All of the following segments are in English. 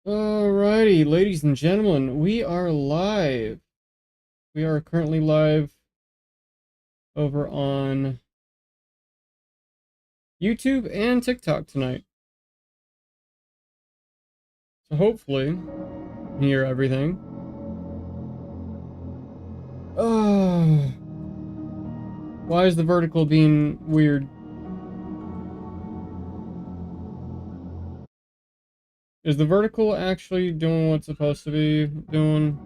Alrighty, ladies and gentlemen, we are live. We are currently live over on YouTube and TikTok tonight. So hopefully, you hear everything. Oh, why is the vertical being weird? Is the vertical actually doing what's supposed to be doing?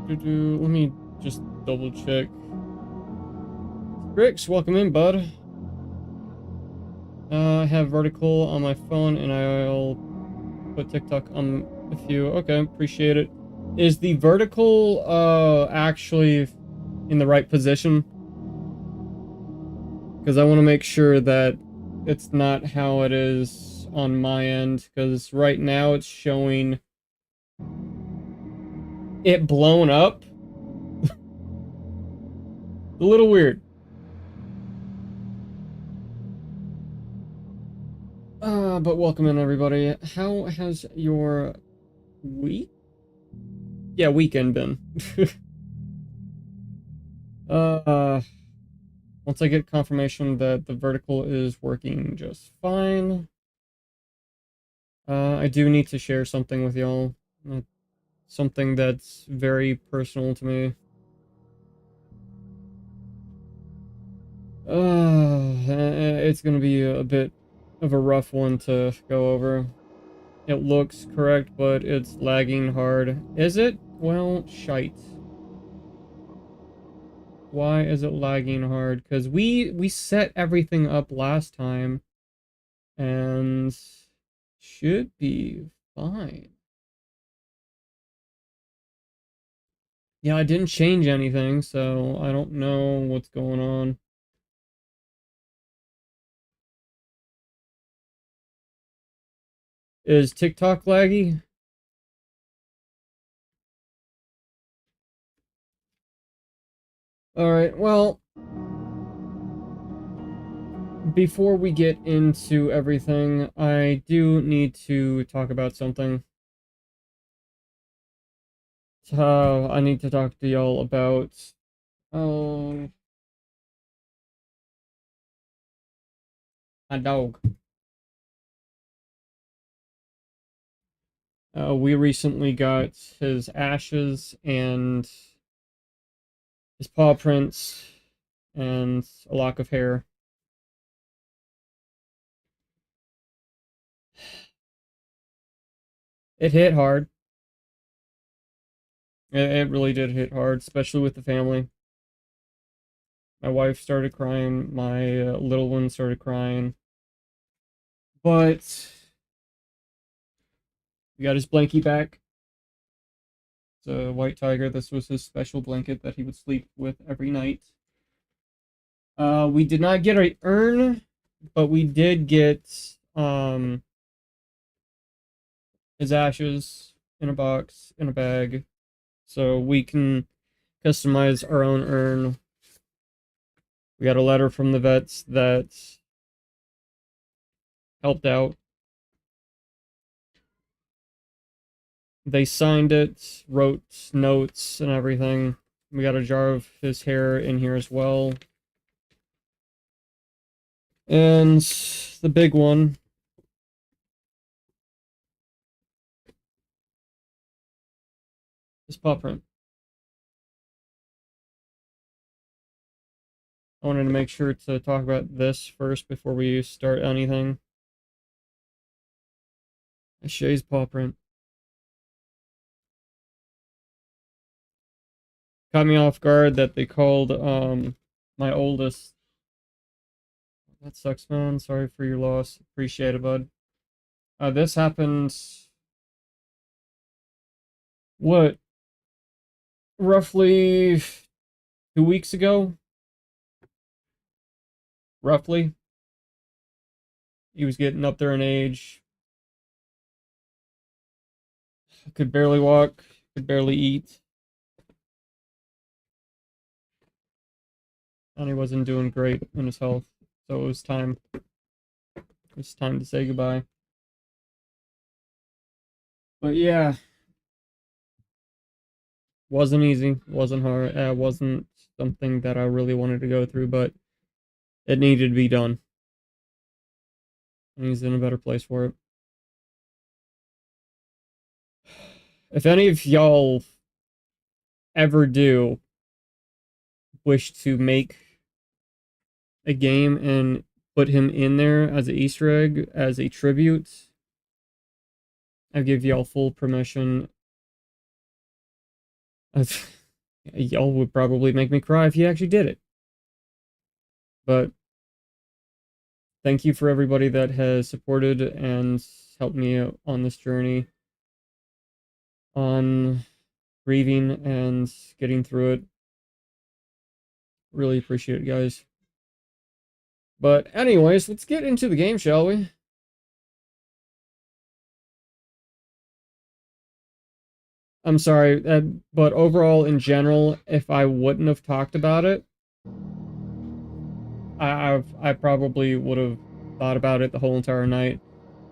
Let me just double check. Rix, welcome in, bud. I have vertical on my phone, and I'll put TikTok on a few. Okay, appreciate it. Is the vertical actually in the right position? Because I want to make sure that it's not how it is on my end. Because right now it's showing it blown up. A little weird. But welcome in, everybody. How has your week? Yeah, weekend been? uh, Once I get confirmation that the vertical is working just fine, I do need to share something with y'all. Something that's very personal to me. It's gonna be a bit of a rough one to go over. It looks correct, but it's lagging hard. Is it? Well, shite. Why is it lagging hard? Because we set everything up last time, and should be fine. Yeah, I didn't change anything, so I don't know what's going on. Is TikTok laggy? Alright, well, before we get into everything, I do need to talk about something. I need to talk to y'all about, um, my dog. We recently got his ashes and his paw prints and a lock of hair. It hit hard. It really did hit hard, especially with the family. My wife started crying. My little one started crying. But we got his blankie back. It's a white tiger. This was his special blanket that he would sleep with every night. We did not get a urn, but we did get his ashes in a box, in a bag. So we can customize our own urn. We got a letter from the vets that helped out. They signed it, wrote notes and everything. We got a jar of his hair in here as well. And the big one, his paw print. I wanted to make sure to talk about this first before we start anything. Shay's paw print. Caught me off guard that they called my oldest. That sucks, man. Sorry for your loss. Appreciate it, bud. This happened, what, roughly 2 weeks ago? Roughly. He was getting up there in age. Could barely walk, could barely eat. and he wasn't doing great in his health, so it was time. It was time to say goodbye. But yeah, wasn't easy, wasn't hard, wasn't something that I really wanted to go through, but it needed to be done. And he's in a better place for it. If any of y'all ever do wish to make a game and put him in there as an Easter egg, as a tribute, I give y'all full permission. Y'all would probably make me cry if you actually did it. But thank you for everybody that has supported and helped me out on this journey, on grieving and getting through it. Really appreciate it, guys. But anyways, let's get into the game, shall we? I'm sorry, but overall, in general, if I wouldn't have talked about it, I probably would have thought about it the whole entire night.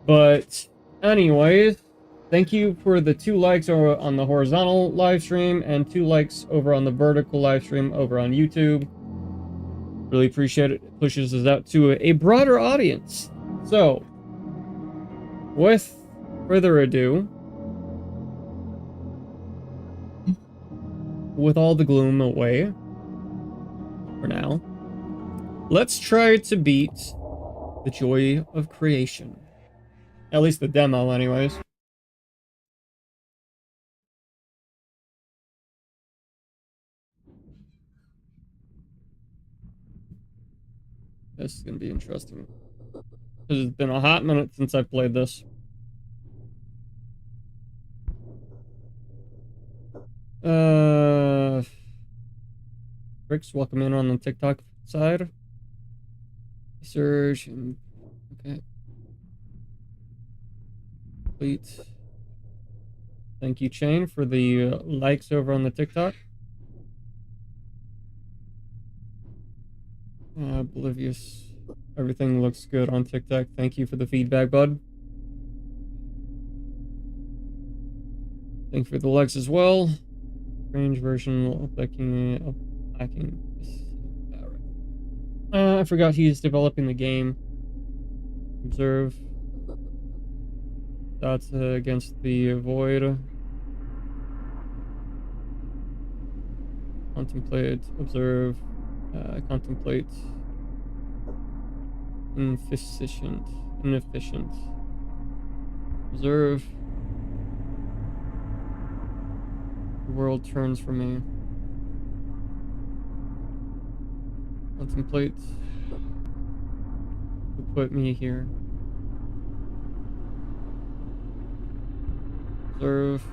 But anyways, thank you for the 2 likes over on the horizontal live stream and 2 likes over on the vertical live stream over on YouTube. Really appreciate it. It pushes us out to a broader audience. So, with further ado, with all the gloom away for now, let's try to beat the joy of creation. At least the demo, anyways. This is gonna be interesting. Because it's been a hot minute since I played this. Rick's welcome in on the TikTok side. Search and okay. Complete. Thank you, Chain, for the likes over on the TikTok. Oblivious. Everything looks good on TikTok. Thank you for the feedback, bud. Thank you for the likes as well. Strange version lacking. I forgot he's developing the game. Observe. That's against the void. Contemplate. Observe. Contemplate. Inefficient. Observe. The world turns for me. Contemplate. Who put me here? Observe.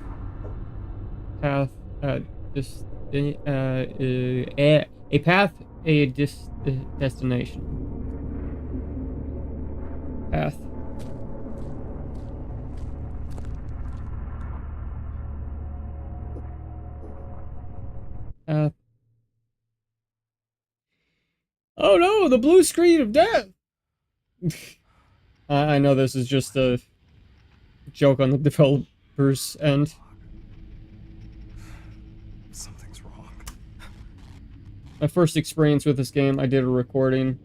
Path at this. A path. Destination. Path. Path. Oh no, the blue screen of death! I know this is just a joke on the developer's end. Something's wrong. My first experience with this game, I did a recording.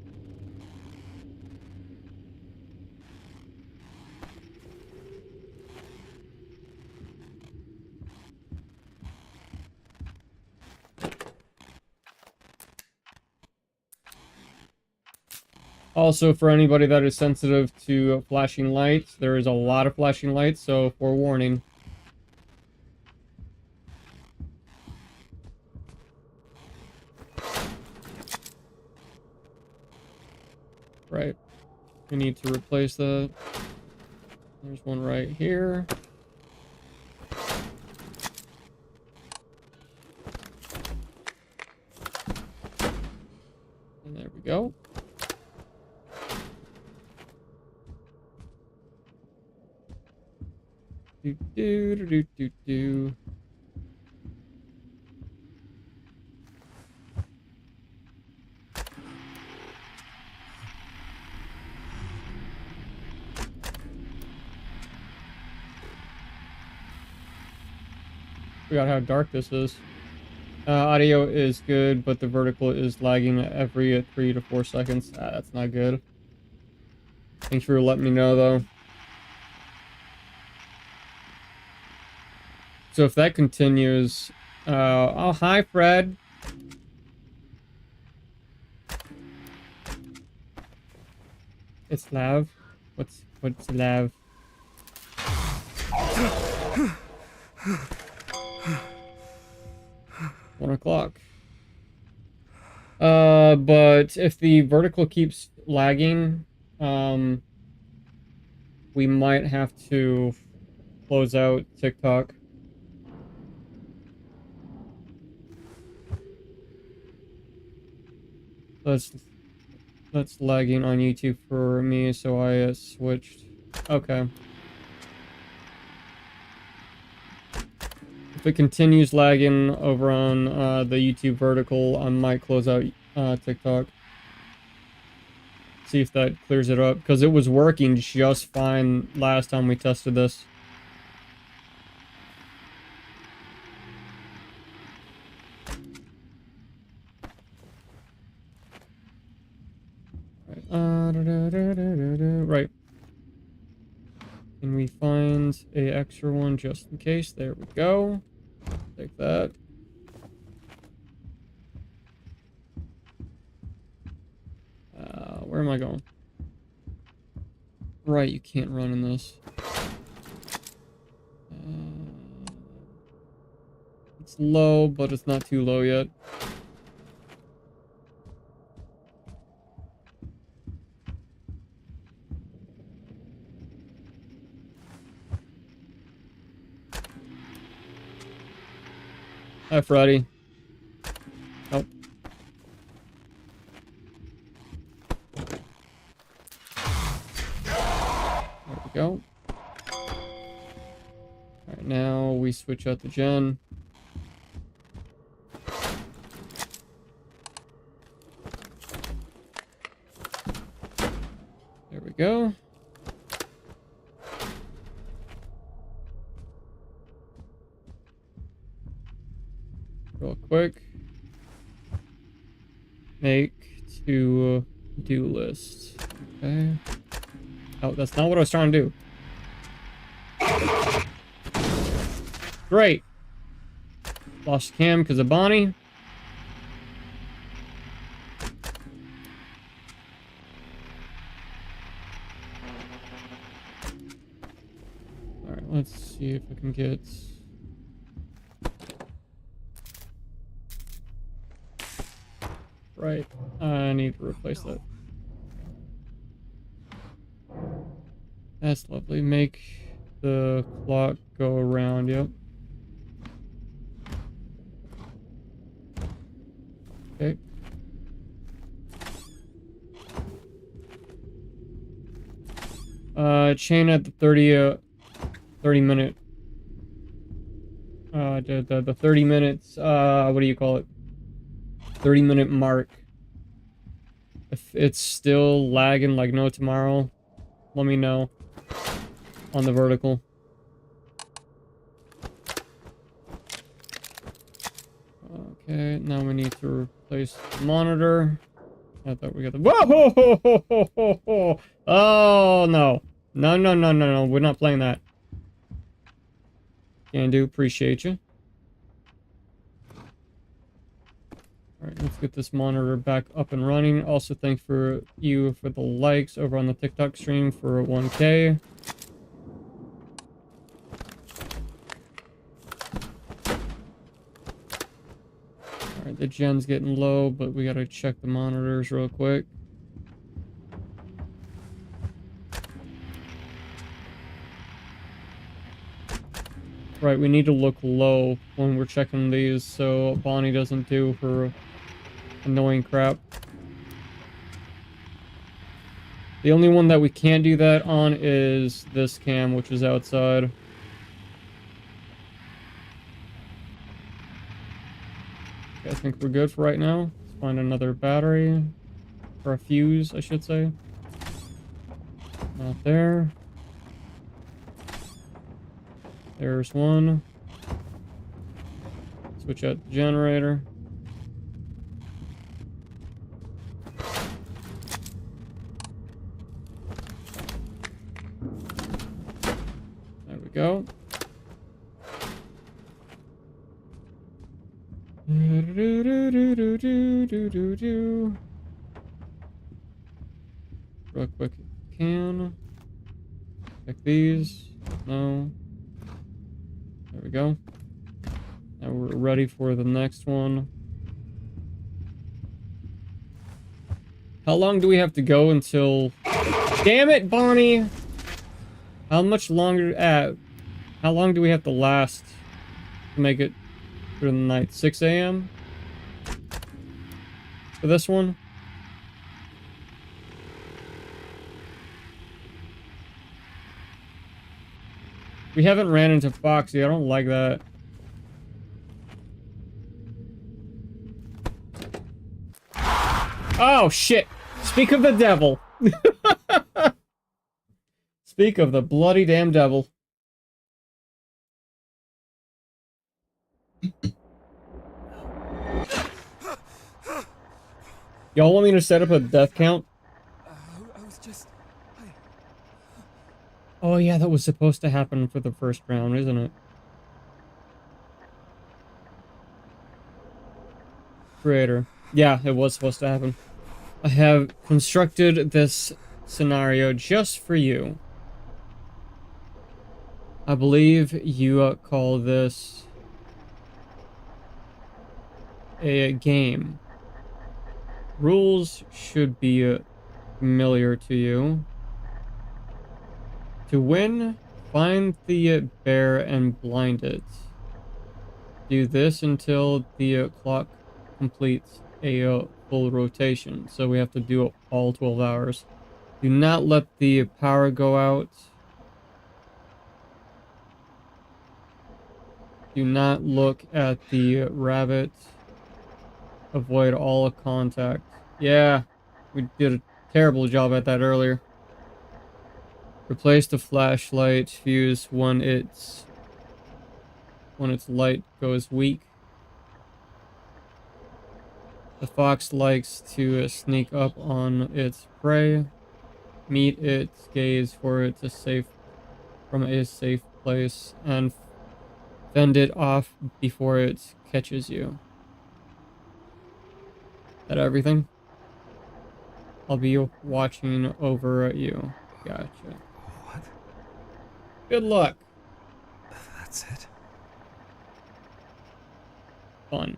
Also, for anybody that is sensitive to flashing lights, there is a lot of flashing lights, so forewarning. Right. We need to replace that. There's one right here. And there we go. Do. Forgot how dark this is. Audio is good, but the vertical is lagging every 3 to 4 seconds. That's not good. Thanks for letting me know, though. So if that continues... oh, hi, Fred. It's Lav. What's Lav? One o'clock. But if the vertical keeps lagging, we might have to close out TikTok. That's lagging on YouTube for me, so I switched. Okay. If it continues lagging over on the YouTube vertical, I might close out TikTok. See if that clears it up, because it was working just fine last time we tested this. Right. Can we find a extra one just in case? There we go. Take that. Where am I going? Right, you can't run in this. It's low, but it's not too low yet. Hi, Freddy. Oh. There we go. Alright, now we switch out the gen. There we go. Real quick. Make to do list. Okay. Oh, that's not what I was trying to do. Great. Lost cam because of Bonnie. Alright, let's see if I can get... Right. I need to replace that. That's lovely. Make the clock go around, yep. Okay. Chain at the 30 minute. The 30 minutes, what do you call it? 30-minute mark. If it's still lagging like no tomorrow, let me know on the vertical. Okay, now we need to replace the monitor. I thought we got the... Whoa! Ho, ho, ho, ho, ho. Oh, no. No, no, no, no, no. We're not playing that. Can do. Appreciate you. Alright, let's get this monitor back up and running. Also, thanks for you for the likes over on the TikTok stream for 1K. Alright, the gen's getting low, but we gotta check the monitors real quick. Right, we need to look low when we're checking these so Bonnie doesn't do her annoying crap. The only one that we can't do that on is this cam, which is outside. Okay, I think we're good for right now. Let's find another battery. Or a fuse, I should say. Not there. There's one. Switch out the generator. There we go. Real quick, can. Check these. No. There we go. Now we're ready for the next one. How long do we have to go until... Damn it, Bonnie! How much longer... how long do we have to last to make it through the night? 6 a.m.? For this one? We haven't ran into Foxy. I don't like that. Oh, shit. Speak of the devil. Speak of the bloody damn devil. Y'all want me to set up a death count? I was just... Oh yeah, that was supposed to happen for the first round, isn't it? Creator. Yeah, it was supposed to happen. I have constructed this scenario just for you. I believe you call this a game. Rules should be familiar to you. To win, find the bear and blind it. Do this until the clock completes a full rotation. So we have to do it all 12 hours. Do not let the power go out. Do not look at the rabbit. Avoid all contact. Yeah, we did a terrible job at that earlier. Replace the flashlight fuse when its light goes weak. The fox likes to sneak up on its prey. Meet its gaze for it to from a safe place and fend it off before it catches you. That everything? I'll be watching over you. Gotcha. What? Good luck. That's it? Fun.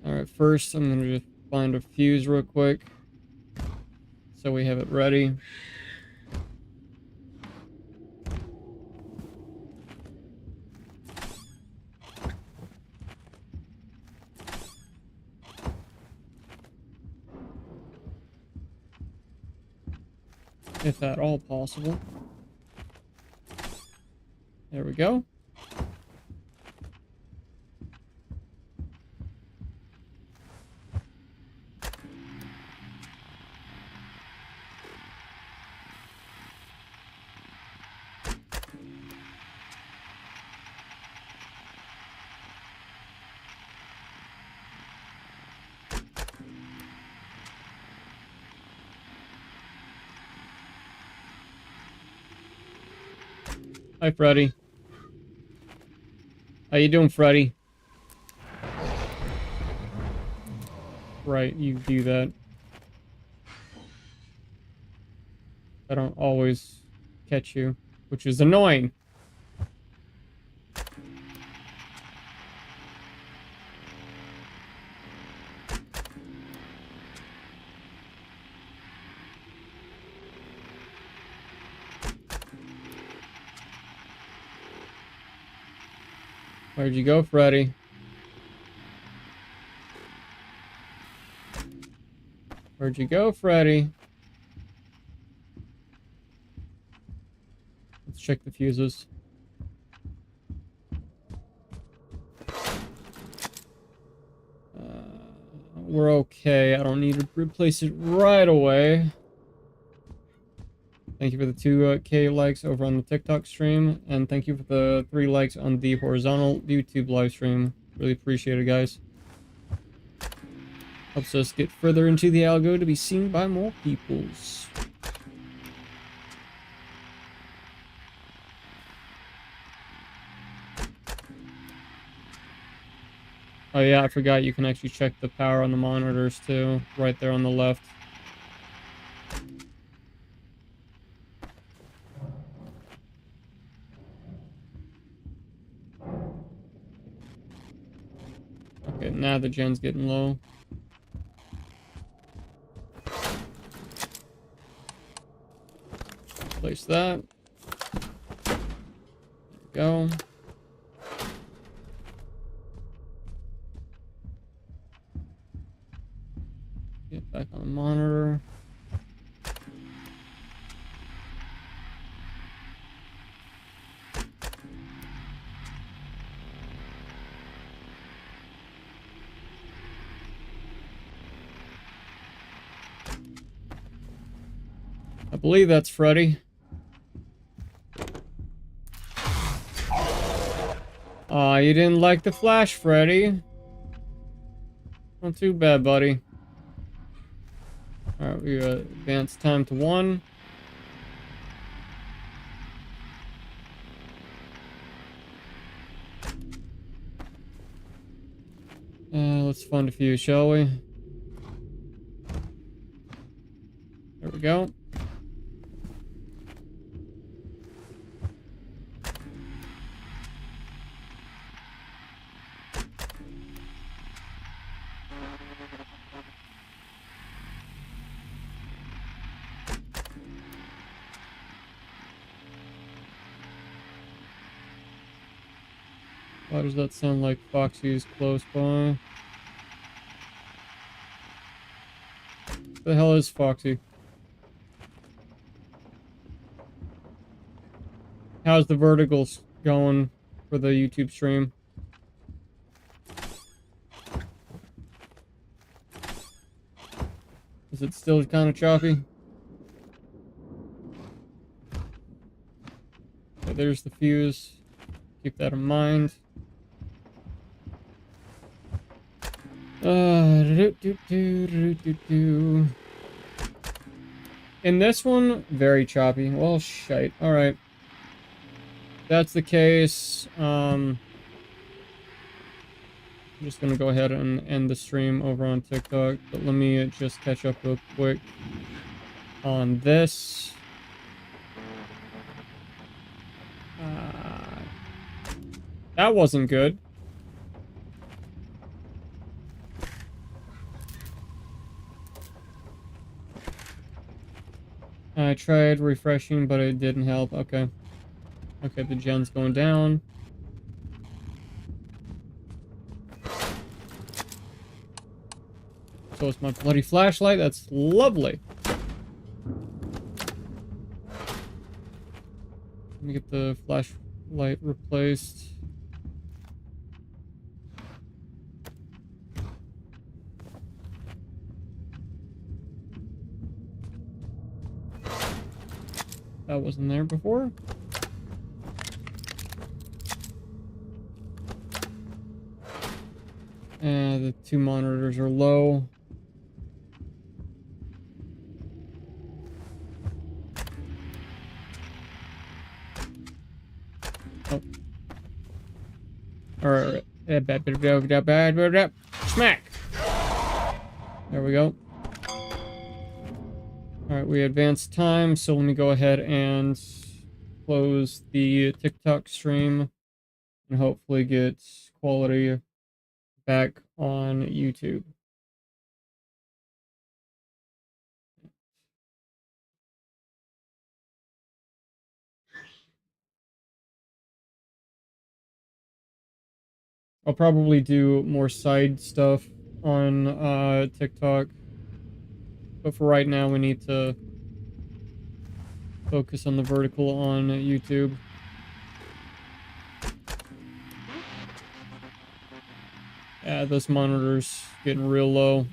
Alright, first I'm gonna just find a fuse real quick. So we have it ready. If at all possible. There we go. Hi, Freddy. How you doing, Freddy? Right, you do that. I don't always catch you, which is annoying. Where'd you go, Freddy? Where'd you go, Freddy? Let's check the fuses. We're okay. I don't need to replace it right away. Thank you for the 2K likes over on the TikTok stream, and thank you for the 3 likes on the horizontal YouTube live stream. Really appreciate it, guys. Helps us get further into the algo to be seen by more peoples. Oh yeah, I forgot you can actually check the power on the monitors too, right there on the left. Okay, now the gen's getting low. Place that. There we go. Get back on the monitor. I believe that's Freddy. Aw, you didn't like the flash, Freddy. Not too bad, buddy. Alright, we advance time to 1. Let's find a few, shall we? There we go. Why does that sound like Foxy's close by? What the hell is Foxy? How's the verticals going for the YouTube stream? Is it still kind of choppy? Okay, there's the fuse. Keep that in mind. In this one, very choppy. Well, shite. Alright. That's the case. I'm just gonna go ahead and end the stream over on TikTok, but let me just catch up real quick on this. That wasn't good. I tried refreshing, but it didn't help. Okay. Okay, the gen's going down. So it's my bloody flashlight. That's lovely. Let me get the flashlight replaced. That wasn't there before. And the 2 monitors are low. Oh. Alright. Smack! There we go. Alright, we advanced time, so let me go ahead and close the TikTok stream and hopefully get quality back on YouTube. I'll probably do more side stuff on TikTok, but for right now we need to focus on the vertical on YouTube. Yeah, this monitor's getting real low.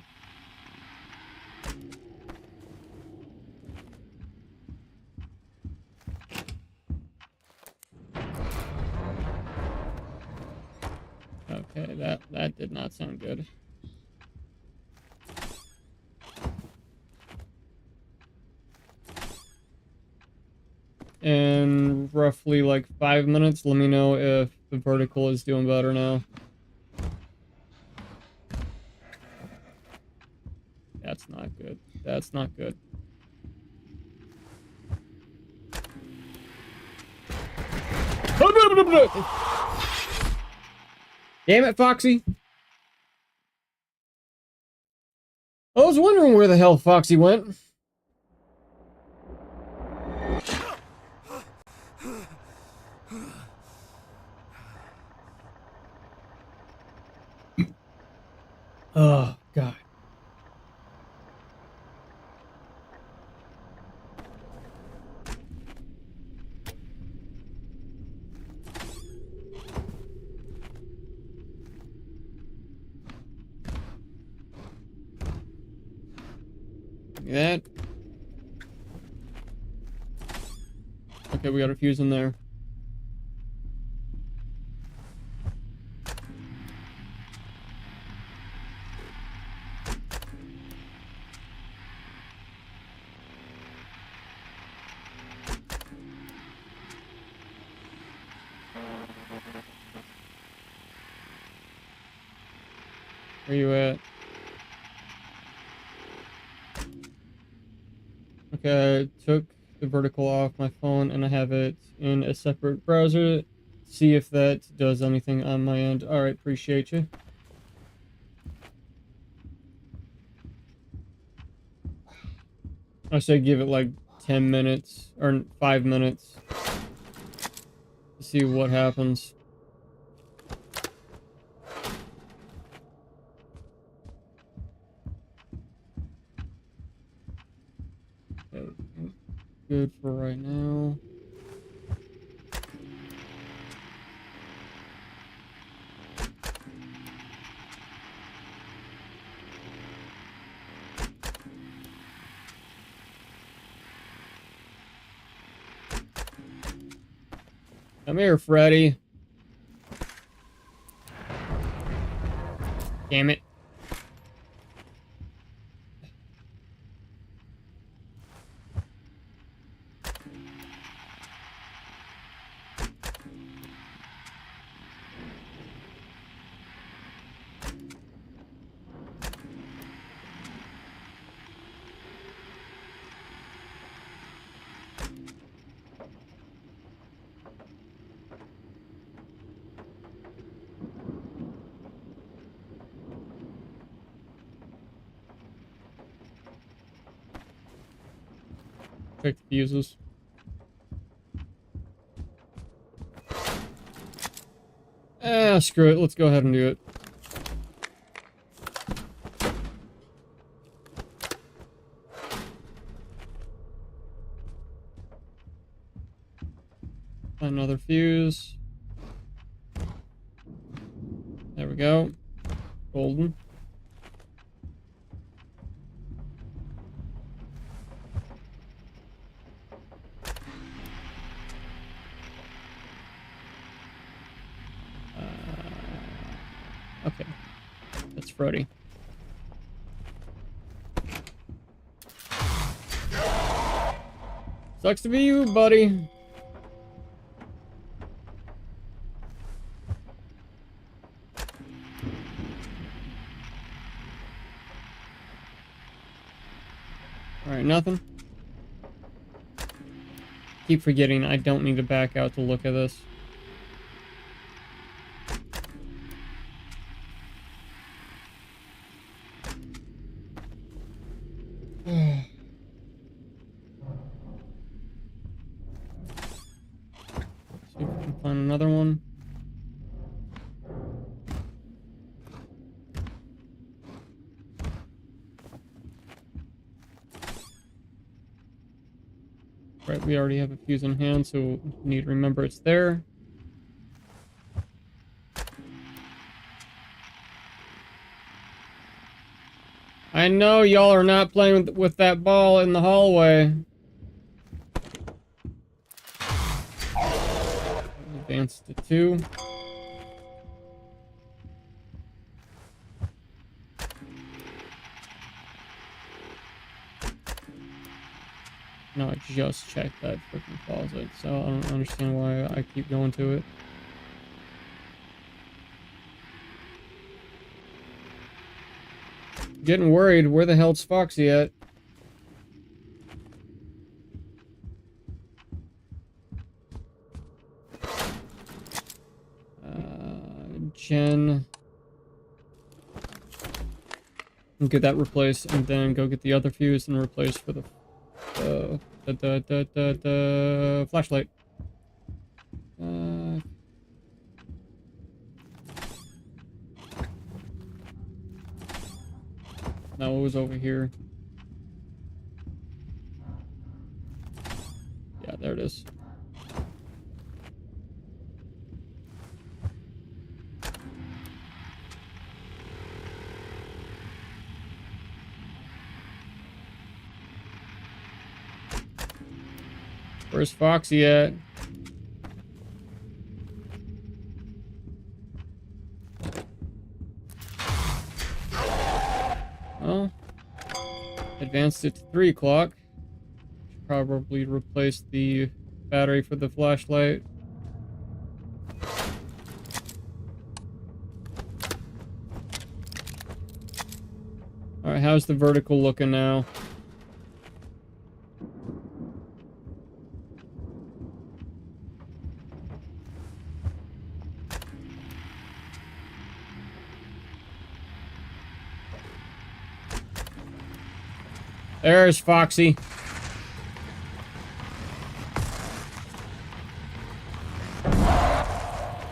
Okay, that did not sound good. In roughly like 5 minutes, let me know if the vertical is doing better now. That's not good. That's not good. Damn it, Foxy. I was wondering where the hell Foxy went. Oh, God. That. Okay, we got a fuse in there. Where you at? Okay, I took the vertical off my phone and I have it in a separate browser. See if that does anything on my end. Alright, appreciate you. I should give it like 10 minutes or 5 minutes to see what happens. Okay, good for right now. Come here, Freddy. Damn it. Check the fuses. Ah, screw it. Let's go ahead and do it. Another fuse. There we go. Golden. Okay. That's Freddy. Sucks to be you, buddy. Alright, nothing. Keep forgetting I don't need to back out to look at this. See if we can find another one. Right, we already have a fuse in hand, so we need to remember it's there. I know y'all are not playing with that ball in the hallway. Advance to 2. No, I just checked that freaking closet, so I don't understand why I keep going to it. Getting worried. Where the hell's Foxy at? Jen. And get that replaced, and then go get the other fuse and replace for the flashlight. No, it was over here. Yeah, there it is. Where's Foxy at? Well, advanced it to 3 o'clock. Should probably replace the battery for the flashlight. Alright, how's the vertical looking now? There's Foxy.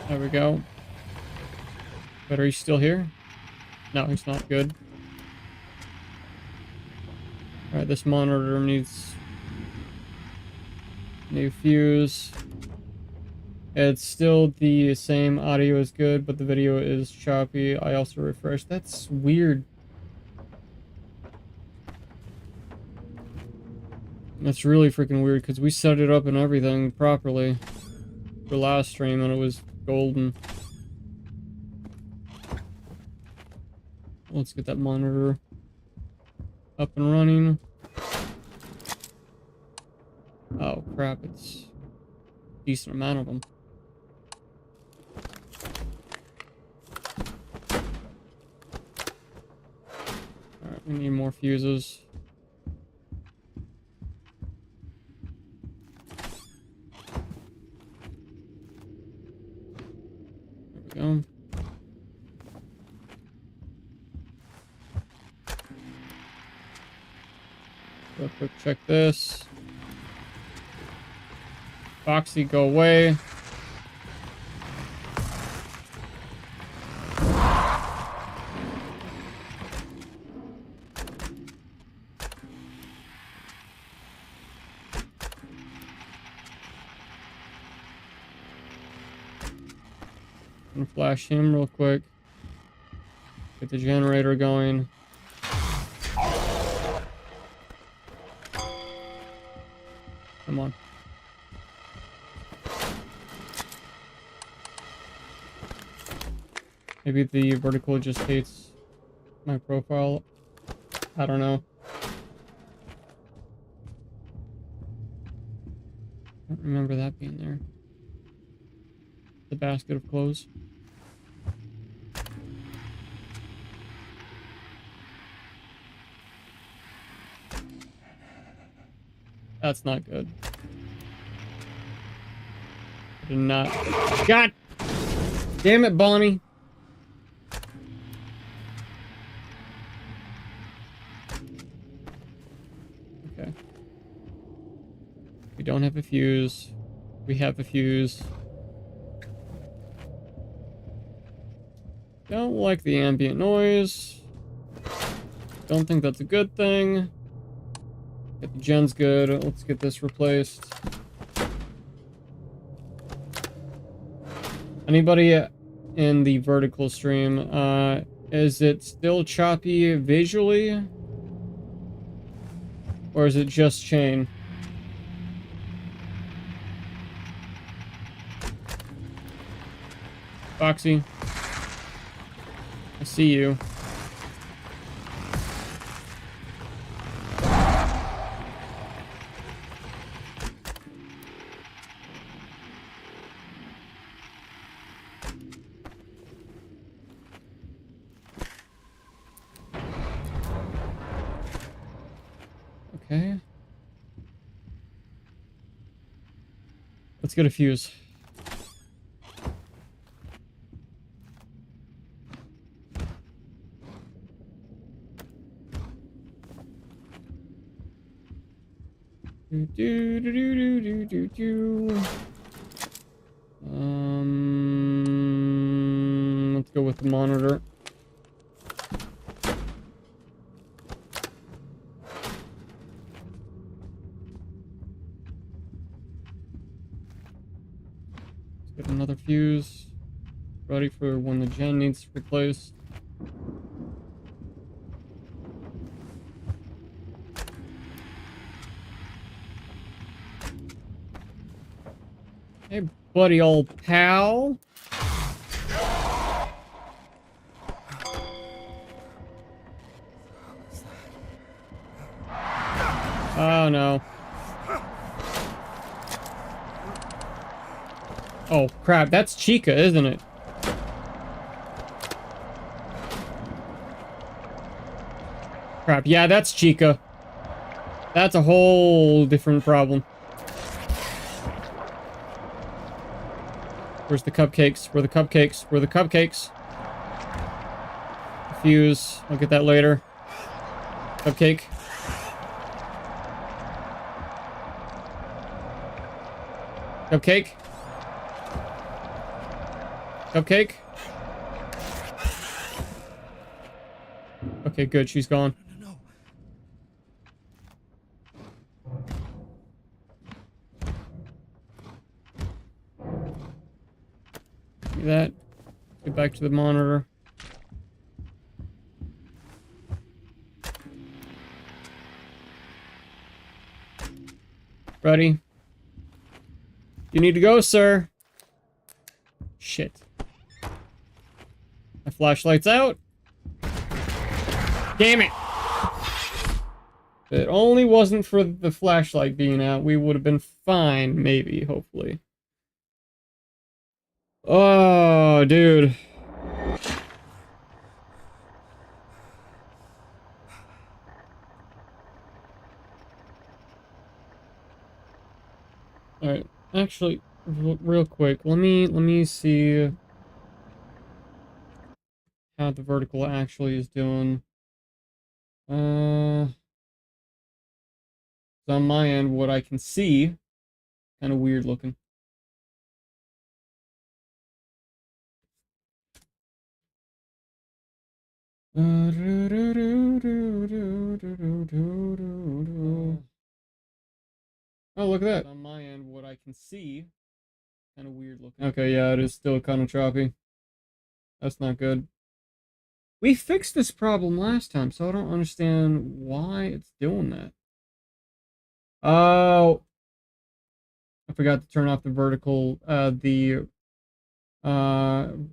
There we go. Battery's still here? No, he's not. Good. Alright, this monitor needs new fuse. It's still the same audio is good, but the video is choppy. I also refreshed. That's weird. That's really freaking weird because we set it up and everything properly for last stream and it was golden. Let's get that monitor up and running. Oh crap, it's a decent amount of them. Alright, we need more fuses. There we go. Real quick, check this. Foxy, go away. I'm gonna flash him real quick. Get the generator going. Come on. Maybe the vertical just hates my profile. I don't know. I don't remember that being there. The basket of clothes. That's not good. I did not. God damn it, Bonnie. Okay. We don't have a fuse. We have a fuse. Don't like the ambient noise. Don't think that's a good thing. Get the gen's good. Let's get this replaced. Anybody in the vertical stream, is it still choppy visually? Or is it just chain? Foxy. I see you. Okay. Let's get a fuse. Let's go with the monitor. Let's get another fuse. Ready for when the gen needs replaced. Hey, buddy, old pal. Oh, no. Oh, crap. That's Chica, isn't it? Crap. Yeah, that's Chica. That's a whole different problem. Where's the cupcakes? Where are the cupcakes? Where are the cupcakes? Fuse. I'll get that later. Cupcake. Cupcake. Cupcake. Okay, good. She's gone. No. Do that. Get back to the monitor. Ready? You need to go, sir. Shit. My flashlight's out. Damn it. If it only wasn't for the flashlight being out, we would have been fine, maybe, hopefully. Oh, dude. Alright, actually, real quick, let me see how the vertical actually is doing. On my end, what I can see, kind of weird looking. Oh, look at that. On my end, what I can see, kind of weird looking. Okay, yeah, it is still kind of choppy. That's not good. We fixed this problem last time, so I don't understand why it's doing that. Oh, I forgot to turn off the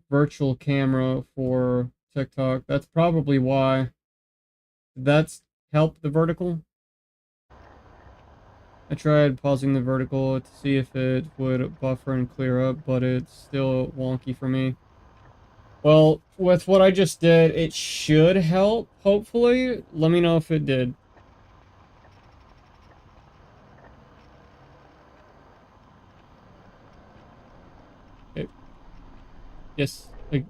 virtual camera for TikTok. That's probably why. That's helped the vertical. I tried pausing the vertical to see if it would buffer and clear up, but it's still wonky for me. Well, with what I just did, it should help, hopefully. Let me know if it did. Okay. Yes. Like,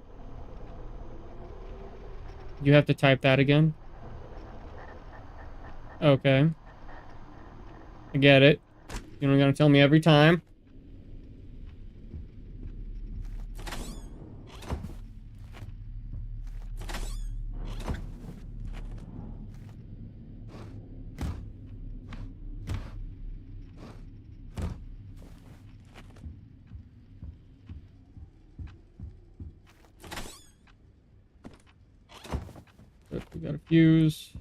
you have to type that again? Okay. I get it. You're not gonna tell me every time. We got a fuse.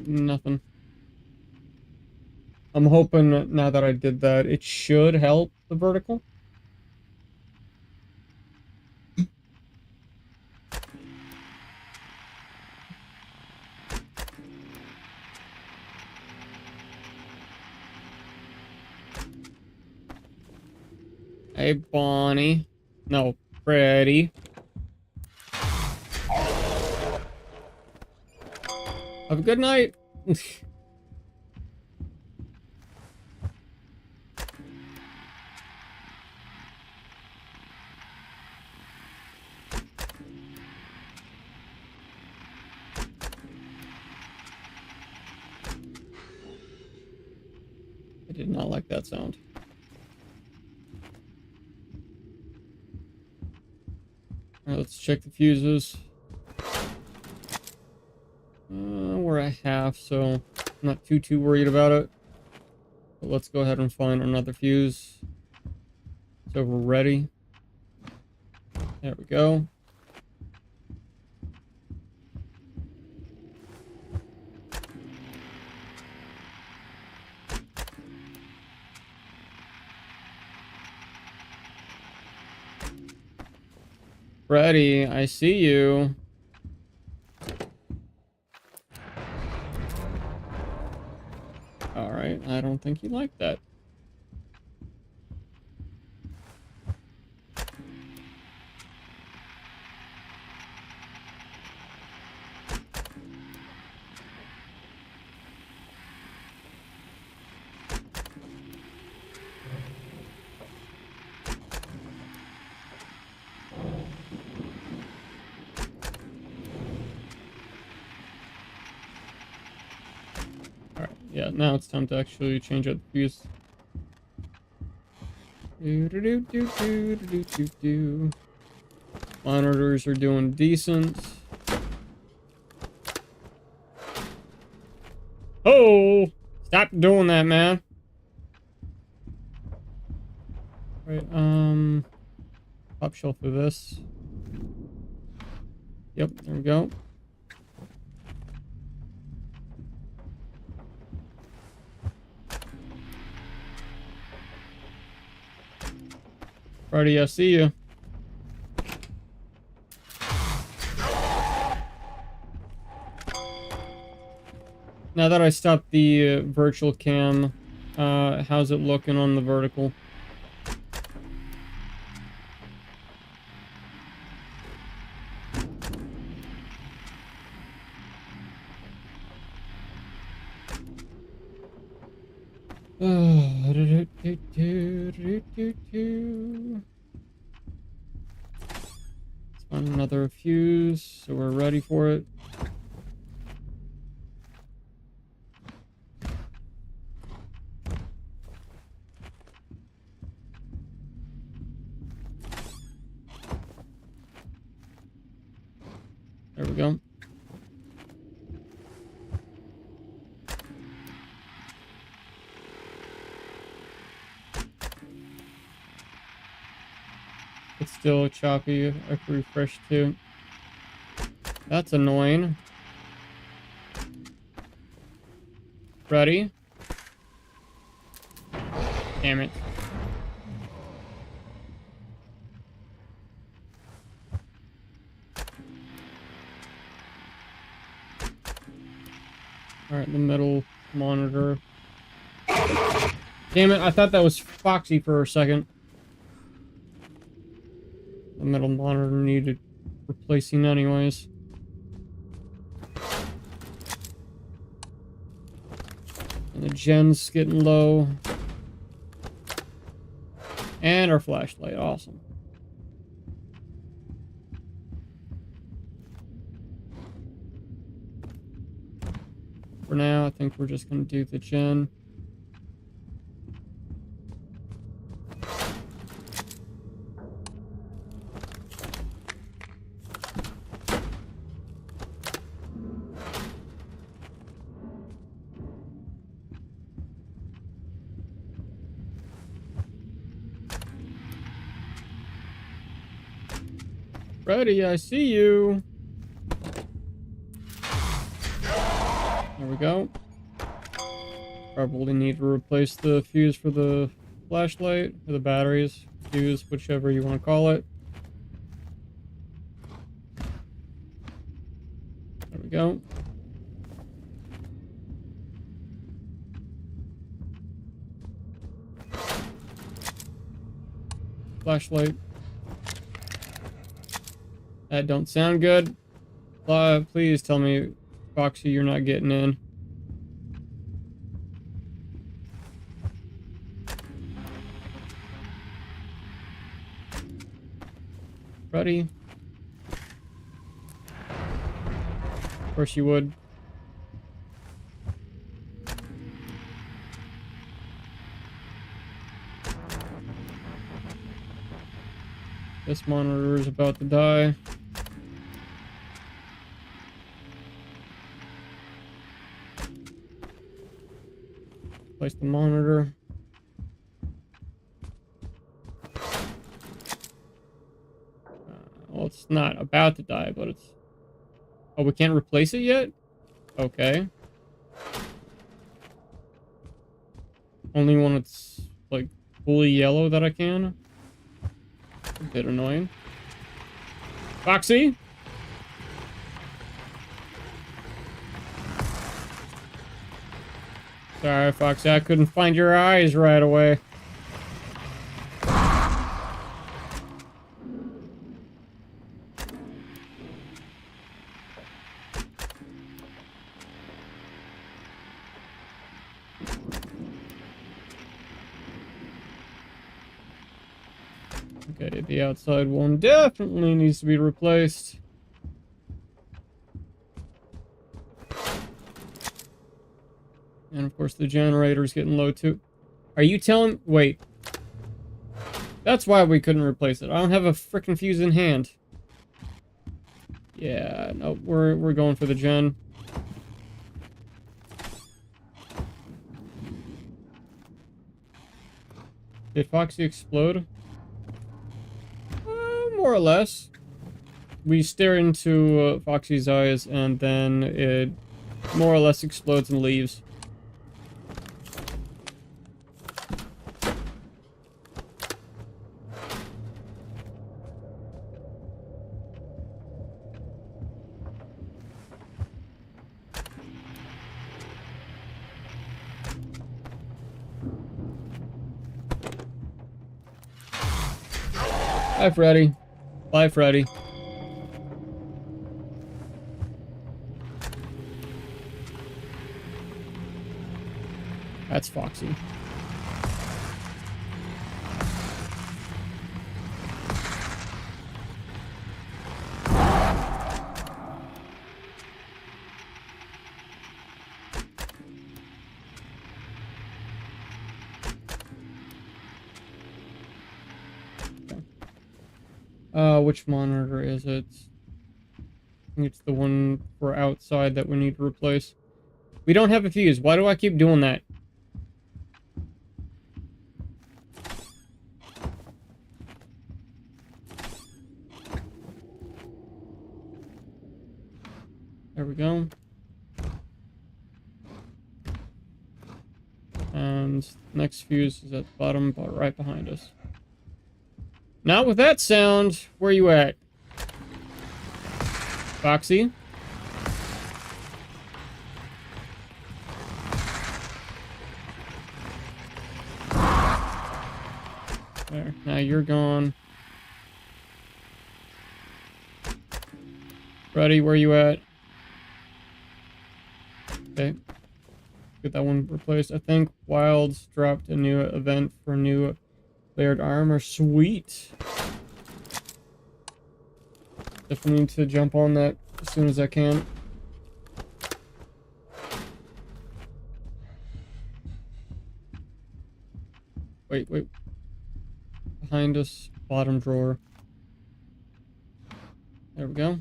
Nothing. I'm hoping that now that I did that, it should help the vertical. Hey, Bonnie. No, Freddy. Have a good night. I did not like that sound. Alright, let's check the fuses. We're at half, so I'm not too worried about it. But let's go ahead and find another fuse. So we're ready. There we go. Freddy, I see you. Alright, I don't think you like that. Alright, yeah, now it's time to actually change out the fuse. Monitors are doing decent. Oh! Stop doing that, man. Right, top shelf for this. Yep, there we go. Freddy, I see you. Now that I stopped the virtual cam, how's it looking on the vertical? Let's find another fuse, so we're ready for it. There we go. It's still choppy. I can refresh too. That's annoying. Ready? Damn it. Alright, the middle monitor. Damn it, I thought that was Foxy for a second. The middle monitor needed replacing anyways. And the gen's getting low. And our flashlight, awesome. For now, I think we're just gonna do the gen. Freddy, I see you. There we go. Probably need to replace the fuse for the flashlight, or the batteries, fuse, whichever you want to call it. There we go. Flashlight. That don't sound good. Please tell me, Foxy, you're not getting in. Freddy. Of course you would. This monitor is about to die. Place the monitor. Well, it's not about to die, but it's... Oh, we can't replace it yet? Okay. Only when it's, like, fully yellow that I can? A bit annoying. Foxy? Sorry, Foxy, I couldn't find your eyes right away. Okay, the outside one definitely needs to be replaced. And of course the generator's getting low too. Are you telling... Wait. That's why we couldn't replace it. I don't have a frickin' fuse in hand. Yeah, no, we're going for the gen. Did Foxy explode? More or less. We stare into Foxy's eyes and then it more or less explodes and leaves. Hi, Freddy. Bye, Freddy. That's Foxy. Which monitor is it? I think it's the one for outside that we need to replace. We don't have a fuse. Why do I keep doing that? There we go. And next fuse is at the bottom, but right behind us. Not with that sound. Where you at? Foxy? There. Now you're gone. Freddy, where you at? Okay. Get that one replaced. I think Wilds dropped a new event for new layered armor. Sweet. Definitely need to jump on that as soon as I can. Wait. Behind us, bottom drawer. There we go.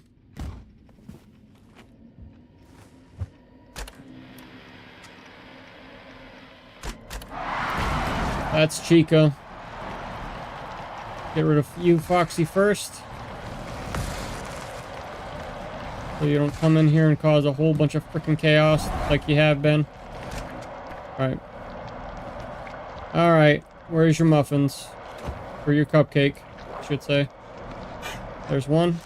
That's Chica. Get rid of you, Foxy, first. So you don't come in here and cause a whole bunch of freaking chaos like you have been. Alright. Alright. Where's your muffins? Or your cupcake, I should say. There's one.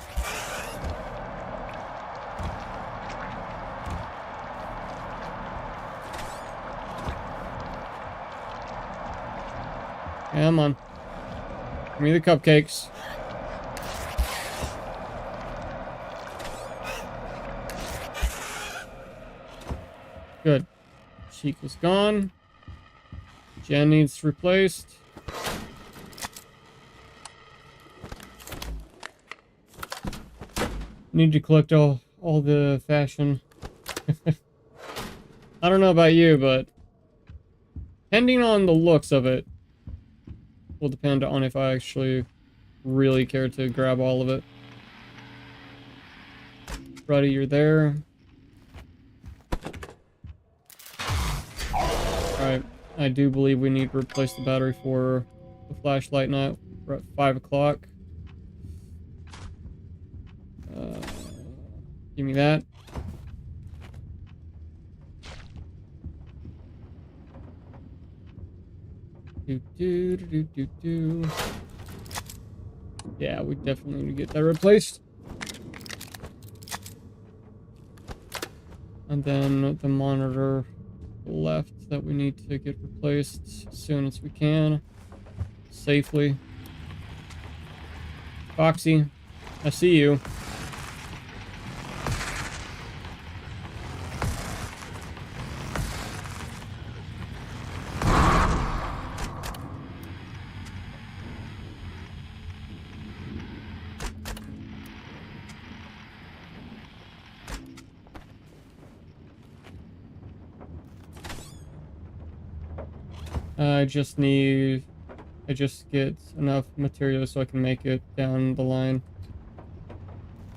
Come on. Give me the cupcakes. Good. Cheek is gone. Jen needs replaced. Need to collect all the fashion. I don't know about you, but depending on the looks of it, will depend on if I actually really care to grab all of it. Freddy, you're there. Alright, I do believe we need to replace the battery for the flashlight now. We're at 5 o'clock. Give me that. Do. Yeah, we definitely need to get that replaced. And then the monitor left that we need to get replaced as soon as we can. Safely. Foxy, I see you. I just get enough material so I can make it down the line.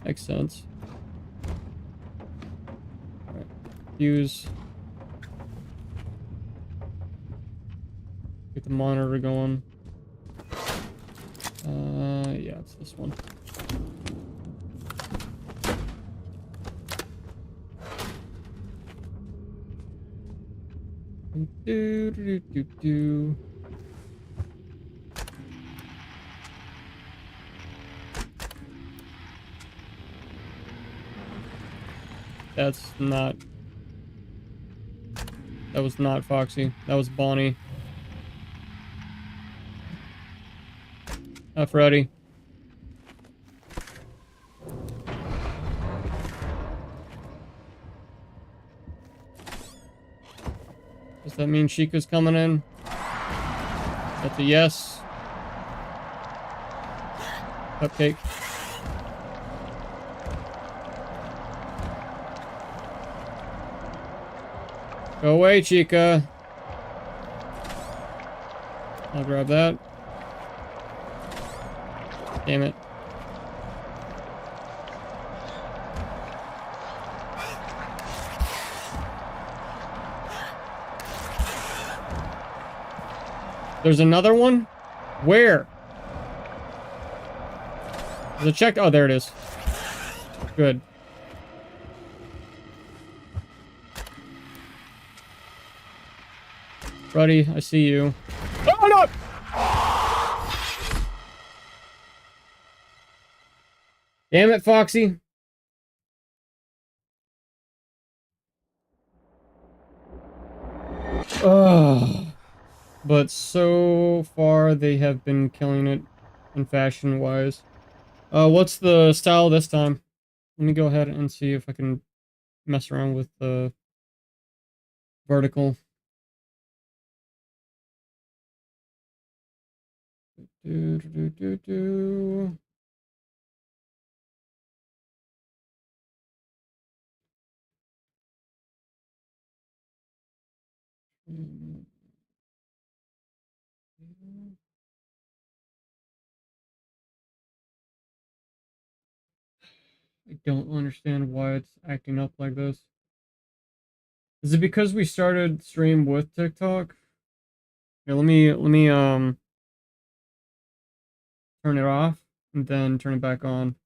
Makes sense. Alright. Fuse. Get the monitor going. Yeah, it's this one. Do. That's not... That was not Foxy. That was Bonnie. Freddy. Does that mean Chica's coming in? That's a yes. Cupcake. Go away, Chica. I'll grab that. Damn it. There's another one? Where? There's a check. Oh, there it is. Good. Buddy, I see you. Oh, no! Damn it, Foxy. Ugh. But so far, they have been killing it in fashion-wise. What's the style this time? Let me go ahead and see if I can mess around with the vertical. Do. I don't understand why it's acting up like this. Is it because we started stream with TikTok? Here, let me turn it off and then turn it back on.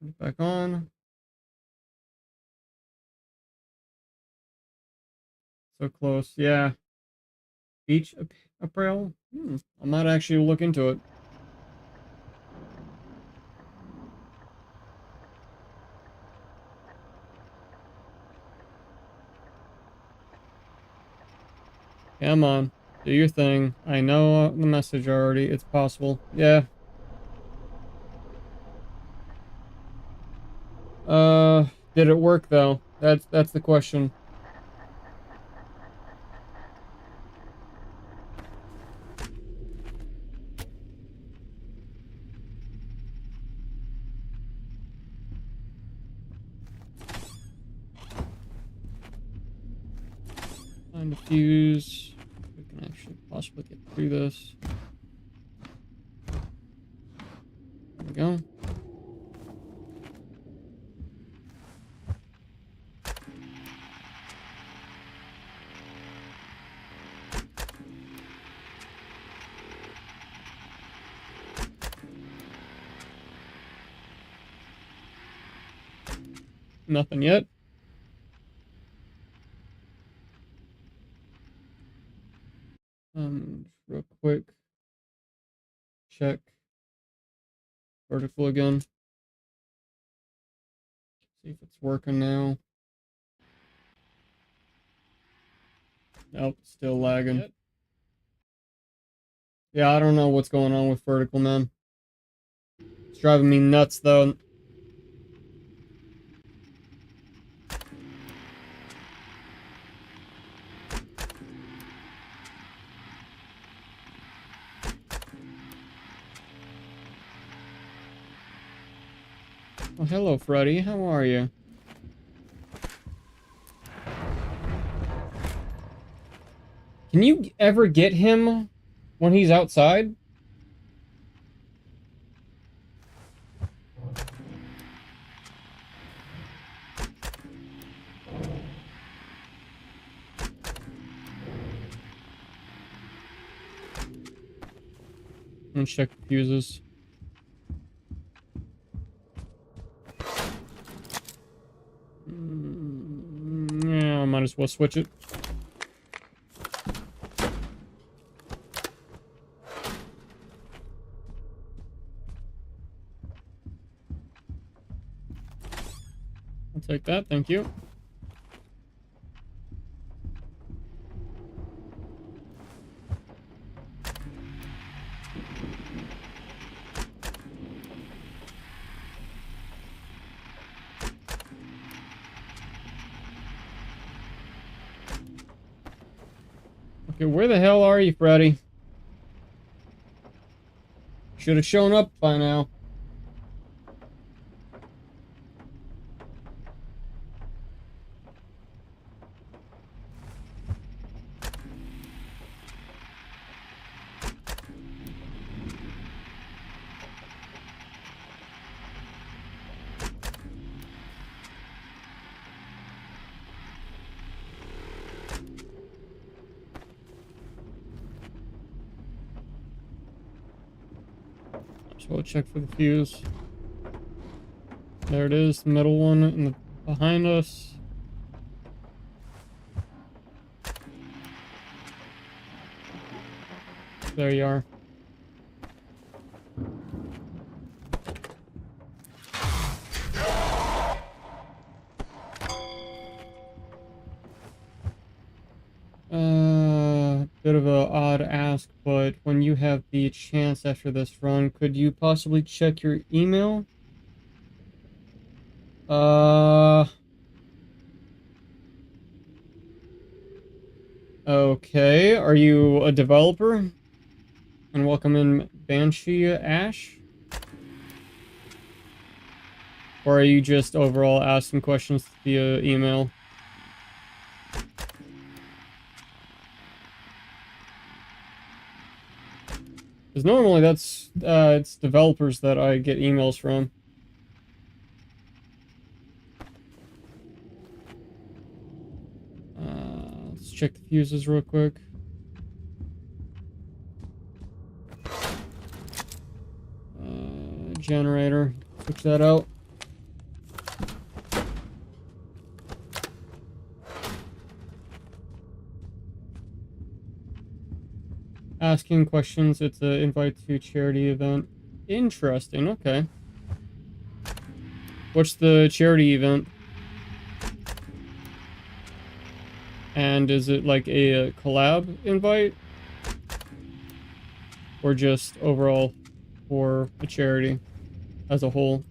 Turn it back on. So close. Yeah. Beach apparel? I might actually look into it. Come on. Do your thing. I know the message already. It's possible. Yeah. Did it work though? That's the question. Find a fuse. We can actually possibly get through this. There we go. Nothing yet. Real quick. Check. Vertical again. See if it's working now. Nope, still lagging. Yeah, I don't know what's going on with vertical, man. It's driving me nuts, though. Oh, hello, Freddy. How are you? Can you ever get him when he's outside? Let's check the fuses. Yeah, I might as well switch it. I'll take that, thank you. Okay, where the hell are you, Freddy? Should have shown up by now. So we'll check for the fuse. There it is, the middle one in the behind us. There you are. Bit of a odd ask, but when you have the chance after this run, could you possibly check your email? Okay. Are you a developer? And welcome in Banshee Ash? Or are you just overall asking questions via email? Because normally that's, it's developers that I get emails from. Let's check the fuses real quick. Generator. Switch that out. Asking questions. It's an invite to charity event. Interesting. Okay. What's the charity event? And is it like a collab invite? Or just overall for a charity as a whole?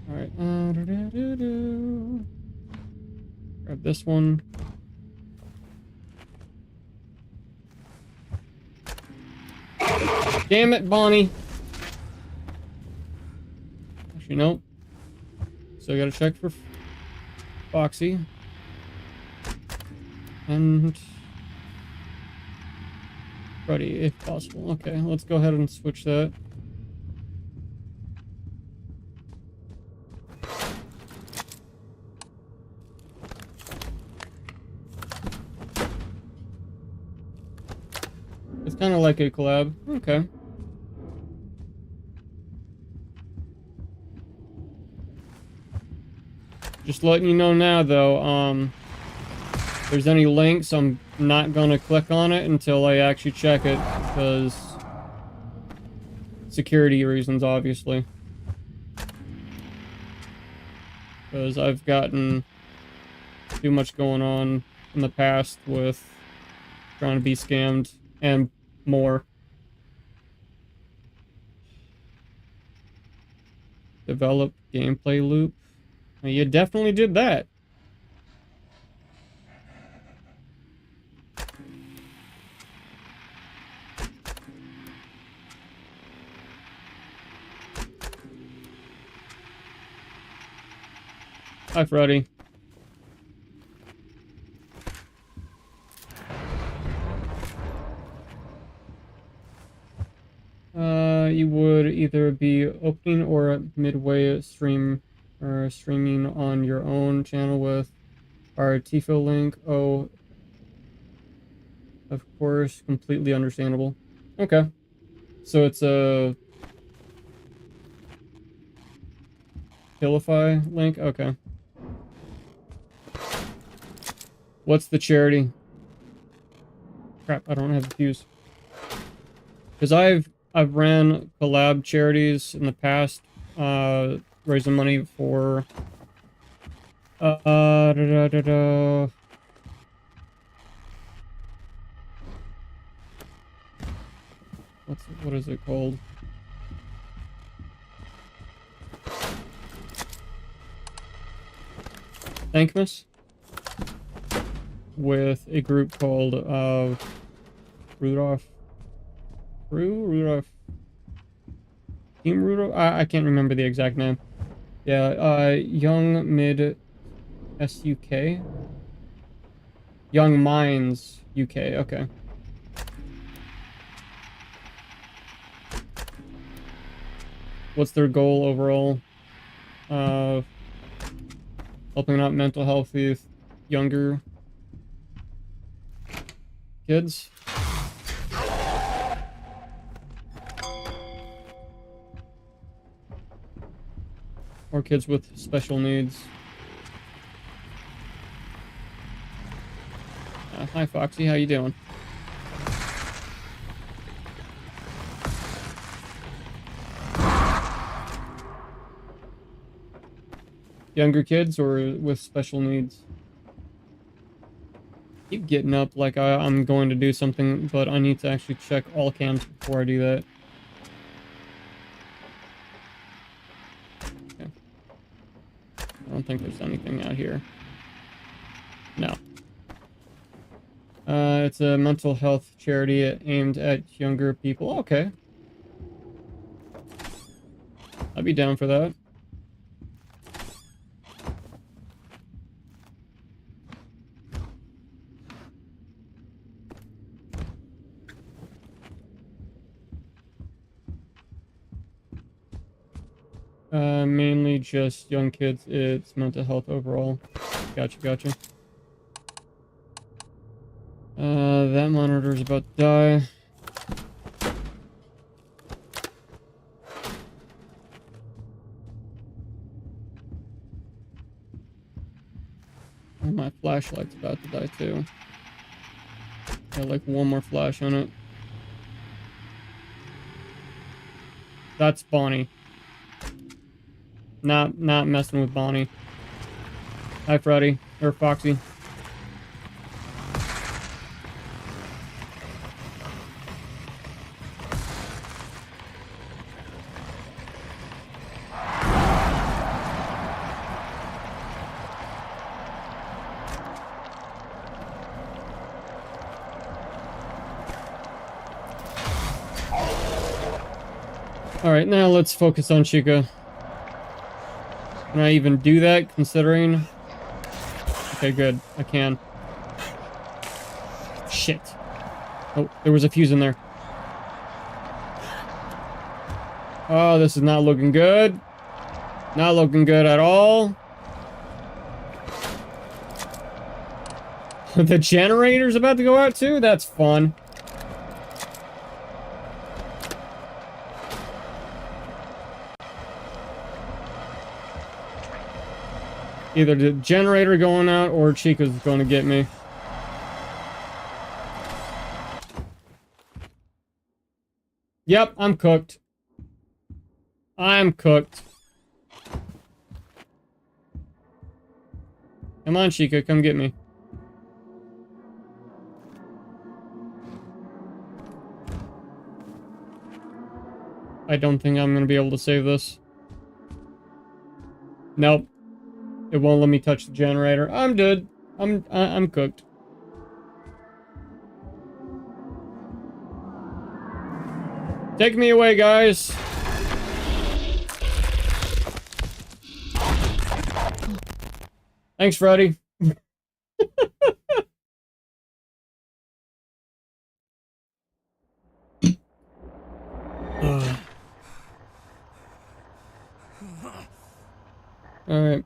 Alright, grab this one. Damn it, Bonnie! Actually, nope. So I gotta check for Foxy. And Freddy, if possible. Okay, let's go ahead and switch that. It's kind of like a collab. Okay. Just letting you know now, though, if there's any links, I'm not gonna click on it until I actually check it, because security reasons, obviously. Because I've gotten too much going on in the past with trying to be scammed and more. Develop gameplay loop. Well, you definitely did that. Hi, Freddy. You would either be opening or midway stream or streaming on your own channel with our TIFO link. Oh, of course, completely understandable. Okay. So it's a Killify link? Okay. What's the charity? Crap, I don't have the fuse. Because I've ran collab charities in the past, raising money for what is it called? Thankmas? With a group called Rudolph Team Rudolph? I can't remember the exact name. Yeah, Young Mid SUK? Young Minds UK, okay. What's their goal overall? Helping out mental health with younger kids? Or kids with special needs. Hi, Foxy. How you doing? Younger kids or with special needs? Keep getting up like I'm going to do something, but I need to actually check all cams before I do that. Okay. I don't think there's anything out here. No. It's a mental health charity aimed at younger people. Okay. I'd be down for that. Mainly just young kids. It's mental health overall. Gotcha. That monitor's about to die. And my flashlight's about to die too. Got like one more flash on it. That's Bonnie. Not messing with Bonnie. Hi, Freddy. Or Foxy. Alright, now let's focus on Chica. Can I even do that, considering... Okay, good. I can. Shit. Oh, there was a fuse in there. Oh, this is not looking good. Not looking good at all. The generator's about to go out too? That's fun. Either the generator going out or Chica's going to get me. Yep, I'm cooked. I'm cooked. Come on, Chica, come get me. I don't think I'm gonna be able to save this. Nope. It won't let me touch the generator. I'm dead. I'm cooked. Take me away, guys. Thanks, Freddy. Alright.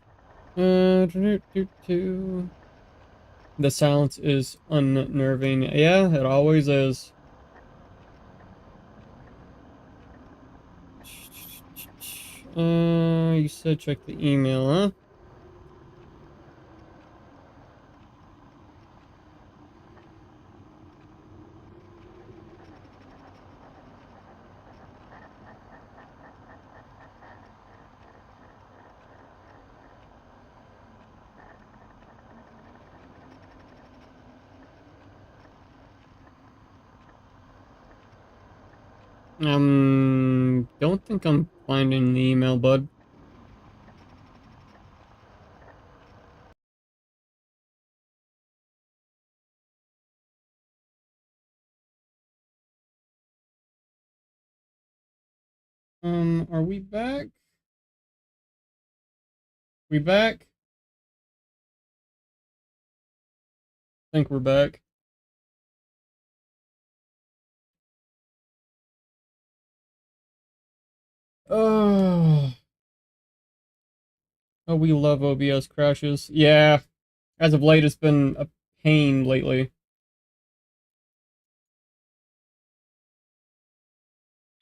The silence is unnerving. Yeah, it always is. You said check the email, huh? Don't think I'm finding the email, bud. Are we back? We back? I think we're back. Oh. Oh, we love OBS crashes. Yeah. As of late, it's been a pain lately.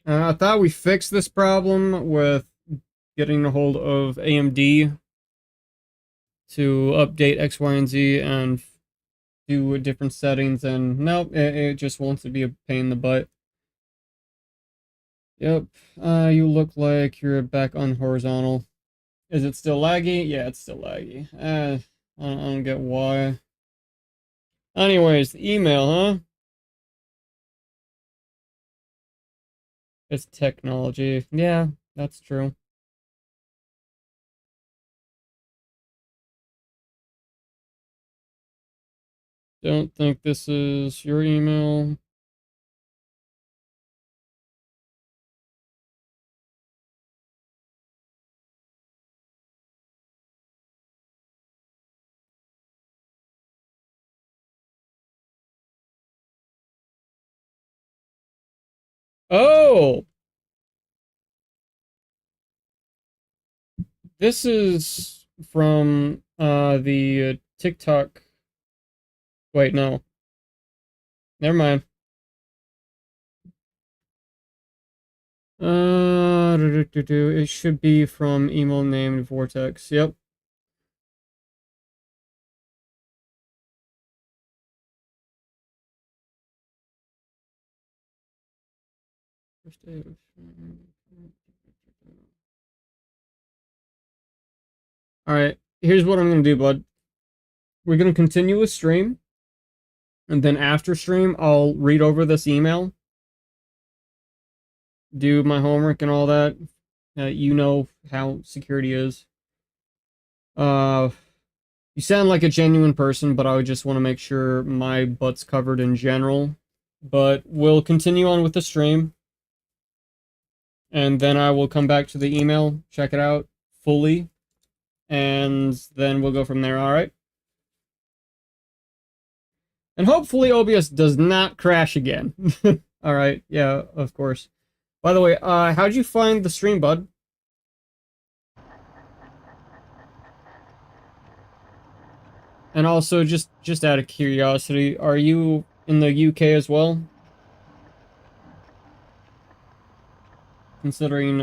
I thought we fixed this problem with getting a hold of AMD to update X, Y, and Z and do different settings, and nope, it just wants to be a pain in the butt. Yep, you look like you're back on horizontal. Is it still laggy? Yeah, it's still laggy. I don't get why. Anyways, the email, huh? It's technology. Yeah, that's true. Don't think this is your email. Oh! This is from the TikTok. Wait, no. Never mind. It should be from email named Vortex. Yep. First day of Alright, here's what I'm gonna do, bud. We're gonna continue with stream, and then after stream, I'll read over this email, do my homework and all that. You know how security is. You sound like a genuine person, but I would just want to make sure my butt's covered in general. But we'll continue on with the stream, and then I will come back to the email, check it out fully, and then we'll go from there, alright? And hopefully OBS does not crash again. Alright, yeah, of course. By the way, how'd you find the stream, bud? And also, just out of curiosity, are you in the UK as well? Considering,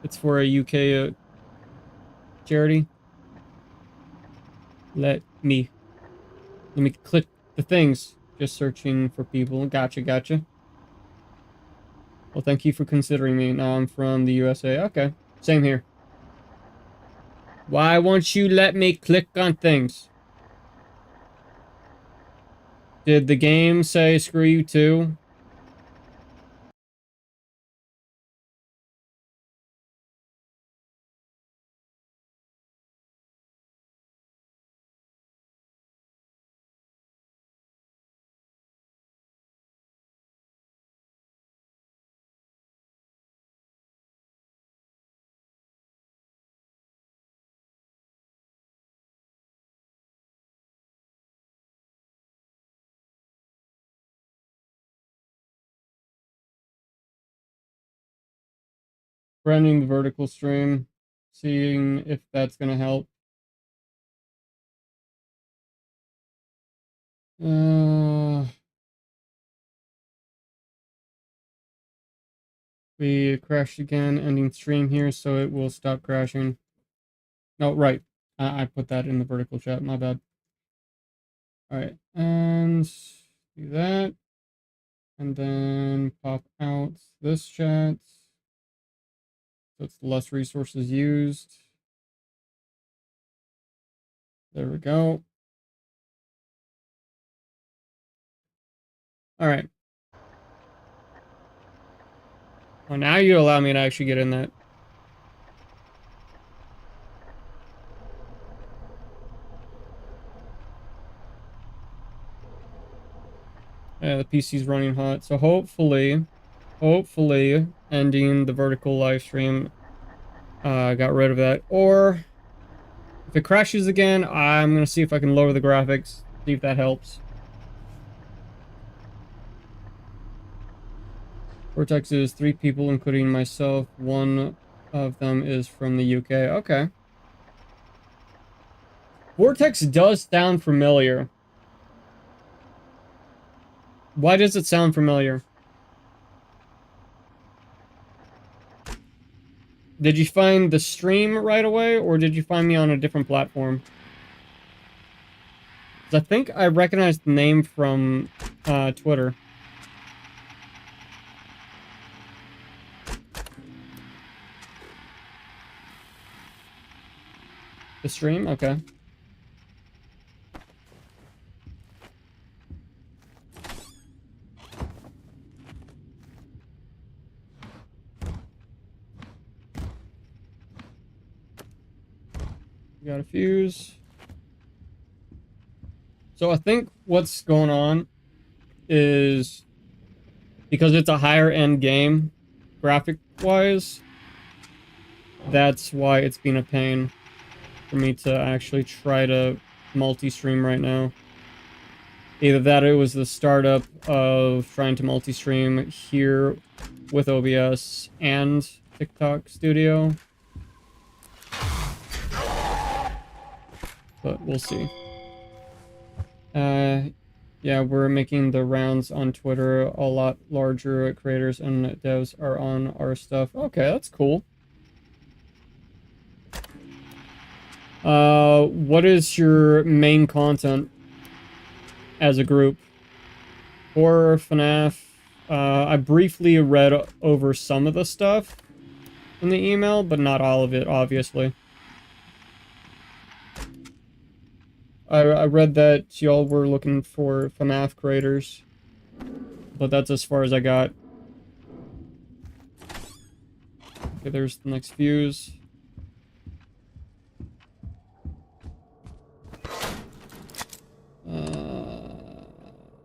it's for a UK, charity? Let me click the things. Just searching for people. Gotcha. Well, thank you for considering me. Now I'm from the USA. Okay, same here. Why won't you let me click on things? Did the game say screw you too? Running the vertical stream, seeing if that's gonna help. We crashed again, ending stream here, so it will stop crashing. No, right. I put that in the vertical chat, my bad. Alright, and do that. And then pop out this chat. So it's less resources used. There we go. Alright. Well, now you allow me to actually get in that. Yeah, the PC's running hot. So hopefully, ending the vertical live stream got rid of that. Or if it crashes again, I'm gonna see if I can lower the graphics, see if that helps. Vortex is 3 people, including myself. One of them is from the UK. Okay. Vortex does sound familiar. Why does it sound familiar? Did you find the stream right away, or did you find me on a different platform? 'Cause I think I recognized the name from Twitter. The stream? Okay. Got a fuse. So I think what's going on is because it's a higher end game, graphic wise, that's why it's been a pain for me to actually try to multi-stream right now. Either that or it was the startup of trying to multi-stream here with OBS and TikTok Studio. But we'll see. Yeah, we're making the rounds on Twitter. A lot larger creators and devs are on our stuff. Okay, that's cool. What is your main content as a group? Horror, FNAF. I briefly read over some of the stuff in the email, but not all of it, obviously. I read that y'all were looking for FNAF creators, but that's as far as I got. Okay, there's the next fuse.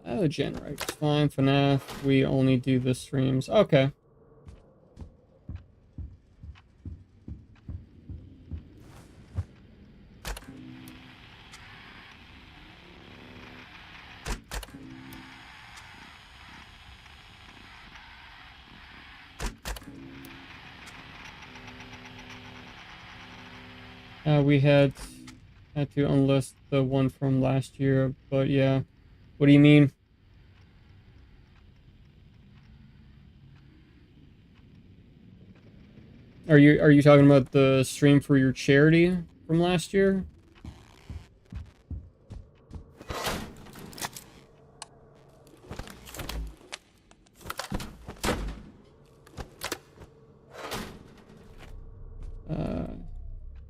Oh, generate. Fine, FNAF. We only do the streams. Okay. We had to unlist the one from last year, but yeah. What do you mean? Are you talking about the stream for your charity from last year?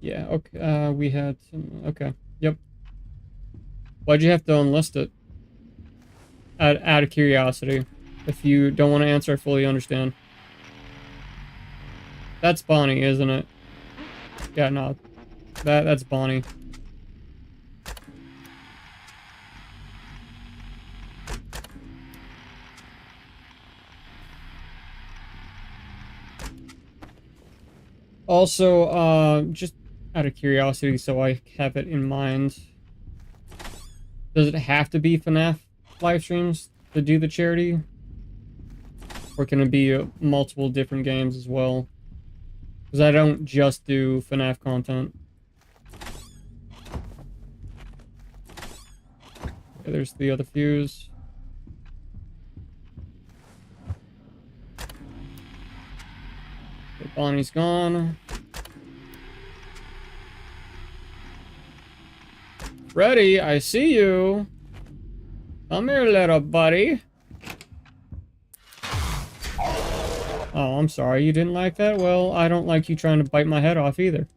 Yeah, okay, we had some, okay, yep. Why'd you have to unlist it? Out of curiosity. If you don't want to answer, I fully understand. That's Bonnie, isn't it? Yeah, no. That's Bonnie. Also, just out of curiosity, so I have it in mind. Does it have to be FNAF live streams to do the charity? Or can it be multiple different games as well? Because I don't just do FNAF content. Okay, there's the other fuse. Okay, Bonnie's gone. Freddy, I see you. Come here, little buddy. Oh, I'm sorry. You didn't like that? Well, I don't like you trying to bite my head off either.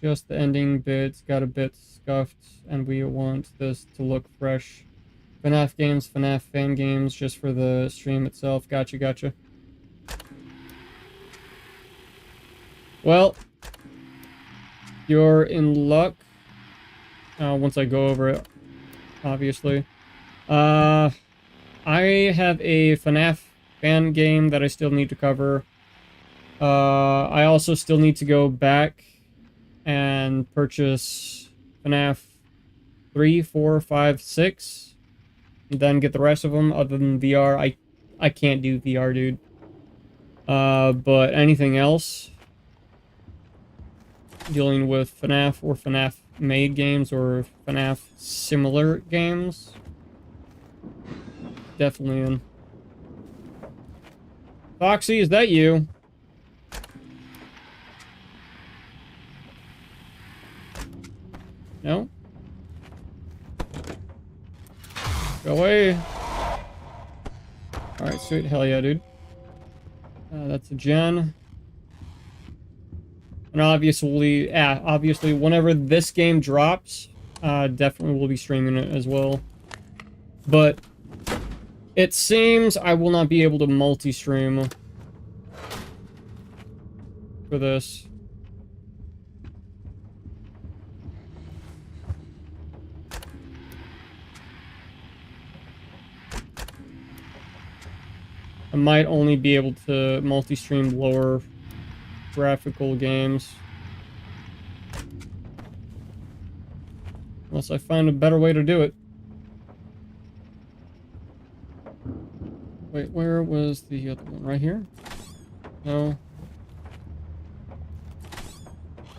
Just the ending bits got a bit scuffed, and we want this to look fresh. FNAF games, FNAF fan games, just for the stream itself. Gotcha, gotcha. Well, you're in luck. Once I go over it, obviously. I have a FNAF fan game that I still need to cover. I also still need to go back and purchase FNAF 3, 4, 5, 6, and then get the rest of them. Other than VR, I can't do VR, dude. But anything else, dealing with FNAF or FNAF made games or FNAF similar games, definitely in. Foxy, is that you? No? Go away. Alright, sweet. Hell yeah, dude. That's a gen. And obviously, whenever this game drops, definitely will be streaming it as well. But it seems I will not be able to multi-stream for this. I might only be able to multi-stream lower graphical games. Unless I find a better way to do it. Wait, where was the other one? Right here? No.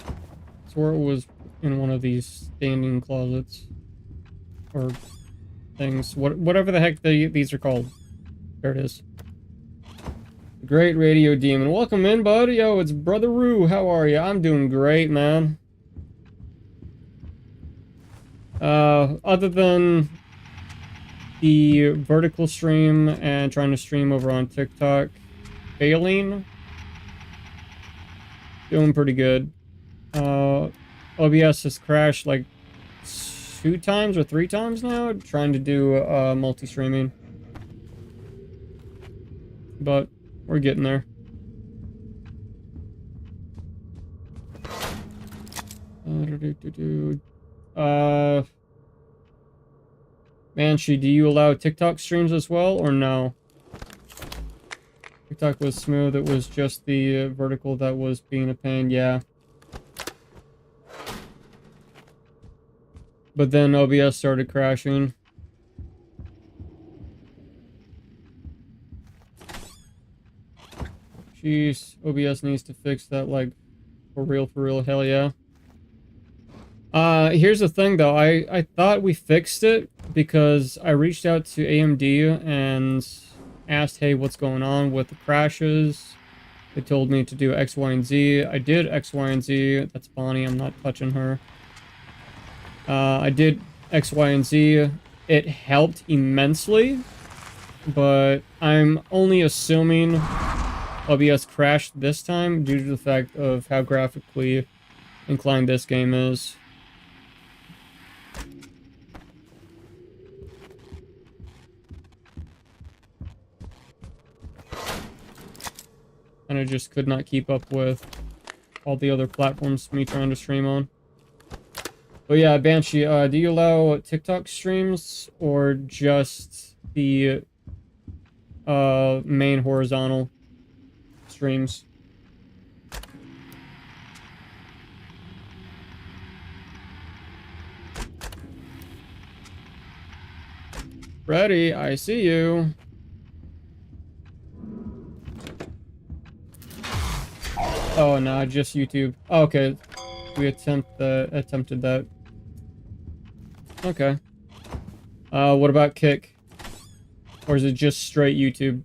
I swore it was in one of these standing closets. Or things. Whatever the heck these are called. There it is. Great Radio Demon. Welcome in, bud. Yo, it's Brother Rue. How are you? I'm doing great, man. Other than the vertical stream and trying to stream over on TikTok, failing, doing pretty good. OBS has crashed like 2 times or 3 times now trying to do multi-streaming. But we're getting there. Banshee, do you allow TikTok streams as well, or no? TikTok was smooth, it was just the vertical that was being a pain, yeah. But then OBS started crashing. Jeez, OBS needs to fix that, like, for real, hell yeah. Here's the thing though, I thought we fixed it because I reached out to AMD and asked, hey, what's going on with the crashes? They told me to do X, Y, and Z. I did X, Y, and Z. That's Bonnie, I'm not touching her. I did X, Y, and Z. It helped immensely, but I'm only assuming OBS crashed this time due to the fact of how graphically inclined this game is. And I just could not keep up with all the other platforms me trying to stream on. But yeah, Banshee, do you allow TikTok streams or just the main horizontal streams? Freddy, I see you. Oh no, just YouTube. Oh, okay, we attempted that. Okay. What about Kick? Or is it just straight YouTube?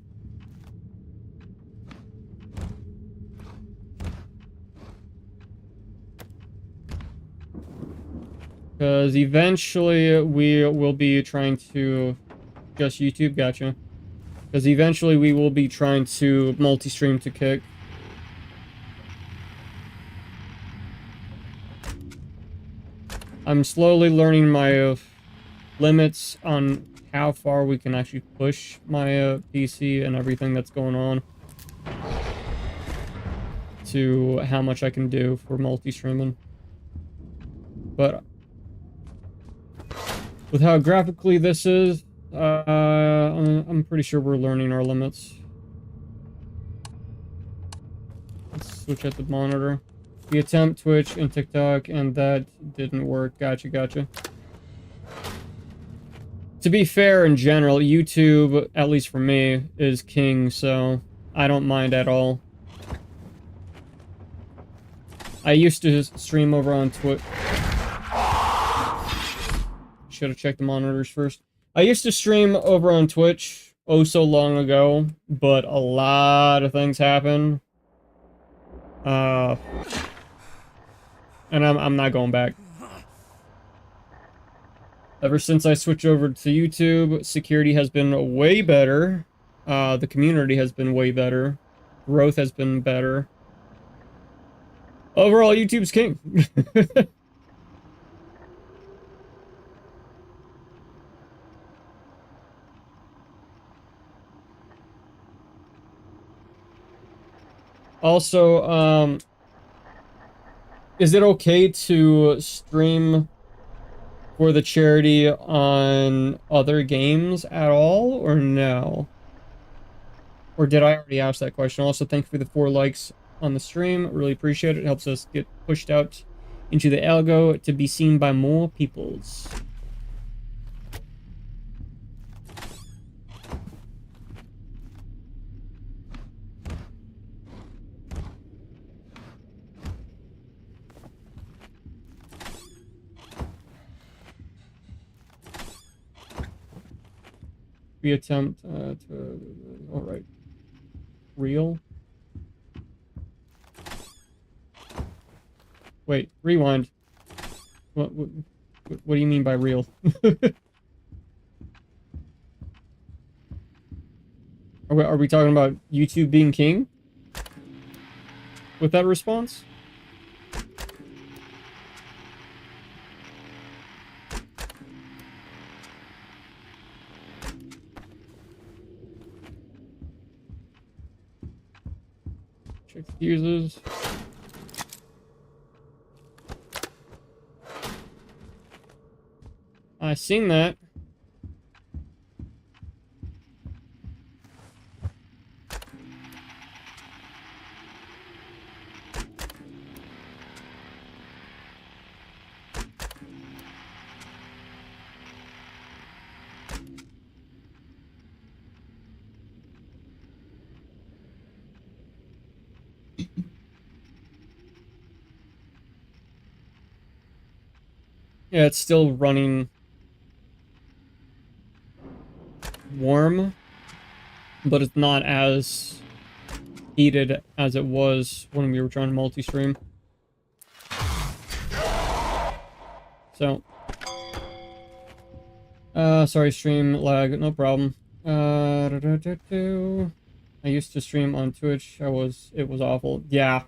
Because eventually we will be trying to... Just YouTube? Gotcha. Because eventually we will be trying to multi-stream to Kick. I'm slowly learning my limits on how far we can actually push my PC and everything that's going on to how much I can do for multi-streaming. But with how graphically this is, I'm pretty sure we're learning our limits. Let's switch at the monitor. We attempt Twitch and TikTok, and that didn't work. Gotcha. To be fair, in general, YouTube, at least for me, is king, so I don't mind at all. I used to stream over on Twitch. Should have checked the monitors first. I used to stream over on Twitch oh so long ago, but a lot of things happen. And I'm not going back. Ever since I switched over to YouTube, security has been way better. The community has been way better. Growth has been better. Overall, YouTube's king. Also, is it okay to stream for the charity on other games at all, or no? Or did I already ask that question? Also, thank you for the 4 likes on the stream. Really appreciate it. It helps us get pushed out into the algo to be seen by more peoples. We attempt to... Alright. Real? Wait, rewind. What do you mean by real? Are we talking about YouTube being king? With that response? Excuses. I seen that. Yeah, it's still running warm, but it's not as heated as it was when we were trying to multi-stream. So, sorry, stream lag, no problem. I used to stream on Twitch. It was awful. Yeah.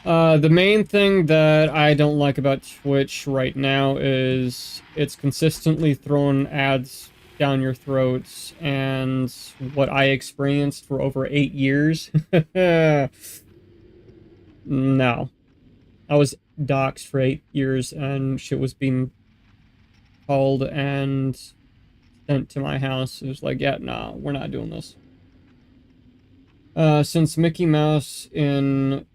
The main thing that I don't like about Twitch right now is it's consistently throwing ads down your throats, and what I experienced for over 8 years. No. I was doxxed for 8 years, and shit was being called and sent to my house. It was like, yeah, nah, we're not doing this. Since Mickey Mouse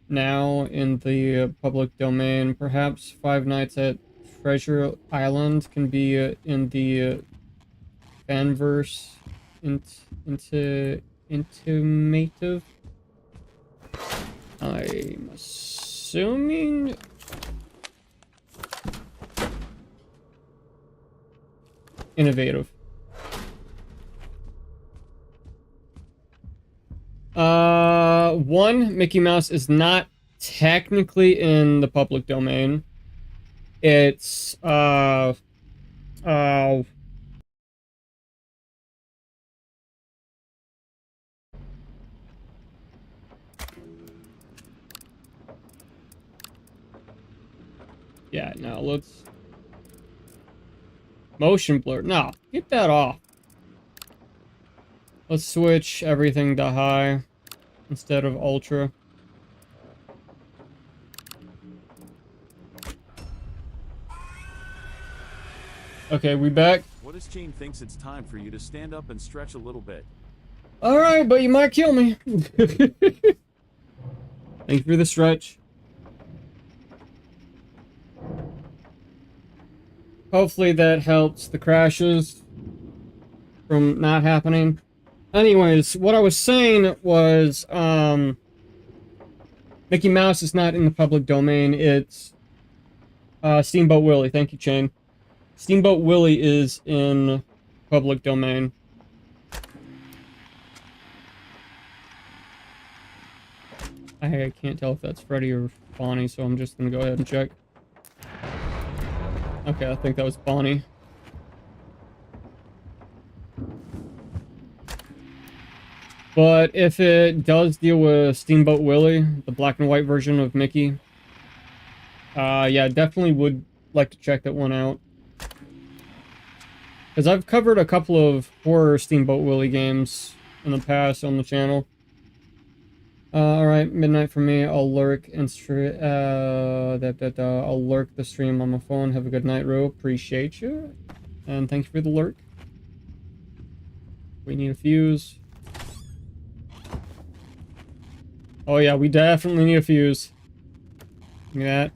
now in the public domain, perhaps Five Nights at Treasure Island can be in the fanverse intimative. I'm assuming. Innovative. One, Mickey Mouse is not technically in the public domain. It's, yeah, no, let's... Motion blur. No, get that off. Let's switch everything to high instead of ultra. Okay, we back. What if Gene thinks it's time for you to stand up and stretch a little bit? Alright, but you might kill me. Thank you for the stretch. Hopefully that helps the crashes from not happening. Anyways, what I was saying was, Mickey Mouse is not in the public domain. It's, Steamboat Willie. Thank you, Chain. Steamboat Willie is in public domain. I can't tell if that's Freddy or Bonnie, so I'm just gonna go ahead and check. Okay, I think that was Bonnie. But if it does deal with Steamboat Willie, the black and white version of Mickey, yeah, definitely would like to check that one out. Because I've covered a couple of horror Steamboat Willie games in the past on the channel. Alright, midnight for me. I'll lurk and I'll lurk the stream on my phone. Have a good night, Ro. Appreciate you. And thank you for the lurk. We need a fuse. Oh yeah, we definitely need a fuse. Look at that.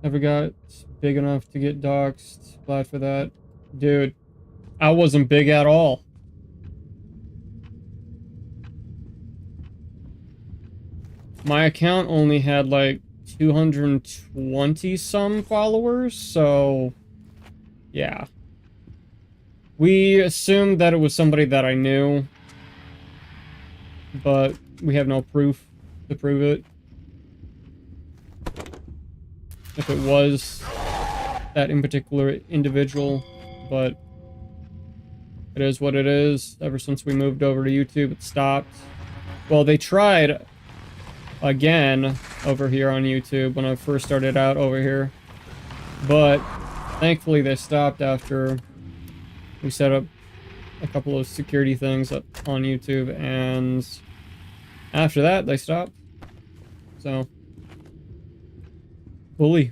Never got big enough to get doxxed. Glad for that. Dude, I wasn't big at all. My account only had like 220 some followers, so yeah. We assumed that it was somebody that I knew, but we have no proof to prove it. If it was that in particular individual, but It is what it is. Ever since we moved over to YouTube, it stopped. Well, they tried again over here on YouTube when I first started out over here. But thankfully they stopped after we set up a couple of security things up on YouTube, and after that they stopped. So, bully.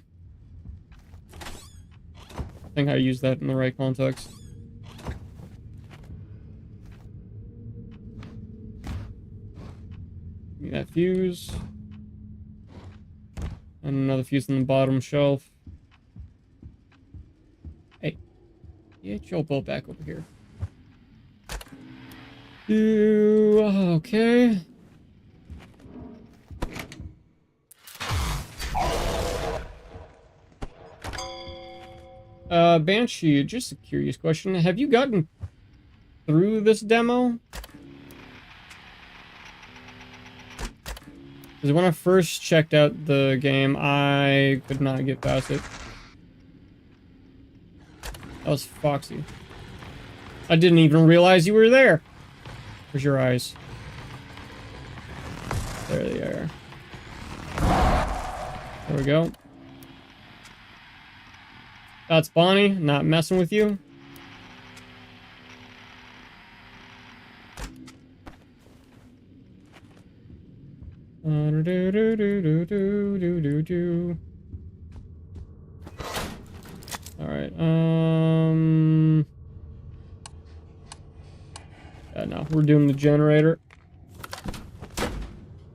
I think I used that in the right context. Give me that fuse. And another fuse on the bottom shelf. Hey, get your butt back over here. Okay. Banshee, just a curious question. Have you gotten through this demo? Because when I first checked out the game, I could not get past it. That was Foxy. I didn't even realize you were there. Where's your eyes? There they are. There we go. That's Bonnie, not messing with you. Alright, yeah, no, we're doing the generator.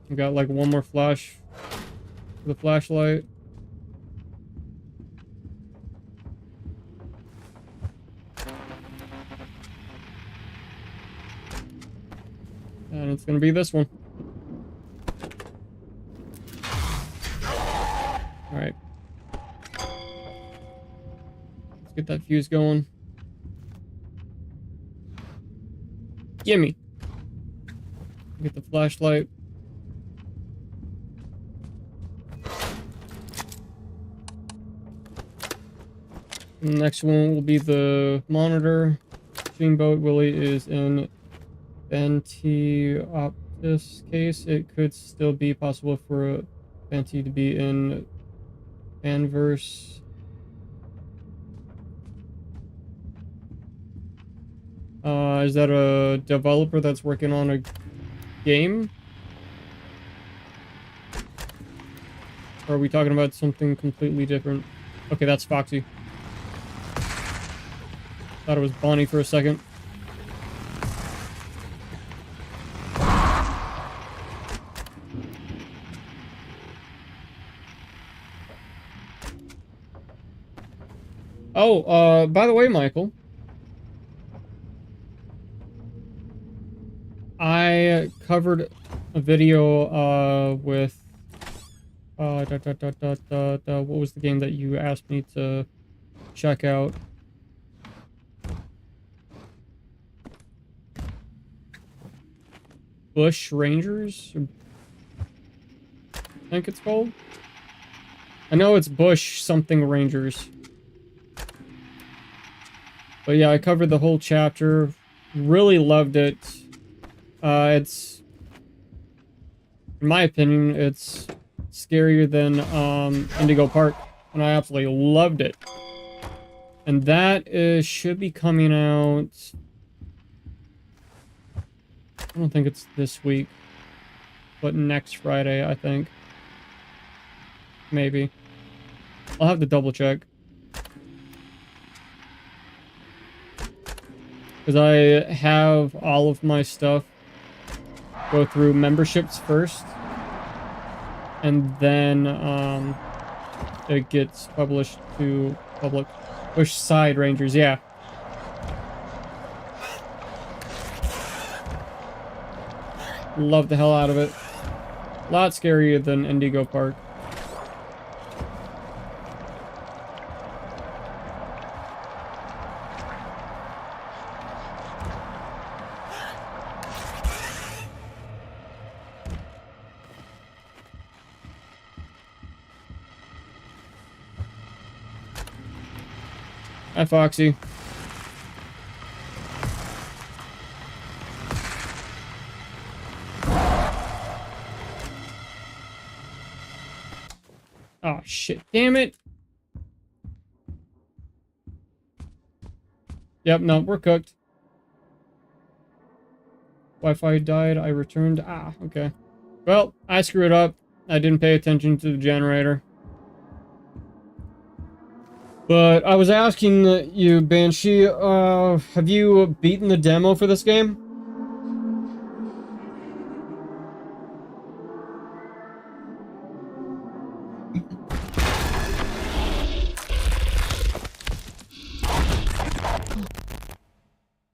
We got like one more flash for the flashlight. And it's gonna be this one. Alright. Let's get that fuse going. Gimme! Get the flashlight. The next one will be the monitor. Steamboat Willie is in Antiochus case. It could still be possible for a Banty to be in Anverse. Is that a developer that's working on a game? Or are we talking about something completely different? Okay, that's Foxy. Thought it was Bonnie for a second. Oh, by the way, Michael, I covered a video with what was the game that you asked me to check out? Bush Rangers? I think it's called. I know it's Bush something Rangers. But yeah, I covered the whole chapter. Really loved it. It's, in my opinion, it's scarier than Indigo Park, and I absolutely loved it. And that should be coming out. I don't think it's this week, but next Friday, I think. Maybe. I'll have to double check. Because I have all of my stuff go through memberships first. And then it gets published to public. Bush Side Rangers, yeah. Love the hell out of it. A lot scarier than Indigo Park. Hi, Foxy. Oh, shit. Damn it. Yep, no, we're cooked. Wi-Fi died. I returned. Ah, okay. Well, I screwed up. I didn't pay attention to the generator. But I was asking you, Banshee, have you beaten the demo for this game?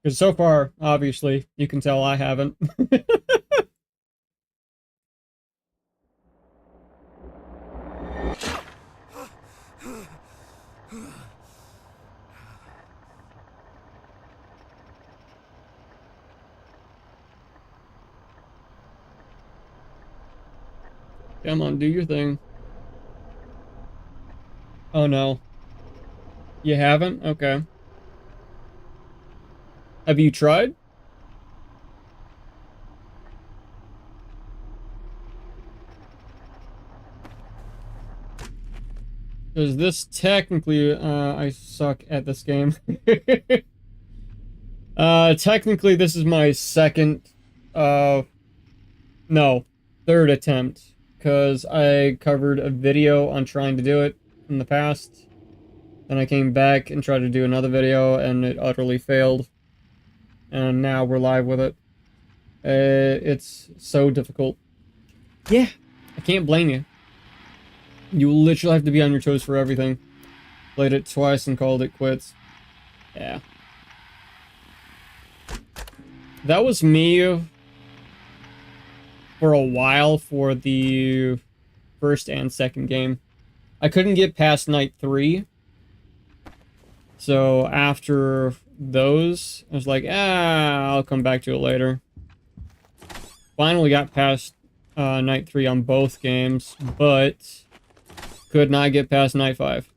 Because so far, obviously, you can tell I haven't. Come on, do your thing. Oh no. You haven't? Okay. Have you tried? Because this technically, I suck at this game. Technically this is my second, no, third attempt. Because I covered a video on trying to do it in the past. Then I came back and tried to do another video, and it utterly failed. And now we're live with it. It's so difficult. Yeah, I can't blame you. You literally have to be on your toes for everything. Played it twice and called it quits. Yeah. That was me for a while for the first and second game. I couldn't get past night 3. So after those, I was like, I'll come back to it later. Finally got past night 3 on both games, but could not get past night 5.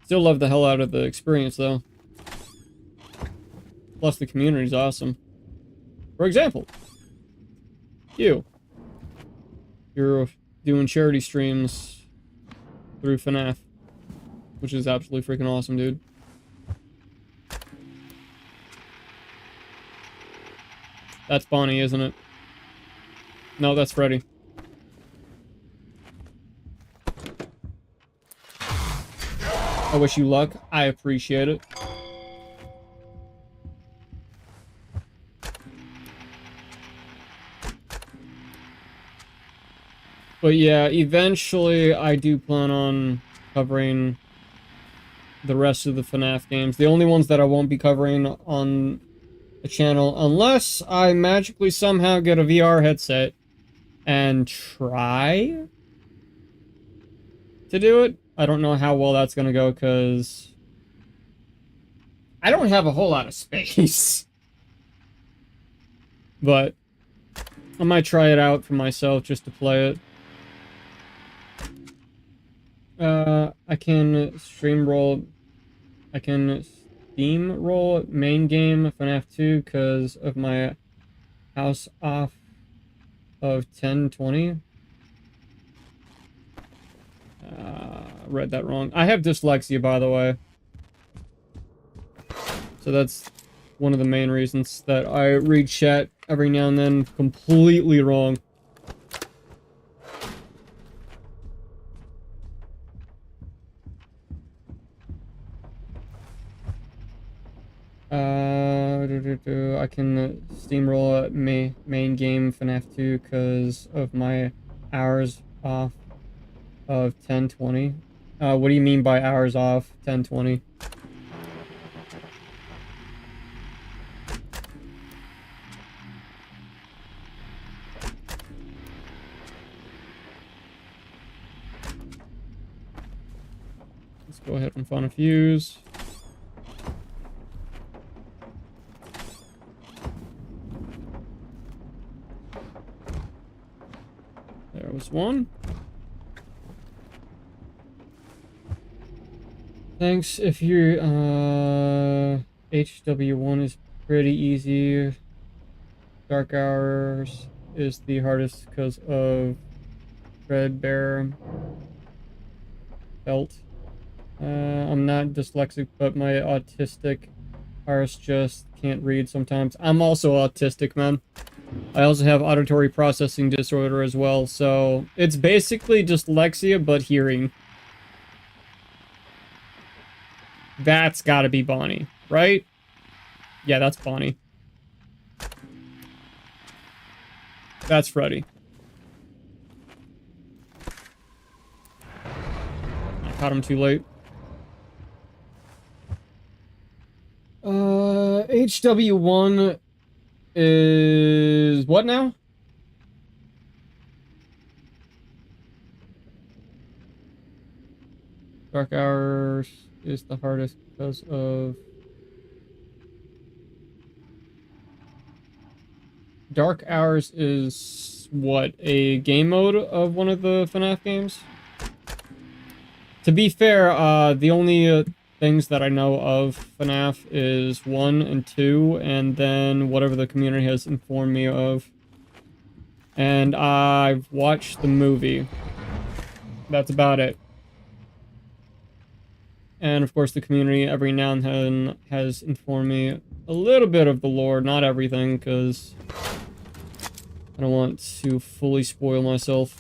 Still love the hell out of the experience, though. Plus, the community's awesome. For example, you're doing charity streams through FNAF, which is absolutely freaking awesome, dude. That's Bonnie, isn't it? No, that's Freddy. I wish you luck. I appreciate it. But yeah, eventually I do plan on covering the rest of the FNAF games. The only ones that I won't be covering on the channel, unless I magically somehow get a VR headset and try to do it. I don't know how well that's gonna go, because I don't have a whole lot of space. But I might try it out for myself just to play it. I can steamroll main game FNAF 2 because of my house off of 1020. Read that wrong. I have dyslexia, by the way. So that's one of the main reasons that I read chat every now and then completely wrong. I can steamroll main game FNAF 2 because of my hours off of 1020. What do you mean by hours off 1020? Let's go ahead and find a fuse. There was one. Thanks. If your HW1 is pretty easy. Dark Hours is the hardest because of threadbare belt. I'm not dyslexic, but my autistic iris just can't read sometimes. I'm also autistic, man. I also have auditory processing disorder as well, so it's basically dyslexia, but hearing. That's gotta be Bonnie, right? Yeah, that's Bonnie. That's Freddy. I caught him too late. HW1 is what now? Dark Hours is the hardest because of... Dark Hours is what? A game mode of one of the FNAF games? To be fair, the only things that I know of FNAF is 1 and 2, and then whatever the community has informed me of. And I've watched the movie. That's about it. And of course the community every now and then has informed me a little bit of the lore, not everything, because I don't want to fully spoil myself.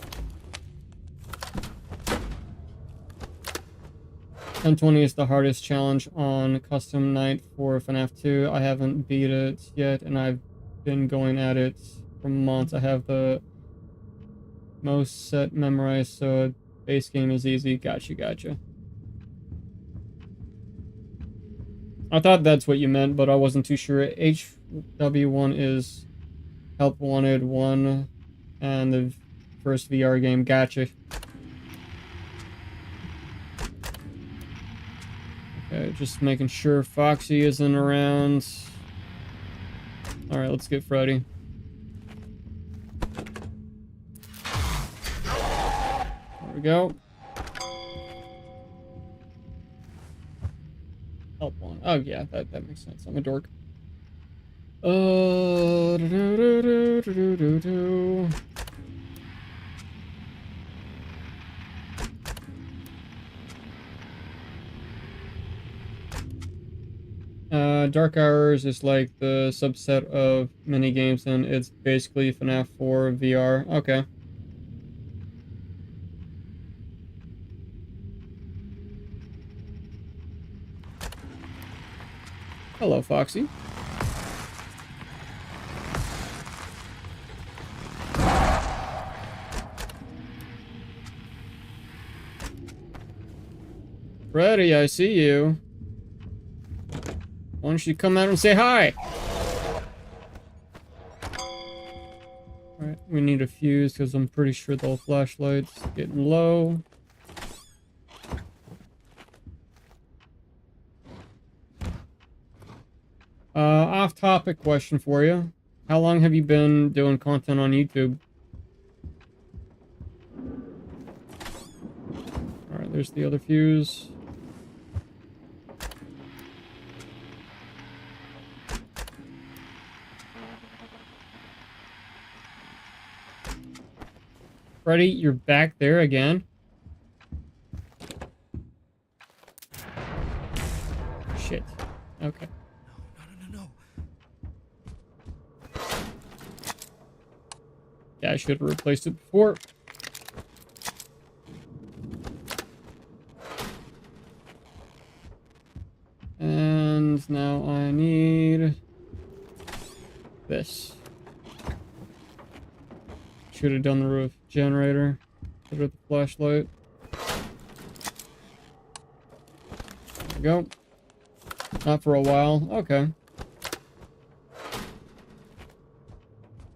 1020 is the hardest challenge on custom night for FNAF 2. I haven't beat it yet, and I've been going at it for months. I have the most set memorized, so base game is easy. Gotcha. I thought that's what you meant, but I wasn't too sure. HW1 is Help Wanted 1 and the first VR game. Gotcha. Okay, just making sure Foxy isn't around. Alright, let's get Freddy. There we go. Help one. Oh yeah, that makes sense. I'm a dork. Dark Hours is like the subset of mini games, and it's basically FNAF 4 VR. Okay. Hello, Foxy. Freddy, I see you. Why don't you come out and say hi? Alright, we need a fuse because I'm pretty sure the flashlight's getting low. Off-topic question for you. How long have you been doing content on YouTube? Alright, there's the other fuse. Freddy, you're back there again? Shit. Okay. No. Yeah, I should have replaced it before. And now I need this. Should have done the roof generator. Put it the flashlight. There we go. Not for a while. Okay.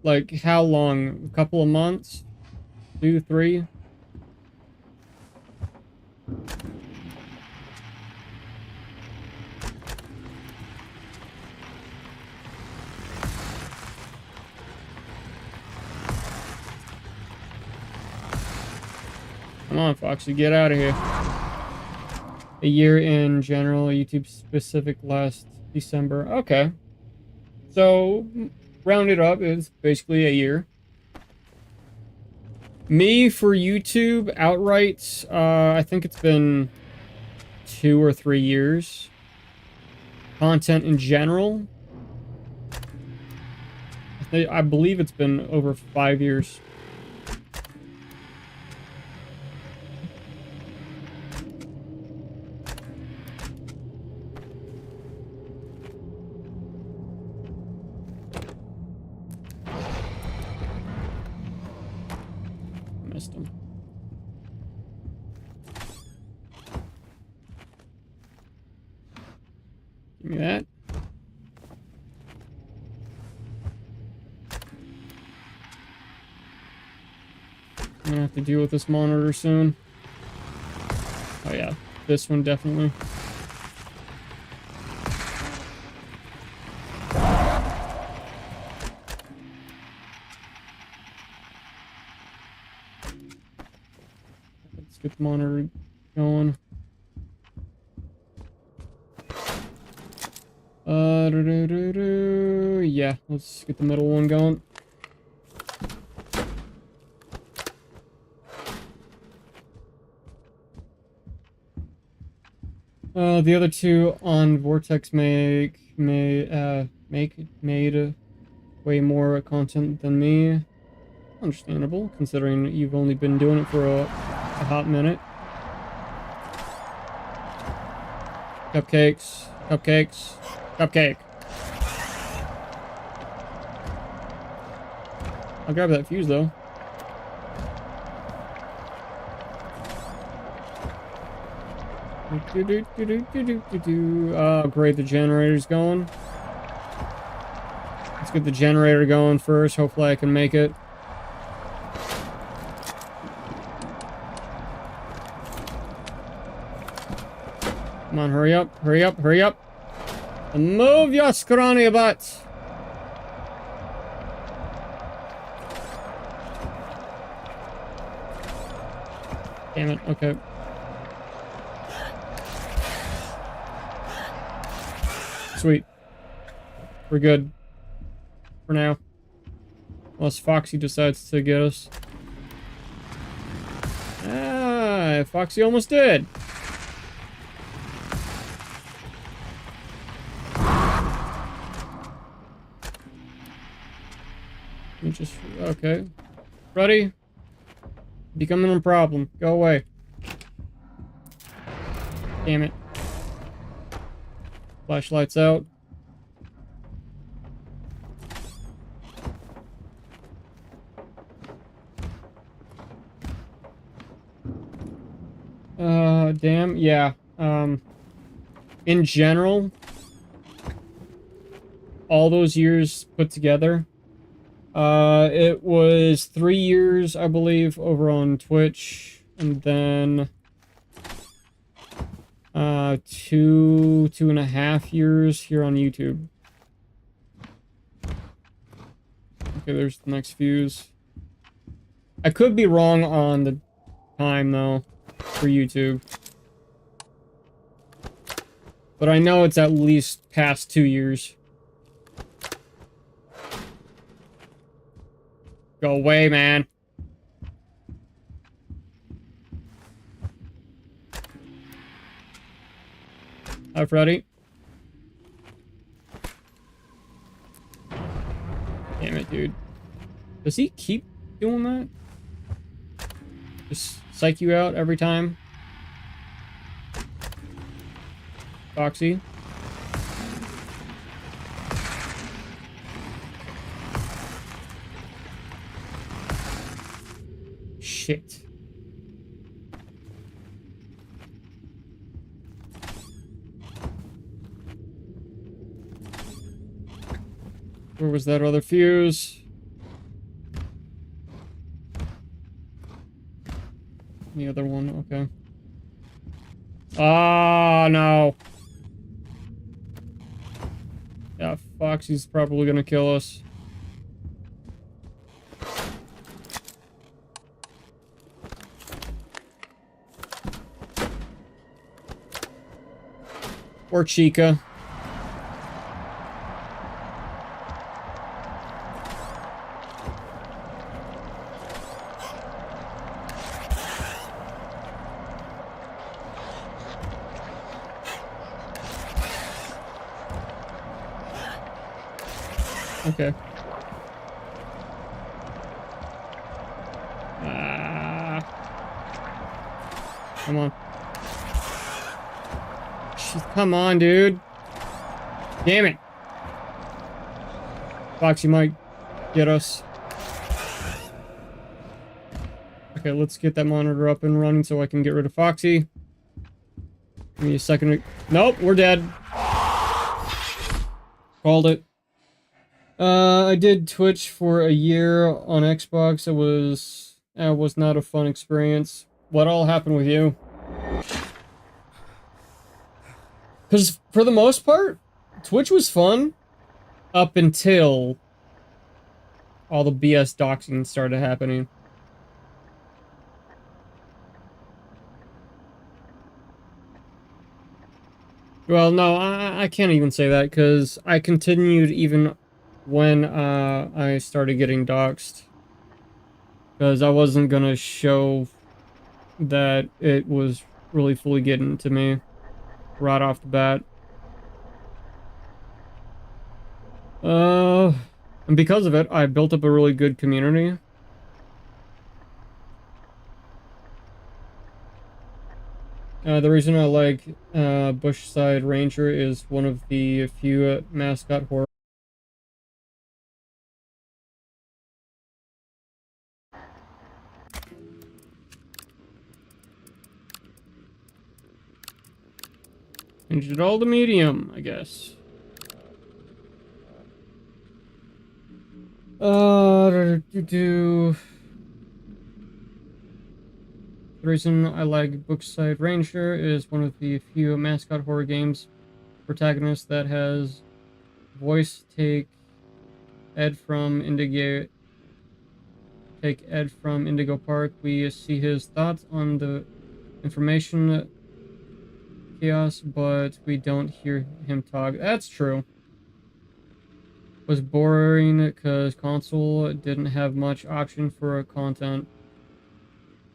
Like, how long? A couple of months? 2, 3? Come on, Foxy, get out of here. A year in general, YouTube specific last December. Okay. So, round it up, it's basically a year. Me for YouTube outright, I think it's been 2 or 3 years. Content in general, I believe it's been over 5 years. Missed him. Give me that. I'm gonna have to deal with this monitor soon. Oh yeah, this one definitely. Let's get the monitor going. Yeah, let's get the middle one going. The other two on Vortex made way more content than me. Understandable, considering you've only been doing it for a hot minute. Cupcakes, cupcakes, cupcake. I'll grab that fuse though. Oh, great, the generator's going. Let's get the generator going first. Hopefully I can make it. Come on, hurry up, hurry up, hurry up. And move your scrawny butt. Damn it, okay. Sweet. We're good. For now. Unless Foxy decides to get us. Ah, Foxy almost did. Just, okay. Freddy? Becoming a problem. Go away. Damn it. Flashlight's out. Damn, yeah. In general, all those years put together, it was 3 years, I believe, over on Twitch, and then 2.5 years here on YouTube. Okay, there's the next fuse. I could be wrong on the time, though, for YouTube. But I know it's at least past 2 years. Go away, man. Hi, Freddy. Damn it, dude. Does he keep doing that? Just psych you out every time? Foxy? Shit. Where was that other fuse? The other one, okay. Ah, no. Yeah, Foxy's probably gonna kill us. Or Chica. Okay. Ah. Come on. Come on, dude. Damn it. Foxy might get us. Okay, let's get that monitor up and running so I can get rid of Foxy. Give me a second. Nope, we're dead. Called it. I did Twitch for a year on Xbox. It was not a fun experience. What all happened with you? Because for the most part, Twitch was fun up until all the BS doxing started happening. Well, no, I can't even say that because I continued even when I started getting doxed. Because I wasn't gonna show that it was really fully getting to me right off the bat. And because of it, I built up a really good community. The reason I like Bushside Ranger is one of the few mascot horror. Changed it all to medium, I guess. The reason I like Bookside Ranger is one of the few mascot horror games protagonist that has voice take Ed from Indigo Park. We see his thoughts on the information chaos, but we don't hear him talk. That's true. Was boring because console didn't have much option for content.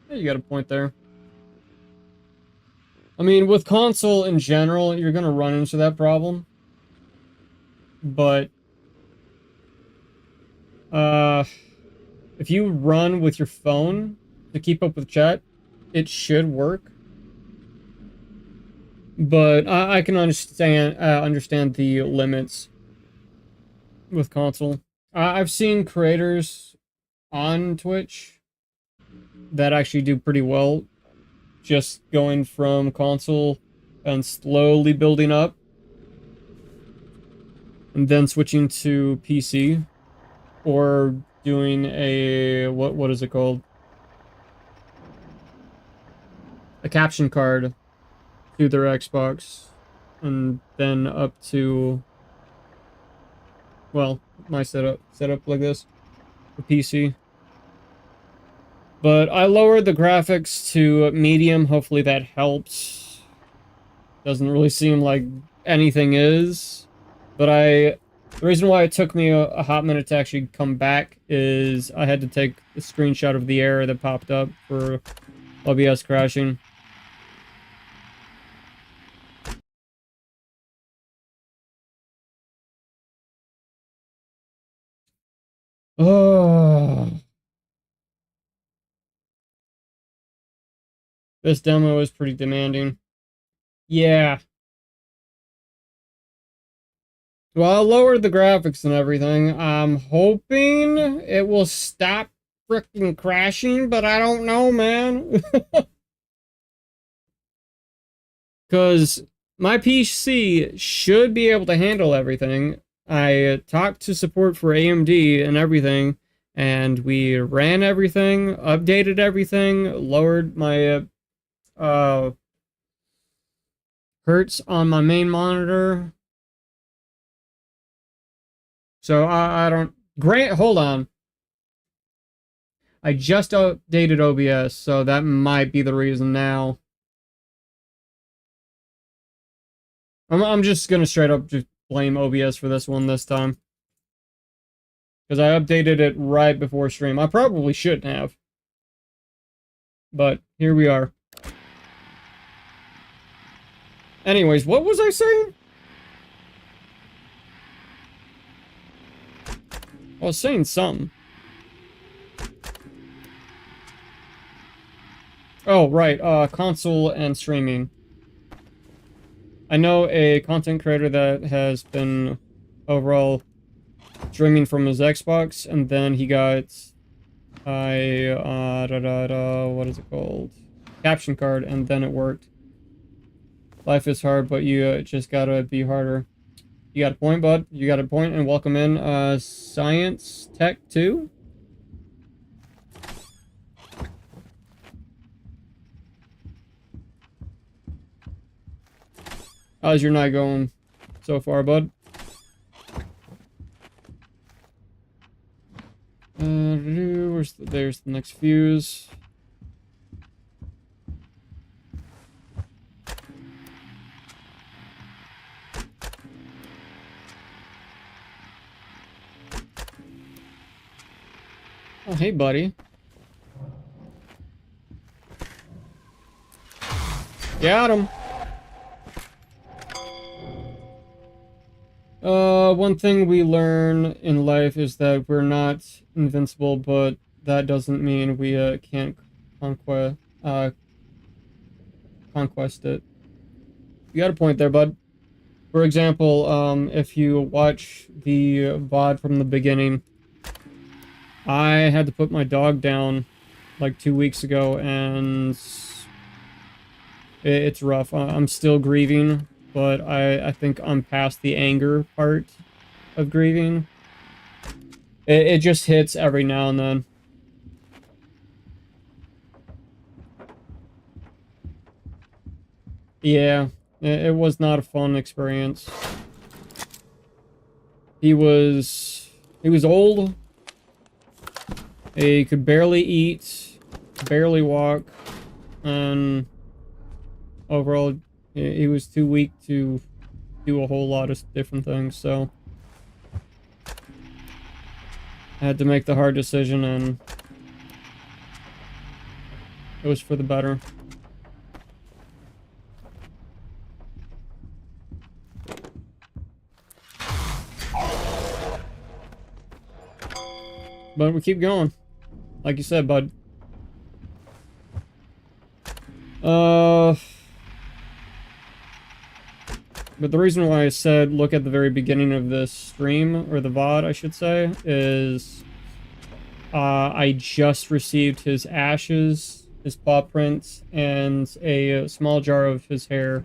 Yeah, you got a point there. I mean, with console in general, you're gonna run into that problem. But if you run with your phone to keep up with chat, it should work. But I can understand the limits with console. I've seen creators on Twitch that actually do pretty well, just going from console and slowly building up, and then switching to PC, or doing a what is it called? A caption card to their Xbox, and then up to, well, my setup like this, the PC. But I lowered the graphics to medium. Hopefully that helps. Doesn't really seem like anything is. But the reason why it took me a hot minute to actually come back is I had to take a screenshot of the error that popped up for OBS crashing. Oh. This demo is pretty demanding. Yeah. Well, I lowered the graphics and everything. I'm hoping it will stop freaking crashing, but I don't know, man. Because my PC should be able to handle everything. I talked to support for AMD and everything, and we ran everything, updated everything, lowered my hertz on my main monitor. So I don't... Grant, hold on. I just updated OBS, so that might be the reason now. I'm just gonna straight up just blame OBS for this one this time. Because I updated it right before stream. I probably shouldn't have. But here we are. Anyways, what was I saying? I was saying something. Oh, right, console and streaming. I know a content creator that has been overall streaming from his Xbox, and then he got what is it called? Caption card, and then it worked. Life is hard, but you just gotta be harder. You got a point, bud. You got a point, and welcome in, Science Tech 2. How's your night going so far, bud? There's the next fuse. Oh, hey, buddy. Got him. One thing we learn in life is that we're not invincible, but that doesn't mean we can't conquest it. You got a point there, bud. For example, if you watch the VOD from the beginning, I had to put my dog down like 2 weeks ago, and it's rough. I'm still grieving, but I think I'm past the anger part of grieving. It just hits every now and then. Yeah, it was not a fun experience. He was old. He could barely eat, barely walk, and overall, he was too weak to do a whole lot of different things, so I had to make the hard decision, and it was for the better. But we keep going. Like you said, bud. But the reason why I said look at the very beginning of this stream, or the VOD, I should say, is I just received his ashes, his paw prints, and a small jar of his hair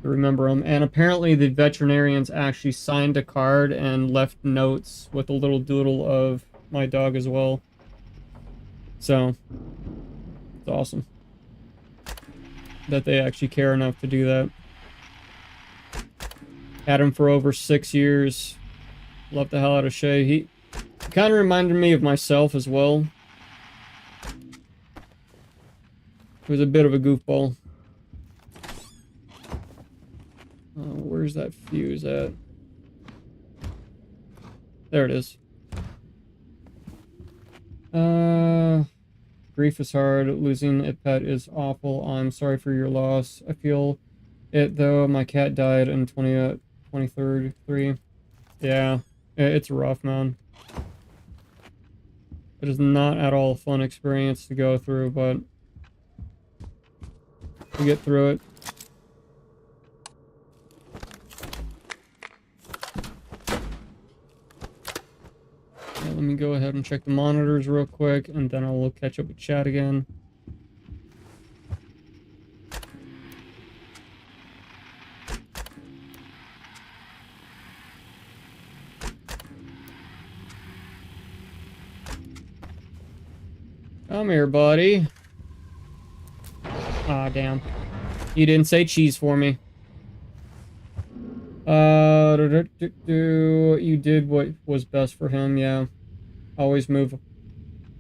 to remember him. And apparently the veterinarians actually signed a card and left notes with a little doodle of my dog as well. So, it's awesome that they actually care enough to do that. Had him for over 6 years. Love the hell out of Shay. He kind of reminded me of myself as well. He was a bit of a goofball. Where's that fuse at? There it is. Grief is hard. Losing a pet is awful. I'm sorry for your loss. I feel it, though. My cat died in 2023. Yeah, it's rough, man. It is not at all a fun experience to go through, but we get through it. Let me go ahead and check the monitors real quick, and then I'll catch up with chat again. Come here, buddy. Ah, damn. You didn't say cheese for me. You did what was best for him, yeah. Always move.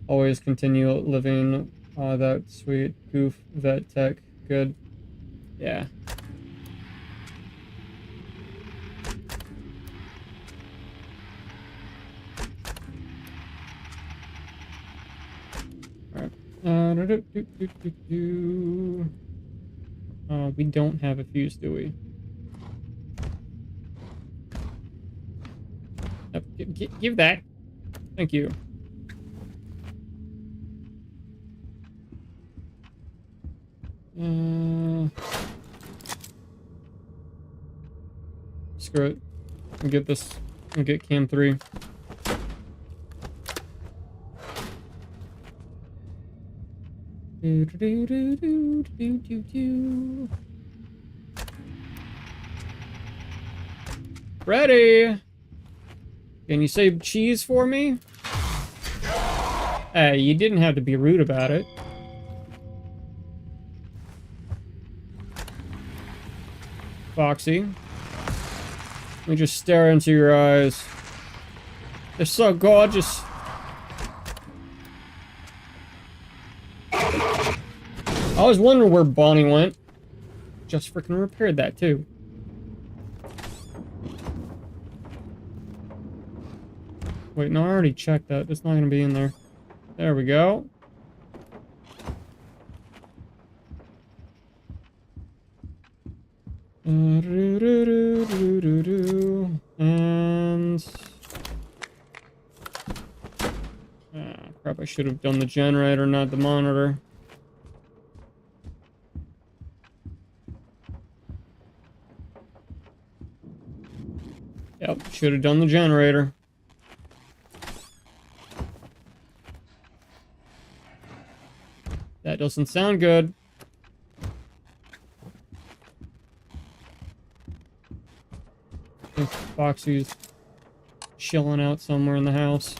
Always continue living. That sweet goof vet tech. Good. Yeah. Alright. We don't have a fuse, do we? Give that. Thank you. Screw it. I'll get this. I'll get cam 3. Freddy! Can you save cheese for me? Hey, you didn't have to be rude about it. Foxy. Let me just stare into your eyes. They're so gorgeous. I was wondering where Bonnie went. Just freaking repaired that too. Wait, no, I already checked that. It's not gonna be in there. There we go. And crap, I should have done the generator, not the monitor. Yep, should have done the generator. That doesn't sound good. I think Foxy's chilling out somewhere in the house.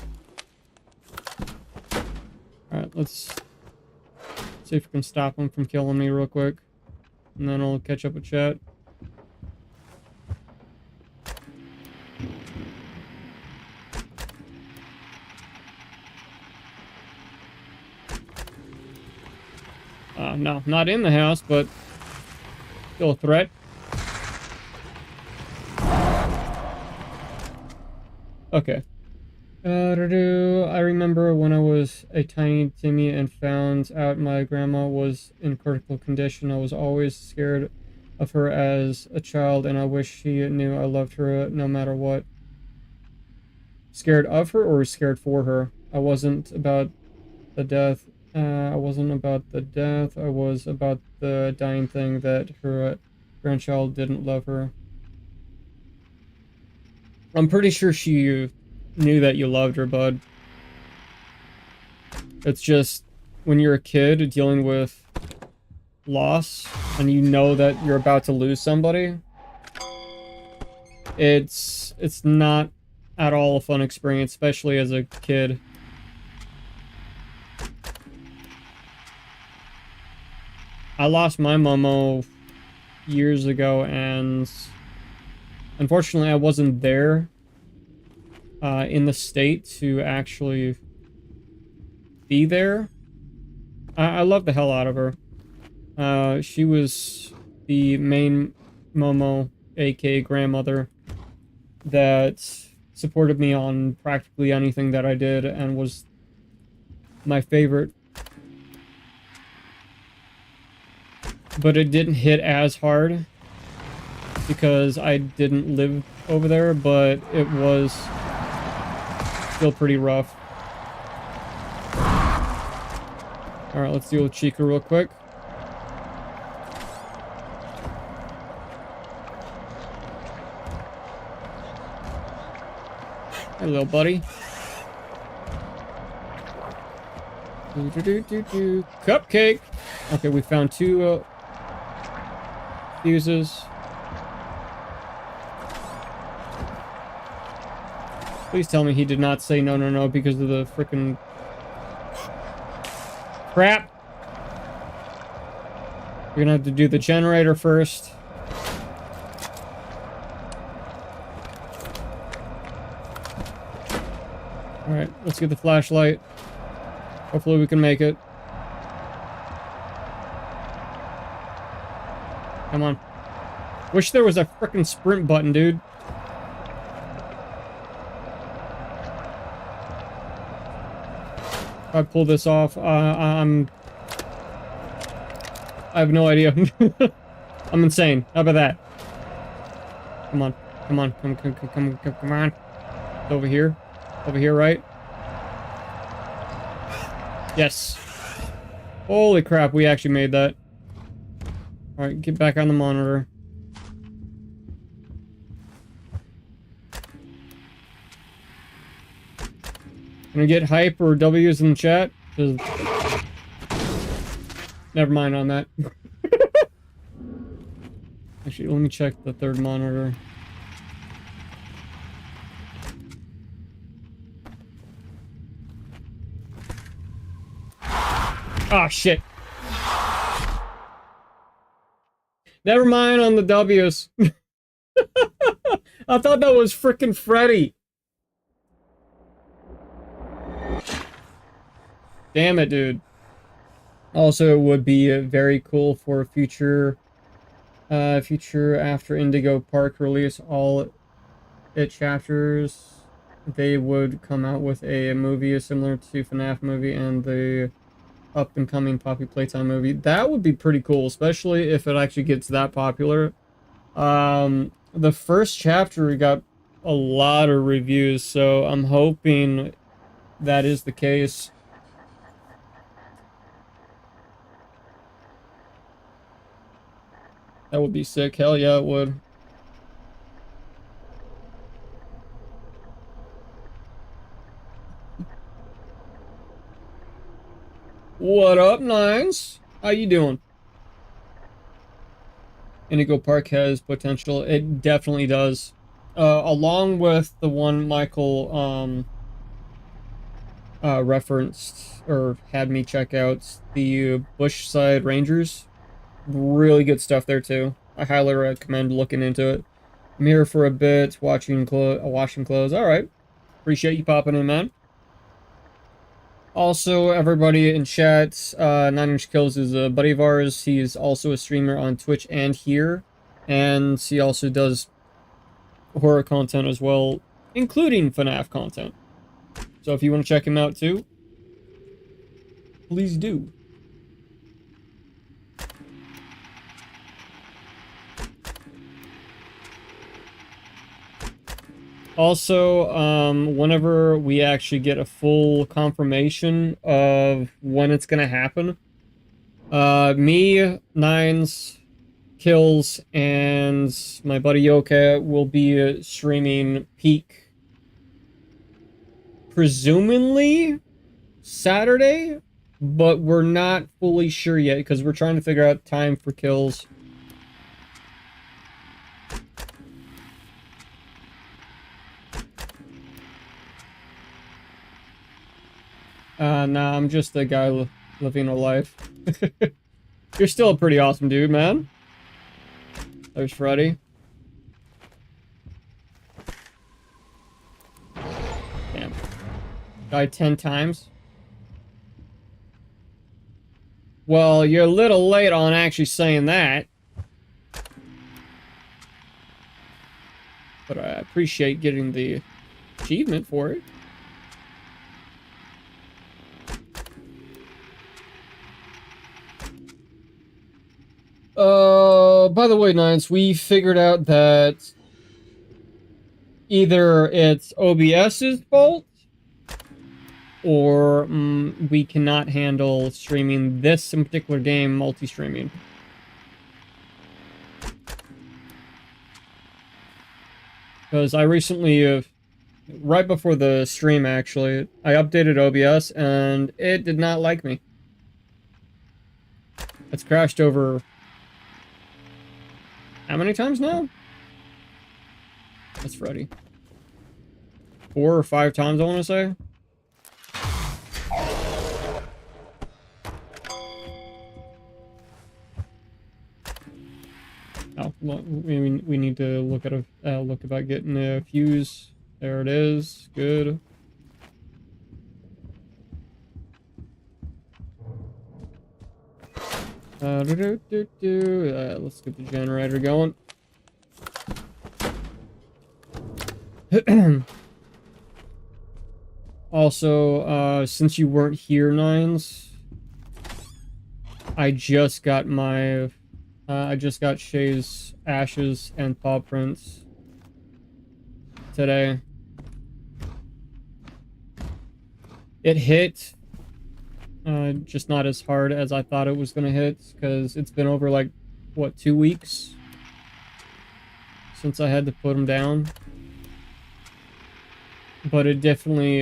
Alright, let's see if we can stop him from killing me real quick. And then I'll catch up with chat. No, not in the house, but still a threat. Okay. I remember when I was a tiny Timmy and found out my grandma was in critical condition. I was always scared of her as a child, and I wish she knew I loved her no matter what. Scared of her or scared for her? I wasn't about the death. I wasn't about the death. I was about the dying thing that her grandchild didn't love her. I'm pretty sure she knew that you loved her, bud. It's just when you're a kid dealing with loss and you know that you're about to lose somebody, it's not at all a fun experience, especially as a kid. I lost my Momo years ago, and unfortunately I wasn't there in the state to actually be there. I love the hell out of her. She was the main Momo, aka grandmother, that supported me on practically anything that I did and was my favorite. But it didn't hit as hard because I didn't live over there, but it was still pretty rough. Alright, let's deal with Chica real quick. Hey, little buddy. Cupcake! Okay, we found 2 fuses. Please tell me he did not say no, no, no because of the frickin' crap. We're gonna have to do the generator first. Alright, let's get the flashlight. Hopefully we can make it. Come on. Wish there was a frickin' sprint button, dude. If I pull this off, I have no idea. I'm insane. How about that? Come on. Come on. Come on. It's over here. Over here, right? Yes. Holy crap, we actually made that. Alright, get back on the monitor. Can I get hype or W's in the chat? 'Cause... Never mind on that. Actually, let me check the third monitor. Ah, shit. Never mind on the W's. I thought that was frickin' Freddy. Damn it, dude. Also, it would be very cool for future after Indigo Park release all its chapters. They would come out with a movie similar to FNAF movie and the up-and-coming Poppy Playtime movie. That would be pretty cool, especially if it actually gets that popular. The first chapter got a lot of reviews, so I'm hoping that is the case. That would be sick. Hell yeah, it would. What up, Nines? How you doing? Indigo Park has potential. It definitely does. Along with the one Michael referenced or had me check out, the Bushside Rangers. Really good stuff there too. I highly recommend looking into it. I'm here for a bit, washing clothes. All right, appreciate you popping in, man. Also, everybody in chat, 9-Inch Kills is a buddy of ours. He's also a streamer on Twitch and here, and he also does horror content as well, including FNAF content. So if you want to check him out too, please do. Also, whenever we actually get a full confirmation of when it's gonna happen, me, Nines, Kills, and my buddy Yoka will be streaming Peak, presumably Saturday, but we're not fully sure yet because we're trying to figure out time for Kills. Nah, I'm just a guy living a life. You're still a pretty awesome dude, man. There's Freddy. Damn. Died 10 times. Well, you're a little late on actually saying that. But I appreciate getting the achievement for it. By the way, Nines, we figured out that either it's OBS's fault or we cannot handle streaming this in particular game, multi-streaming. Because I recently, right before the stream actually, I updated OBS and it did not like me. It's crashed over... how many times now? That's Freddy. 4 or 5 times, I want to say. Oh, well, we need to look at look about getting a fuse. There it is. Good. Let's get the generator going. Also, since you weren't here, Nines, I just got my, I just got Shay's ashes and paw prints today. It hit Just not as hard as I thought it was gonna hit, because it's been over like, what, 2 weeks since I had to put him down. But it definitely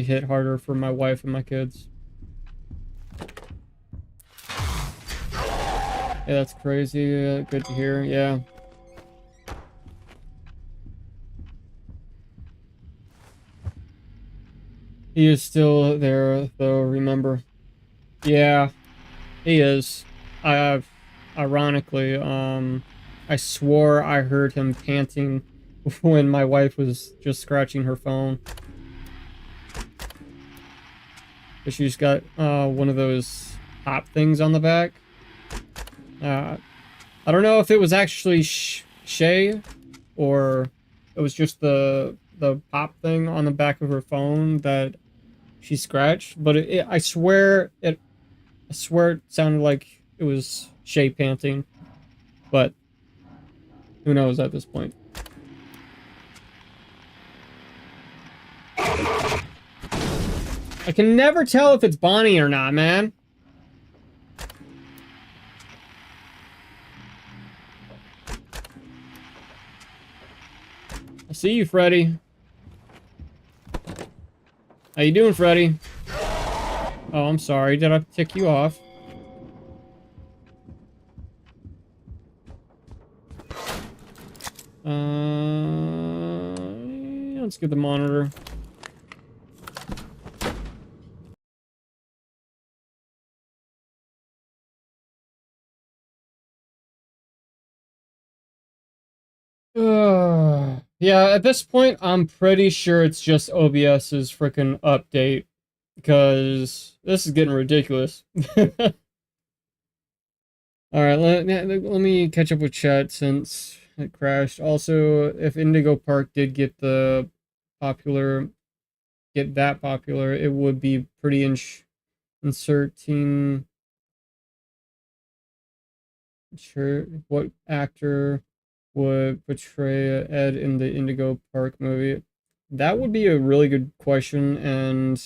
hit harder for my wife and my kids. Yeah, that's crazy. Good to hear. Yeah. He is still there, though, remember. Yeah, he is. Ironically, I swore I heard him panting when my wife was just scratching her phone. But she's got, one of those pop things on the back. I don't know if it was actually Shay, or it was just the pop thing on the back of her phone that she scratched, but I swear it sounded like it was Shay panting, but who knows at this point. I can never tell if it's Bonnie or not, man. I see you, Freddy. How you doing, Freddy? Oh, I'm sorry. Did I tick you off? Let's get the monitor. Yeah, at this point, I'm pretty sure it's just OBS's freaking update, because this is getting ridiculous. Alright, let me catch up with chat since it crashed. Also, if Indigo Park did get that popular, it would be pretty inserting. Sure, what actor would portray Ed in the Indigo Park movie? That would be a really good question, and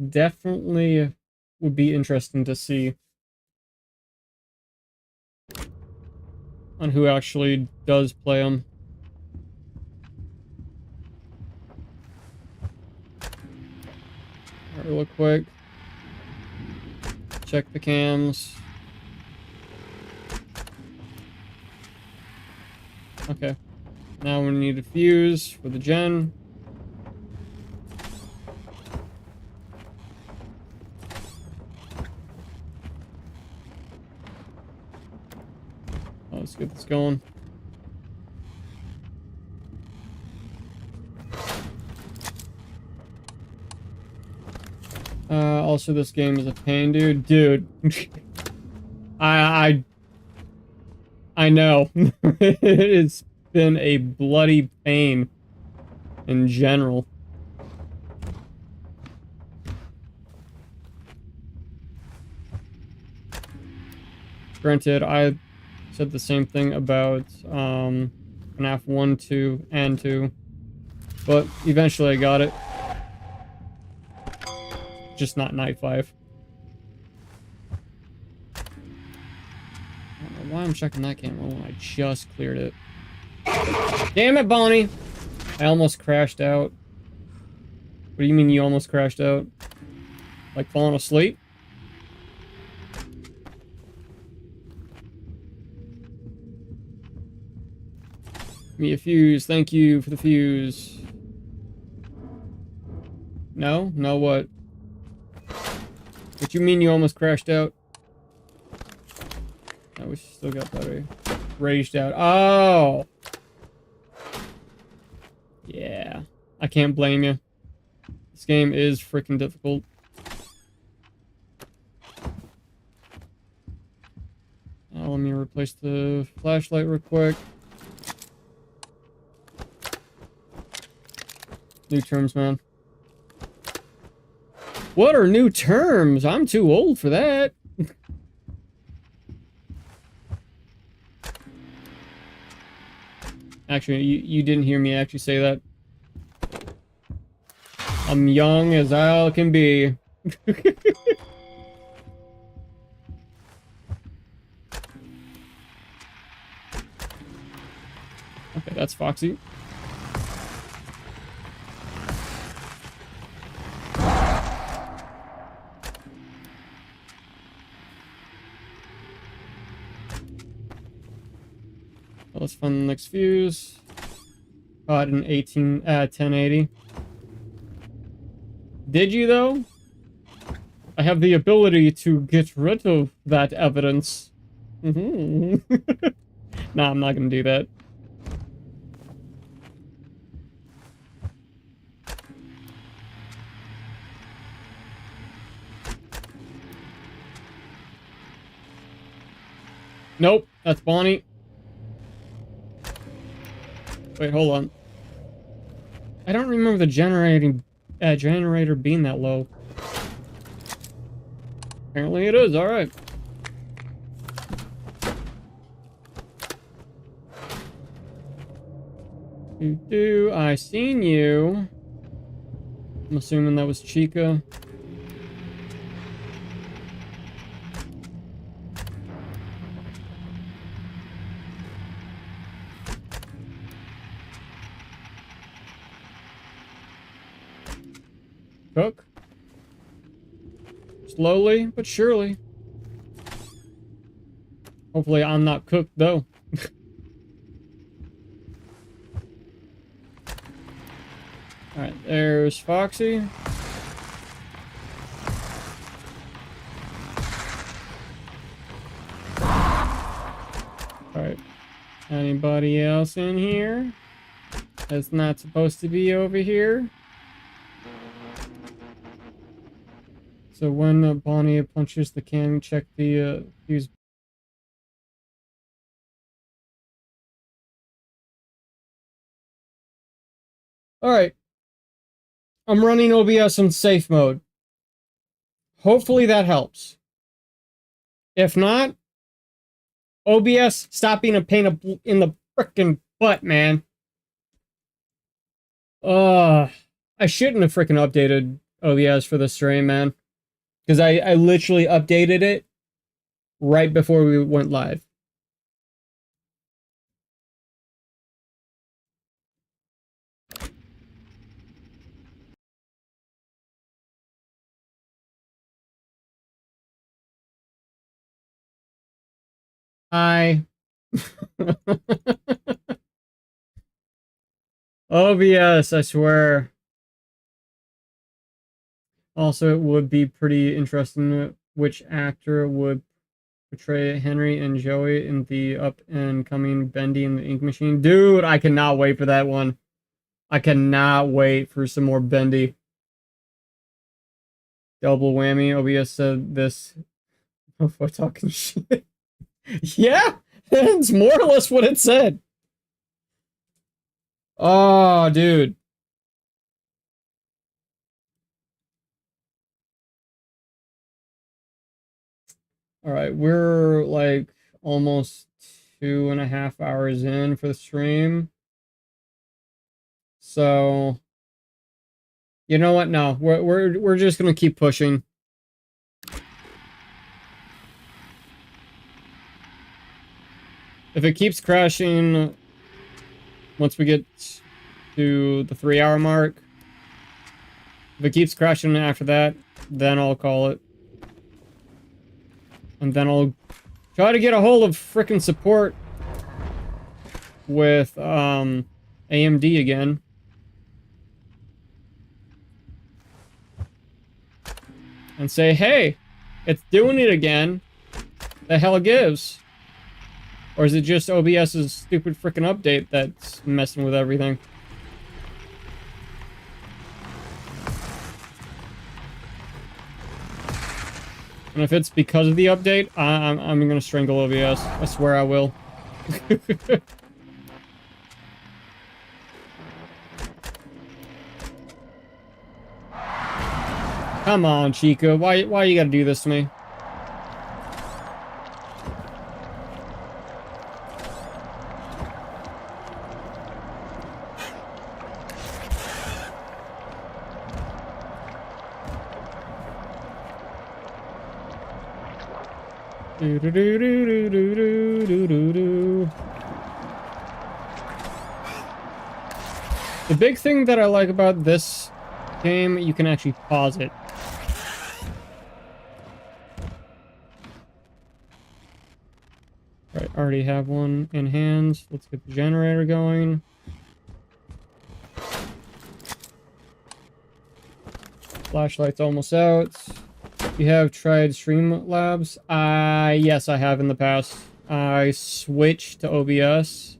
definitely would be interesting to see on who actually does play him. Alright, real quick. Check the cams. Okay. Now we need a fuse for the gen. Oh, let's get this going. Also, this game is a pain, dude. Dude. I know. It's been a bloody pain in general. Granted, I said the same thing about FNAF 1, 2, and 2. But eventually I got it. Just not Night 5. I don't know why I'm checking that camera when I just cleared it. Damn it, Bonnie! I almost crashed out. What do you mean you almost crashed out? Like falling asleep? Give me a fuse. Thank you for the fuse. No? No what? What you mean you almost crashed out? I wish you still got battery. Raged out. Oh! Yeah. I can't blame you. This game is freaking difficult. Let me replace the flashlight real quick. New terms, man. What are new terms? I'm too old for that. Actually, you didn't hear me actually say that. I'm young as I can be. Okay, that's Foxy. Let's find the next fuse. Caught an 1080. Did you though? I have the ability to get rid of that evidence. Nah, I'm not gonna do that. Nope, that's Bonnie. Wait, hold on. I don't remember the generator being that low. Apparently it is, alright. I seen you. I'm assuming that was Chica. Cook. Slowly, but surely. Hopefully I'm not cooked, though. Alright, there's Foxy. Alright. Anybody else in here? That's not supposed to be over here. So when Bonnie punches the can, check the fuse. Alright. I'm running OBS in safe mode. Hopefully that helps. If not, OBS, stop being a pain in the frickin' butt, man. I shouldn't have frickin' updated OBS for the stream, man. Because I literally updated it right before we went live. OBS, I swear. Also, it would be pretty interesting which actor would portray Henry and Joey in the up-and-coming Bendy and the Ink Machine. Dude, I cannot wait for that one. I cannot wait for some more Bendy. Double whammy. OBS said this before talking shit. Yeah, it's more or less what it said. Oh, dude. Alright, we're like almost 2.5 hours in for the stream. So, you know what? No, we're just gonna keep pushing. If it keeps crashing once we get to the 3-hour mark, if it keeps crashing after that, then I'll call it. And then I'll try to get a hold of frickin' support with AMD again. And say, hey, it's doing it again. The hell gives? Or is it just OBS's stupid frickin' update that's messing with everything? And if it's because of the update, I'm gonna strangle OBS. I swear I will. Come on, Chica. Why you gotta do this to me? Do do do do do do do do do. The big thing that I like about this game, you can actually pause it. Right, already have one in hands. Let's get the generator going. Flashlight's almost out. You have tried Streamlabs? Yes, I have in the past. I switched to OBS.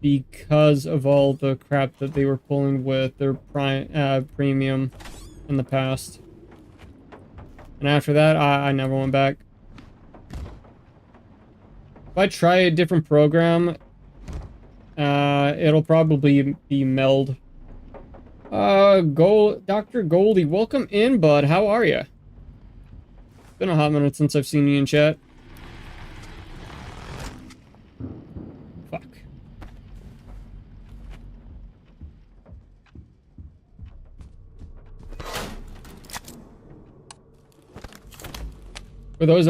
Because of all the crap that they were pulling with their premium in the past. And after that, I never went back. If I try a different program, it'll probably be Meld. Dr. Goldie, welcome in, bud. How are you? Been a hot minute since I've seen you in chat. Fuck. For those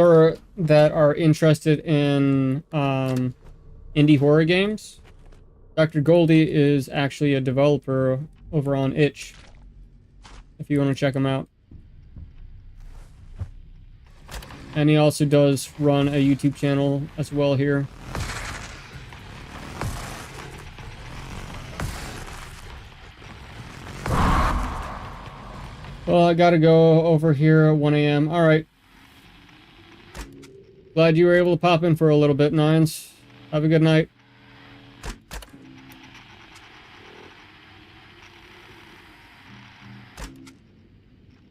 that are interested in indie horror games, Dr. Goldie is actually a developer over on Itch, if you want to check him out. And he also does run a YouTube channel as well here. Well, I gotta go over here at 1 a.m. Alright. Glad you were able to pop in for a little bit, Nines. Have a good night.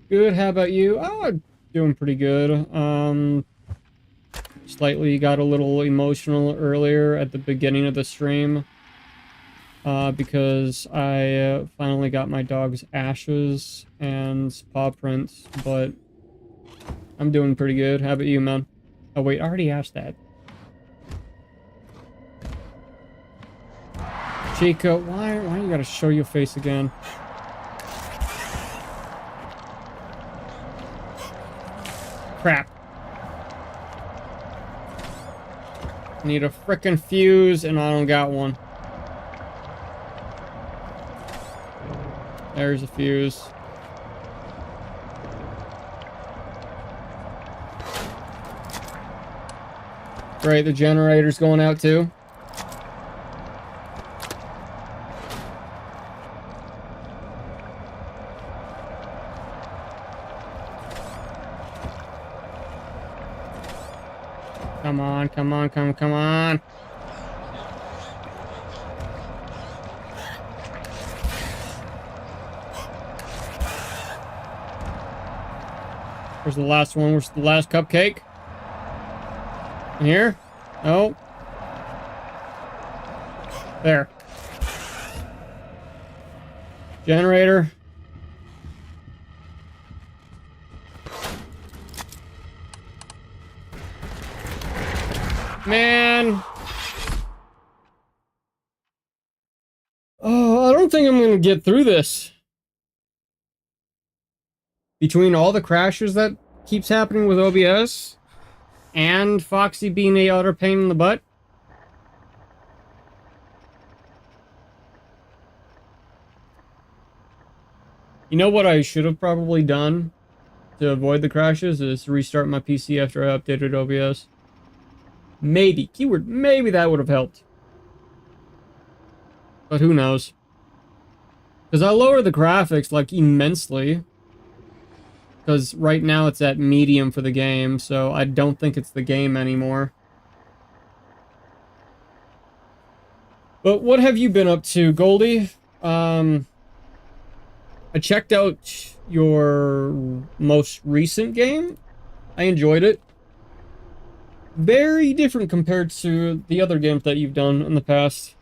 Good, how about you? Oh, doing pretty good. Slightly got a little emotional earlier at the beginning of the stream. Because I finally got my dog's ashes and paw prints, but I'm doing pretty good. How about you, man? Oh wait, I already asked that. Chica, why you gotta show your face again? Crap. Need a frickin' fuse, and I don't got one. There's a fuse. Great, the generator's going out too. Come on, come on, come on. Where's the last one? Where's the last cupcake? In here? Oh. There. Generator. Man. Oh, I don't think I'm gonna get through this. Between all the crashes that keeps happening with OBS and Foxy being a utter pain in the butt. You know what I should have probably done to avoid the crashes is restart my PC after I updated OBS. Maybe. Keyword, maybe that would have helped. But who knows? Because I lowered the graphics, like, immensely. Because right now it's at medium for the game, so I don't think it's the game anymore. But what have you been up to, Goldie? I checked out your most recent game. I enjoyed it. Very different compared to the other games that you've done in the past.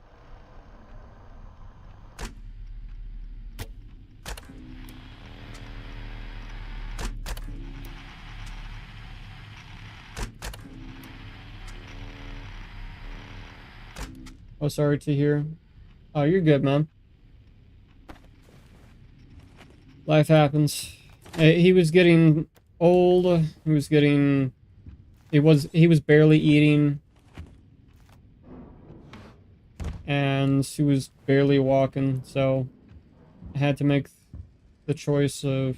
Oh, sorry to hear. Oh, you're good, man. Life happens. He was getting old. He was getting... He was barely eating. And he was barely walking, so I had to make the choice of,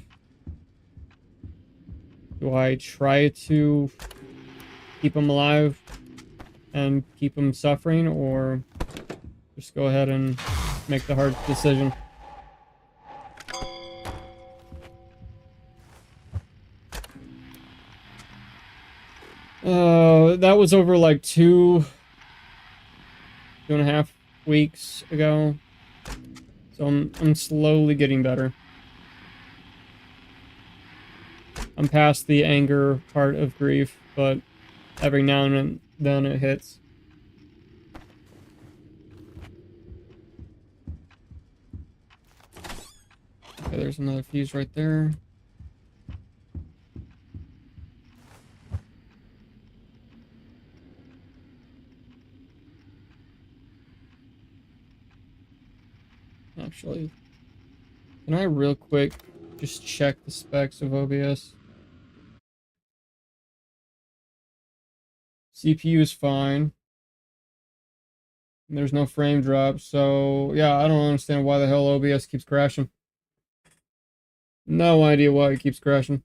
do I try to keep him alive and keep him suffering, or just go ahead and make the hard decision? That was over like 2.5 weeks ago. So I'm slowly getting better. I'm past the anger part of grief, but every now and then it hits. Okay, there's another fuse right there. Actually, can I real quick just check the specs of OBS? CPU is fine. There's no frame drop, so yeah, I don't understand why the hell OBS keeps crashing. No idea why it keeps crashing.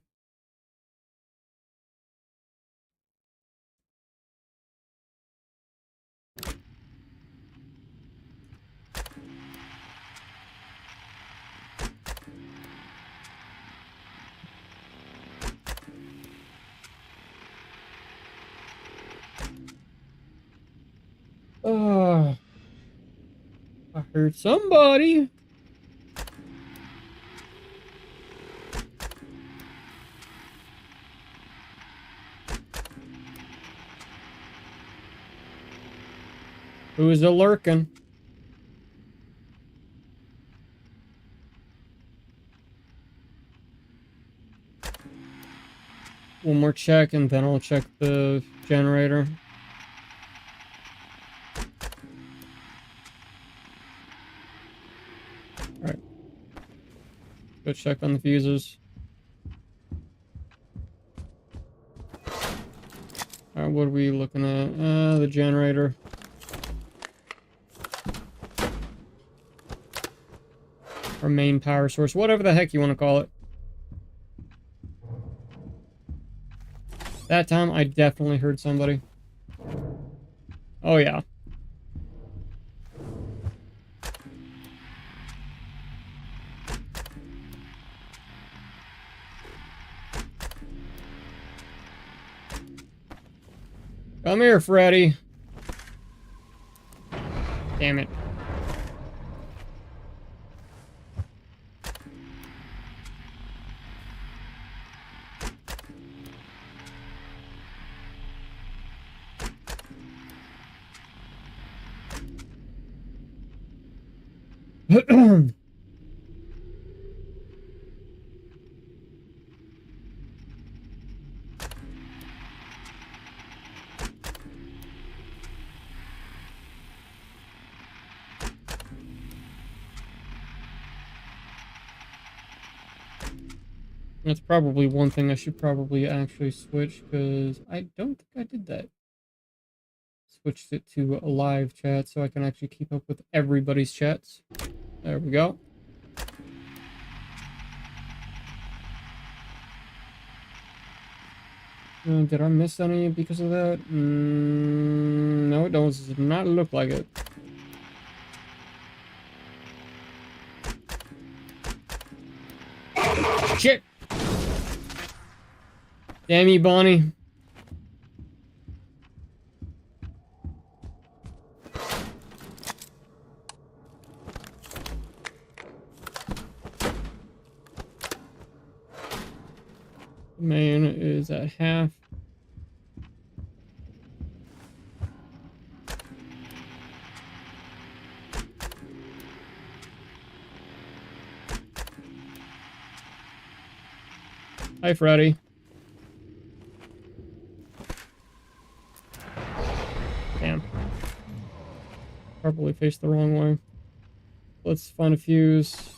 I heard somebody. Who is a lurking? One more check, and then I'll check the generator. Alright. Go check on the fuses. Alright, what are we looking at? The generator. Our main power source. Whatever the heck you want to call it. That time, I definitely heard somebody. Oh, yeah. Come here, Freddy. Damn it. That's probably one thing I should probably actually switch, because I don't think I did that. Switched it to a live chat so I can actually keep up with everybody's chats. There we go. Did I miss any because of that? No, it does not look like it. Shit! Damn you, Bonnie. Man is at half. Hi, Freddy. Damn. Probably faced the wrong way. Let's find a fuse.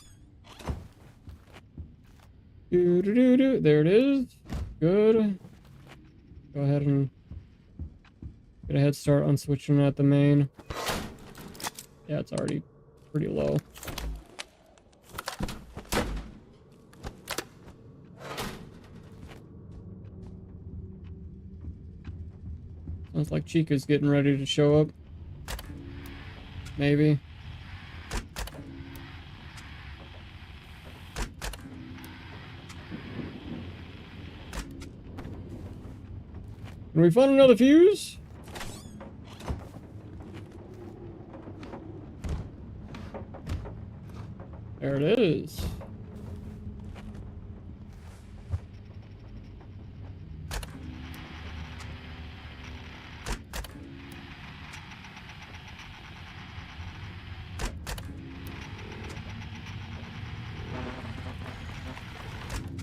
There it is. good. Go ahead and get a head start on switching at the main. Yeah, it's already pretty low. Sounds like Chica's getting ready to show up. Maybe. Can we find another fuse? There it is.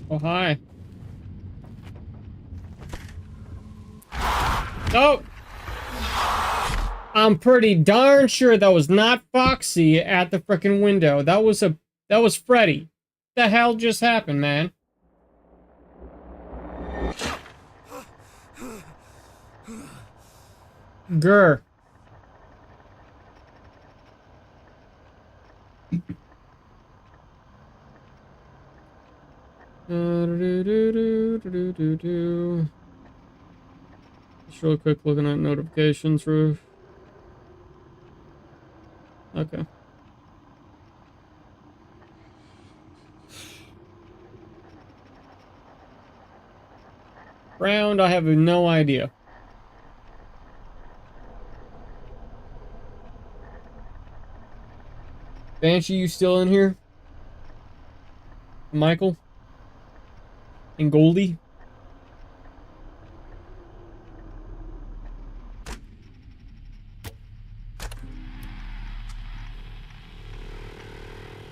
Oh, hi. Oh! I'm pretty darn sure that was not Foxy at the frickin' window. That was Freddy. The hell just happened, man? Grr. Just real quick looking at notifications, Roof. Okay. Round, I have no idea. Banshee, you still in here? Michael? And Goldie?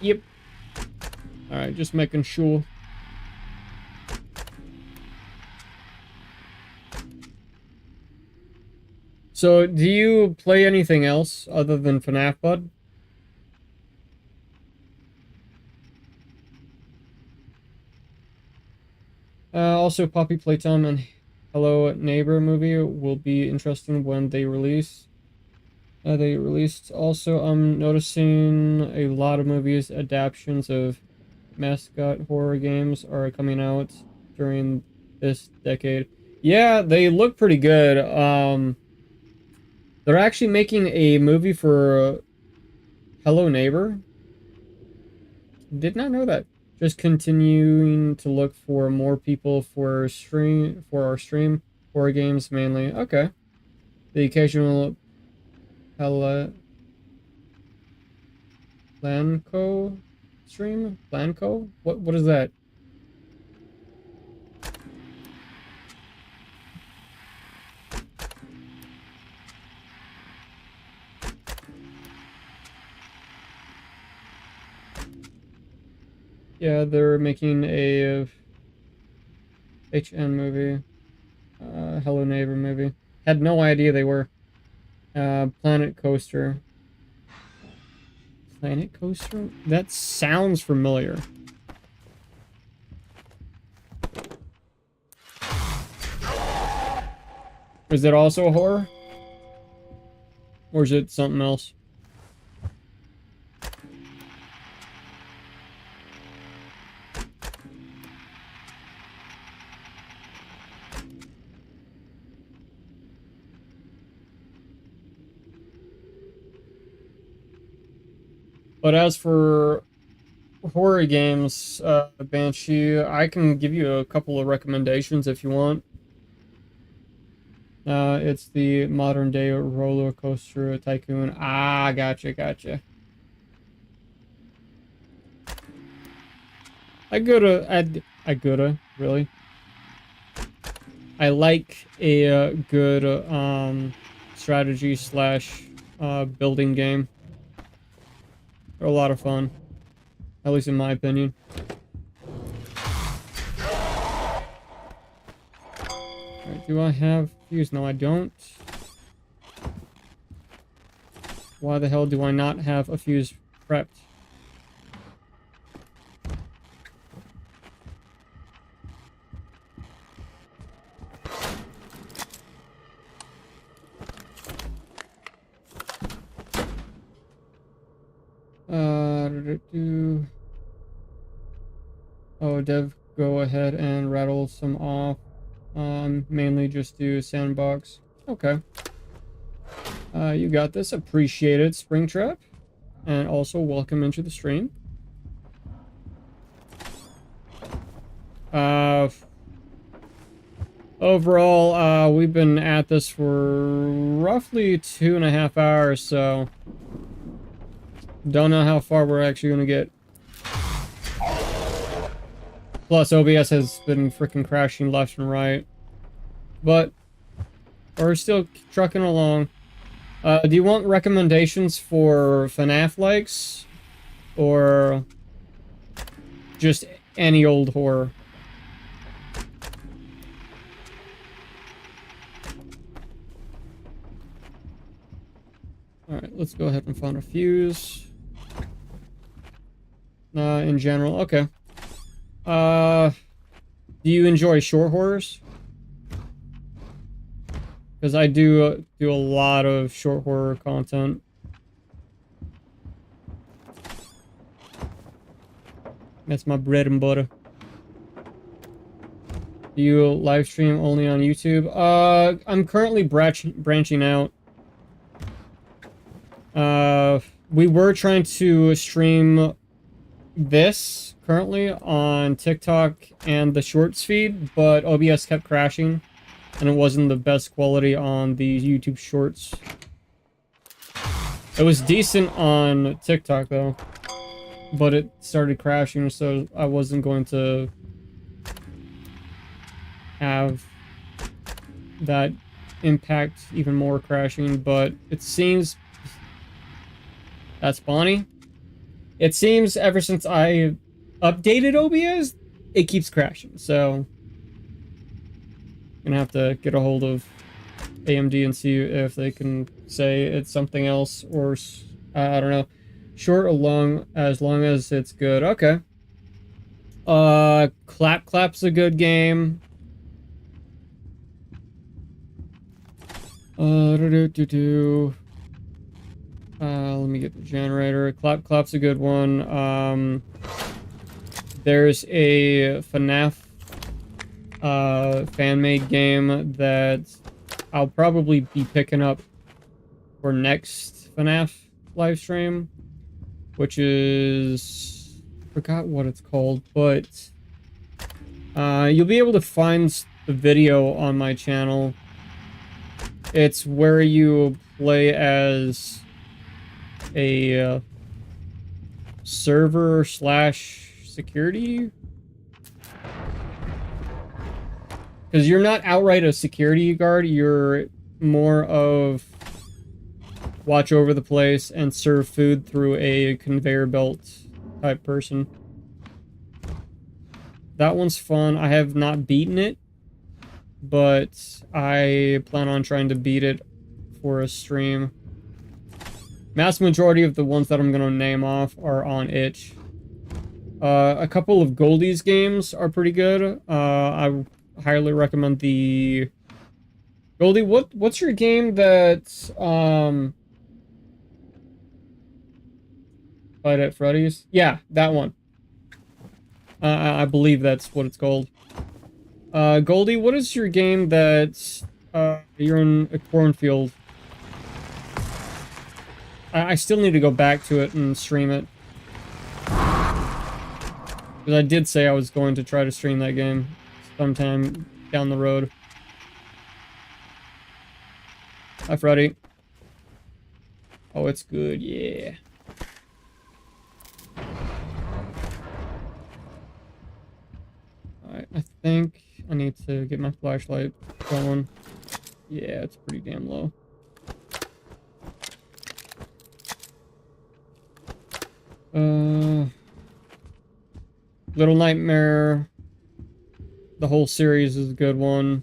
Yep. Alright, just making sure. So, do you play anything else other than FNAF, bud? Also, Poppy Playtime and Hello Neighbor movie will be interesting when they release. They released. Also, I'm noticing a lot of movies adaptations of mascot horror games are coming out during this decade. Yeah, they look pretty good. They're actually making a movie for Hello Neighbor. Did not know that. Just continuing to look for more people for our stream horror games mainly. Okay. The occasional Planco stream? Planco? What is that? Yeah, they're making a HN movie. Hello Neighbor movie. Had no idea they were. Planet Coaster. Planet Coaster? That sounds familiar. Is it also a horror? Or is it something else? But as for horror games, Banshee, I can give you a couple of recommendations if you want. It's the modern day roller coaster tycoon. Ah, gotcha. Really? I like a good strategy slash building game. They're a lot of fun, at least in my opinion. Alright, do I have fuse? No, I don't. Why the hell do I not have a fuse prepped? Oh, Dev, go ahead and rattle some off. Mainly just do sandbox. Okay. You got this. Appreciate it, Springtrap. And also, welcome into the stream. Overall, we've been at this for roughly 2.5 hours, so don't know how far we're actually gonna get. Plus, OBS has been freaking crashing left and right, but we're still trucking along. Do you want recommendations for FNAF likes, or just any old horror? Alright, let's go ahead and find a fuse. In general, okay. Do you enjoy short horrors? Because I do a lot of short horror content. That's my bread and butter. Do you live stream only on YouTube? I'm currently branching out. We were trying to stream this currently on TikTok and the Shorts feed, but OBS kept crashing, and it wasn't the best quality on the YouTube Shorts. It was decent on TikTok though, but it started crashing, so I wasn't going to have that impact even more crashing, but it seems... That's Bonnie. It seems ever since I updated OBS, it keeps crashing, so I'm gonna have to get a hold of AMD and see if they can say it's something else, or I don't know, short or long, as long as it's good. Okay. Clap Clap's a good game. Let me get the generator. Clap Clap's a good one. There's a FNAF fan-made game that I'll probably be picking up for next FNAF live stream, which is... forgot what it's called, but you'll be able to find the video on my channel. It's where you play as a server slash security, because you're not outright a security guard, you're more of watch over the place and serve food through a conveyor belt type person. That one's fun. I have not beaten it, but I plan on trying to beat it for a stream. Mass majority of the ones that I'm going to name off are on itch. A couple of Goldie's games are pretty good. I highly recommend the... Goldie, what's your game that... Five Nights at Freddy's? Yeah, that one. I believe that's what it's called. Goldie, what is your game that you're in a cornfield? I still need to go back to it and stream it. Because I did say I was going to try to stream that game sometime down the road. Hi, Freddy. Oh, it's good, yeah. Alright, I think I need to get my flashlight going. Yeah, it's pretty damn low. Little Nightmare. The whole series is a good one.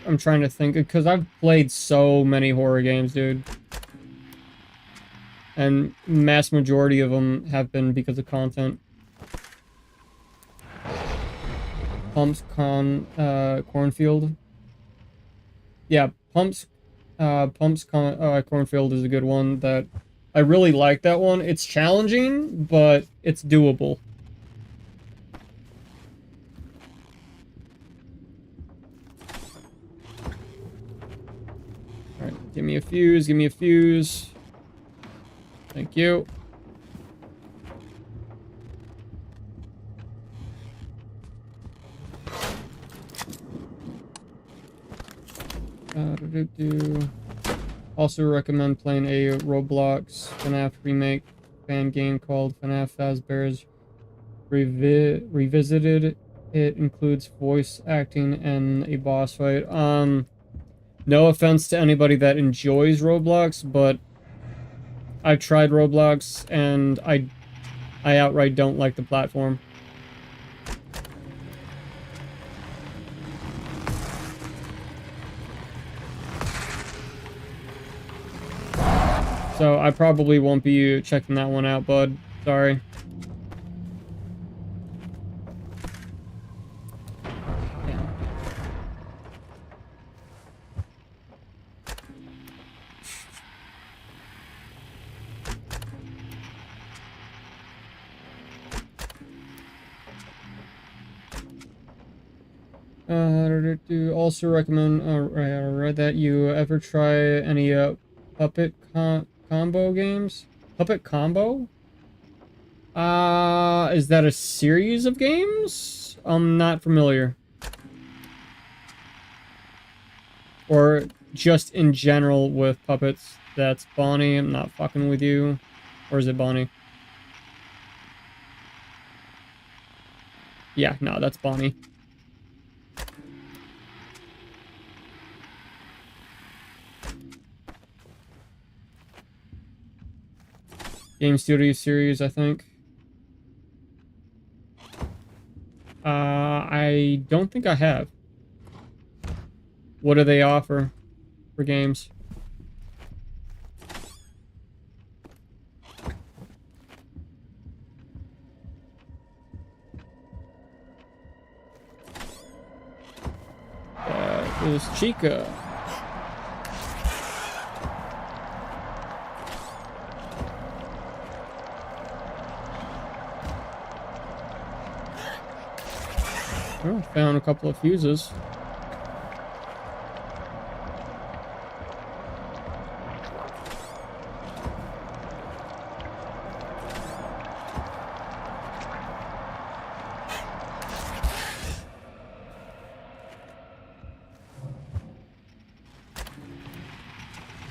I'm trying to think, because I've played so many horror games, dude. And mass majority of them have been because of content. Cornfield. Yeah, Cornfield is a good one that I really like that one. It's challenging, but it's doable. Alright, give me a fuse, give me a fuse. Thank you. Also recommend playing a Roblox FNAF remake fan game called FNAF Fazbear's Revisited. It includes voice acting and a boss fight. No offense to anybody that enjoys Roblox, but I've tried Roblox and I outright don't like the platform. So I probably won't be checking that one out, bud. Sorry. Also recommend that you ever try any puppet combo games. Puppet combo? Is that a series of games? I'm not familiar. Or just in general with puppets. That's Bonnie. I'm not fucking with you. Or is it Bonnie? Yeah, no, that's Bonnie. Game Studio series, I think. I don't think I have. What do they offer for games? That is Chica. Oh, found a couple of fuses.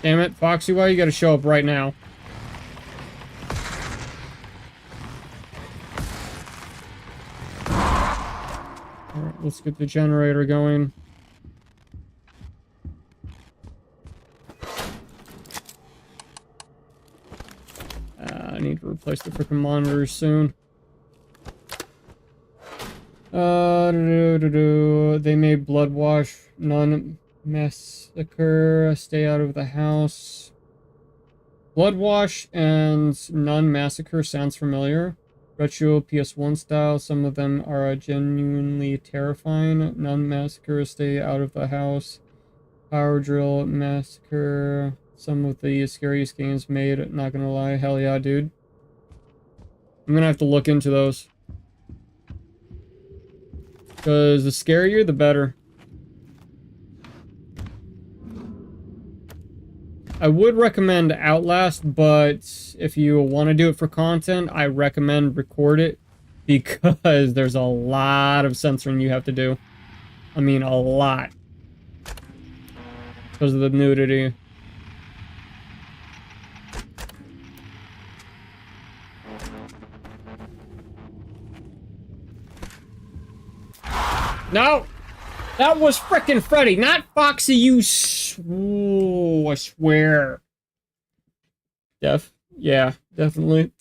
Damn it, Foxy, why you gotta show up right now? Alright, let's get the generator going. I need to replace the freaking monitors soon. They made Blood Wash, Nun Massacre, Stay Out of the House. Blood Wash and Nun Massacre sounds familiar. Retro PS1 style, some of them are genuinely terrifying. Nun Massacre, Stay Out of the House. Power Drill Massacre, some of the scariest games made, not gonna lie. Hell yeah, dude. I'm gonna have to look into those. Because the scarier, the better. I would recommend Outlast, but if you want to do it for content, I recommend record it. Because there's a lot of censoring you have to do. I mean, a lot. Because of the nudity. No! That was frickin' Freddy, not Foxy, you I swear. Yeah, definitely.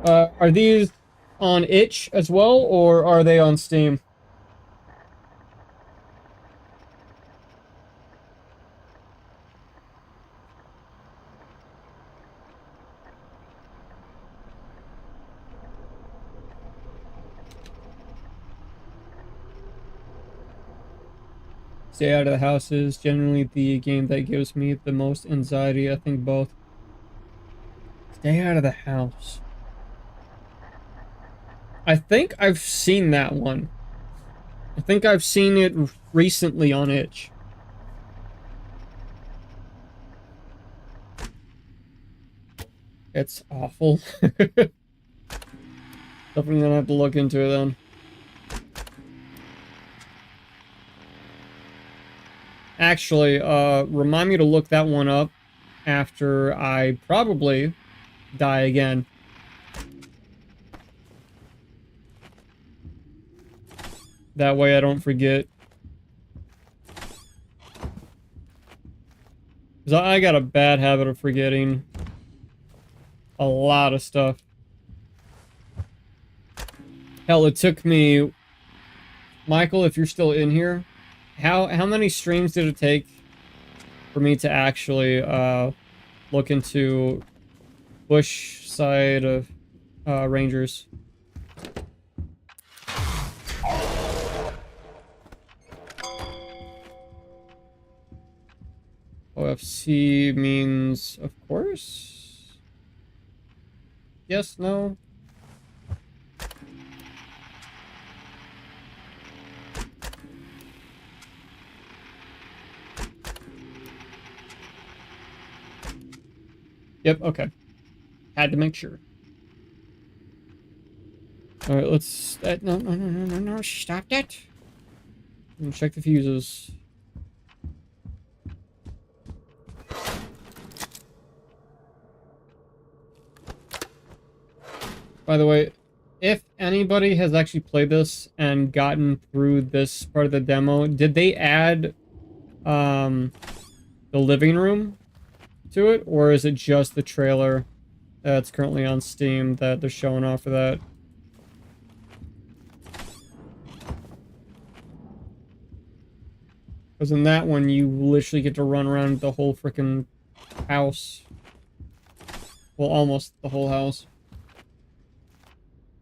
Are these on itch as well, or are they on Steam? Stay Out of the House is generally the game that gives me the most anxiety. I think both. Stay Out of the House. I think I've seen that one. I think I've seen it recently on Itch. It's awful. Definitely gonna have to look into it then. Actually, remind me to look that one up after I probably die again. That way I don't forget. 'Cause I got a bad habit of forgetting a lot of stuff. Hell, it took me... Michael, if you're still in here, how many streams did it take for me to actually look into Bush side of Rangers? OFC means, of course? Yes, no? Yep, okay. Had to make sure. Alright, let's... no, stop that! And check the fuses. By the way, if anybody has actually played this and gotten through this part of the demo, did they add the living room to it, or is it just the trailer that's currently on Steam that they're showing off for that? Because in that one, you literally get to run around the whole freaking house. Well, almost the whole house.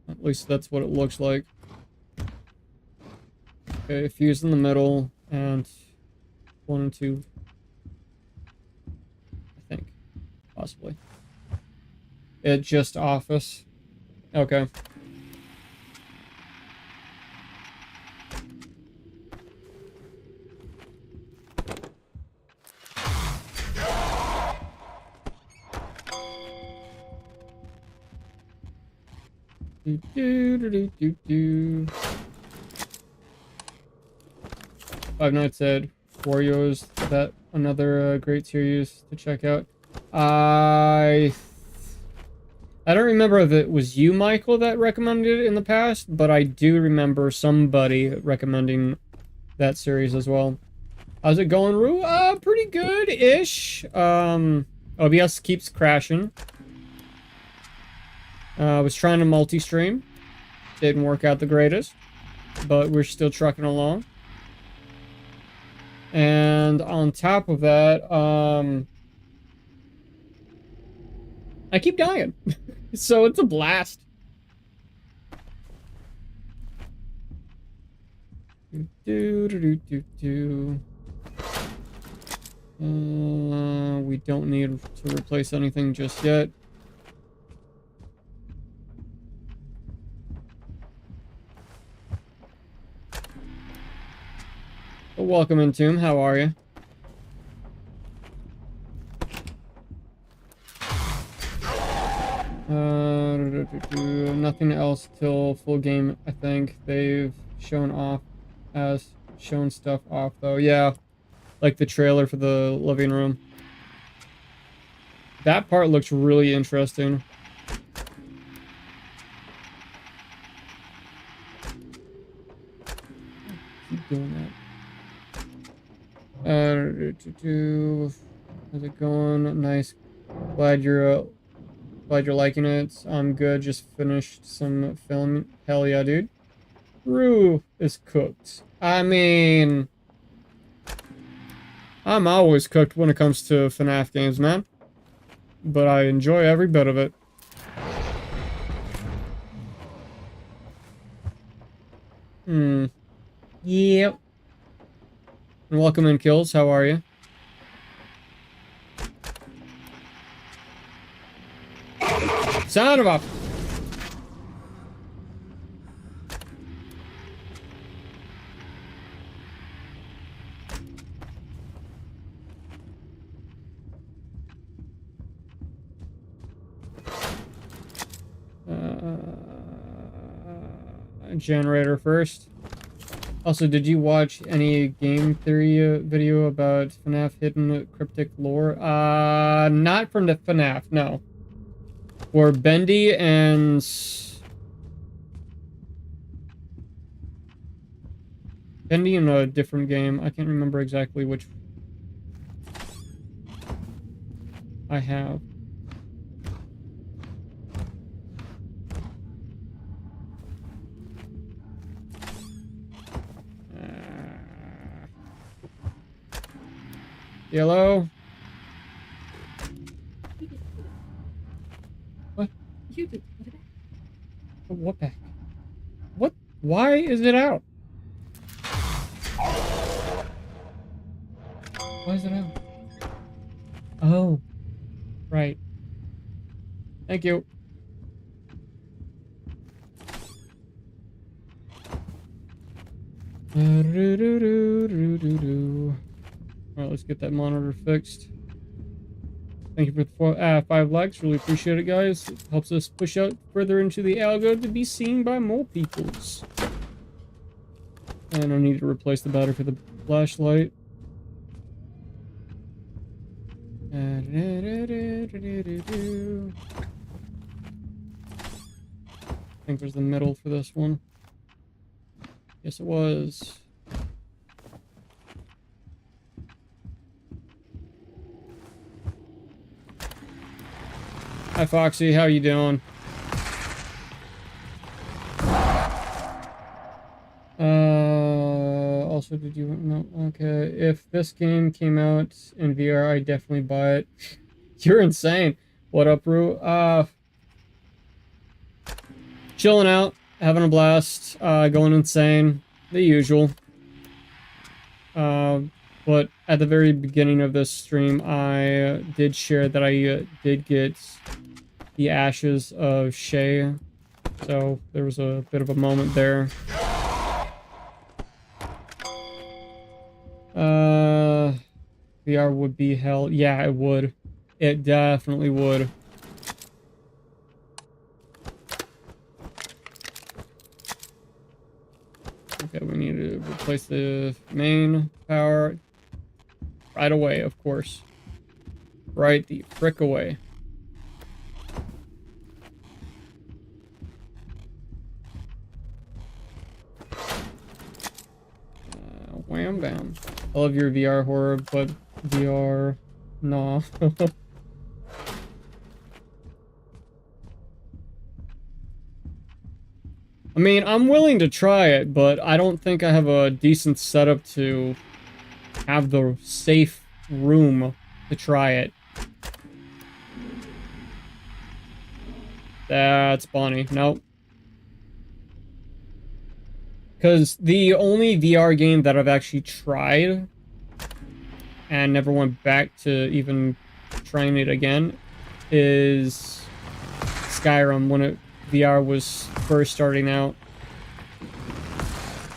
At least that's what it looks like. Okay, fuse in the middle, and 1 and 2. I think. Possibly. It just office. Okay. Five Nights at Wario's, that another great series to check out. I don't remember if it was you, Michael, that recommended it in the past, but I do remember somebody recommending that series as well. How's it going, Rue? Pretty good-ish. OBS keeps crashing. I was trying to multi-stream. Didn't work out the greatest, but we're still trucking along. And on top of that, I keep dying. So it's a blast. We don't need to replace anything just yet. Well, welcome in, Tomb. How are you? Nothing else till full game, I think. They've shown stuff off, though. Yeah, like the trailer for the living room. That part looks really interesting. Keep doing that. How's it going? Nice. Glad you're liking it. I'm good. Just finished some film. Hell yeah, dude. Rue is cooked. I mean, I'm always cooked when it comes to FNAF games, man. But I enjoy every bit of it. Yep. And welcome in, Kills. How are you? Son of a... generator first. Also, did you watch any game theory video about FNAF hidden cryptic lore? Not from the FNAF, no. Or Bendy and... Bendy in a different game. I can't remember exactly which I have. Yellow. What? You did put it back. What back? What? Why is it out? Why is it out? Oh. Right. Thank you. Alright, let's get that monitor fixed. Thank you for the 5 likes. Really appreciate it, guys. It helps us push out further into the algo to be seen by more peoples. And I need to replace the battery for the flashlight. I think there's the middle for this one. Yes, it was. Hi, Foxy. How you doing? Also, did you... No, okay. If this game came out in VR, I'd definitely buy it. You're insane. What up, Rue? Chilling out. Having a blast. Going insane. The usual. But at the very beginning of this stream, I did share that I did get the ashes of Shay. So there was a bit of a moment there. VR would be hell. Yeah, it would. It definitely would. Okay, we need to replace the main power right away, of course. Right the frick away. Wham bam. I love your VR horror, but VR, nah. I mean, I'm willing to try it, but I don't think I have a decent setup to have the safe room to try it. That's Bonnie. Nope. Because the only VR game that I've actually tried and never went back to even trying it again is Skyrim when VR was first starting out.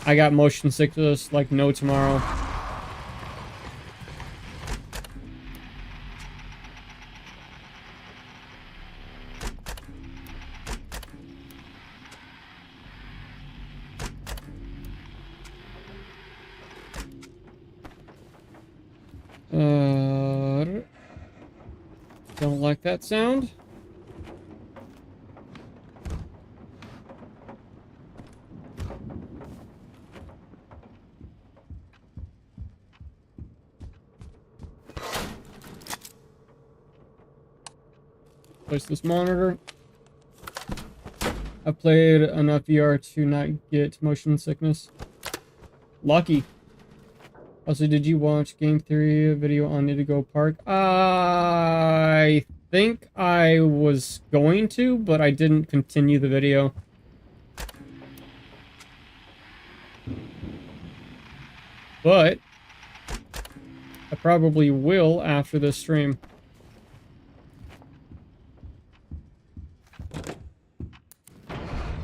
I got motion sickness like no tomorrow. Don't like that sound. Place this monitor. I've played enough VR to not get motion sickness. Lucky. Also, did you watch Game Theory video on Indigo Park? I think I was going to, but I didn't continue the video. But I probably will after this stream.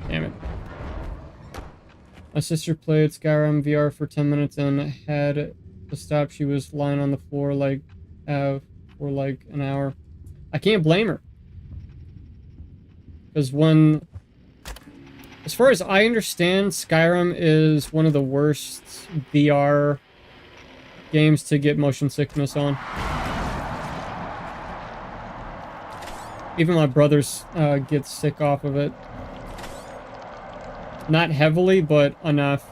Damn it. My sister played Skyrim VR for 10 minutes and had to stop. She was lying on the floor for like an hour. I can't blame her. Because as far as I understand, Skyrim is one of the worst VR games to get motion sickness on. Even my brothers get sick off of it. Not heavily, but enough.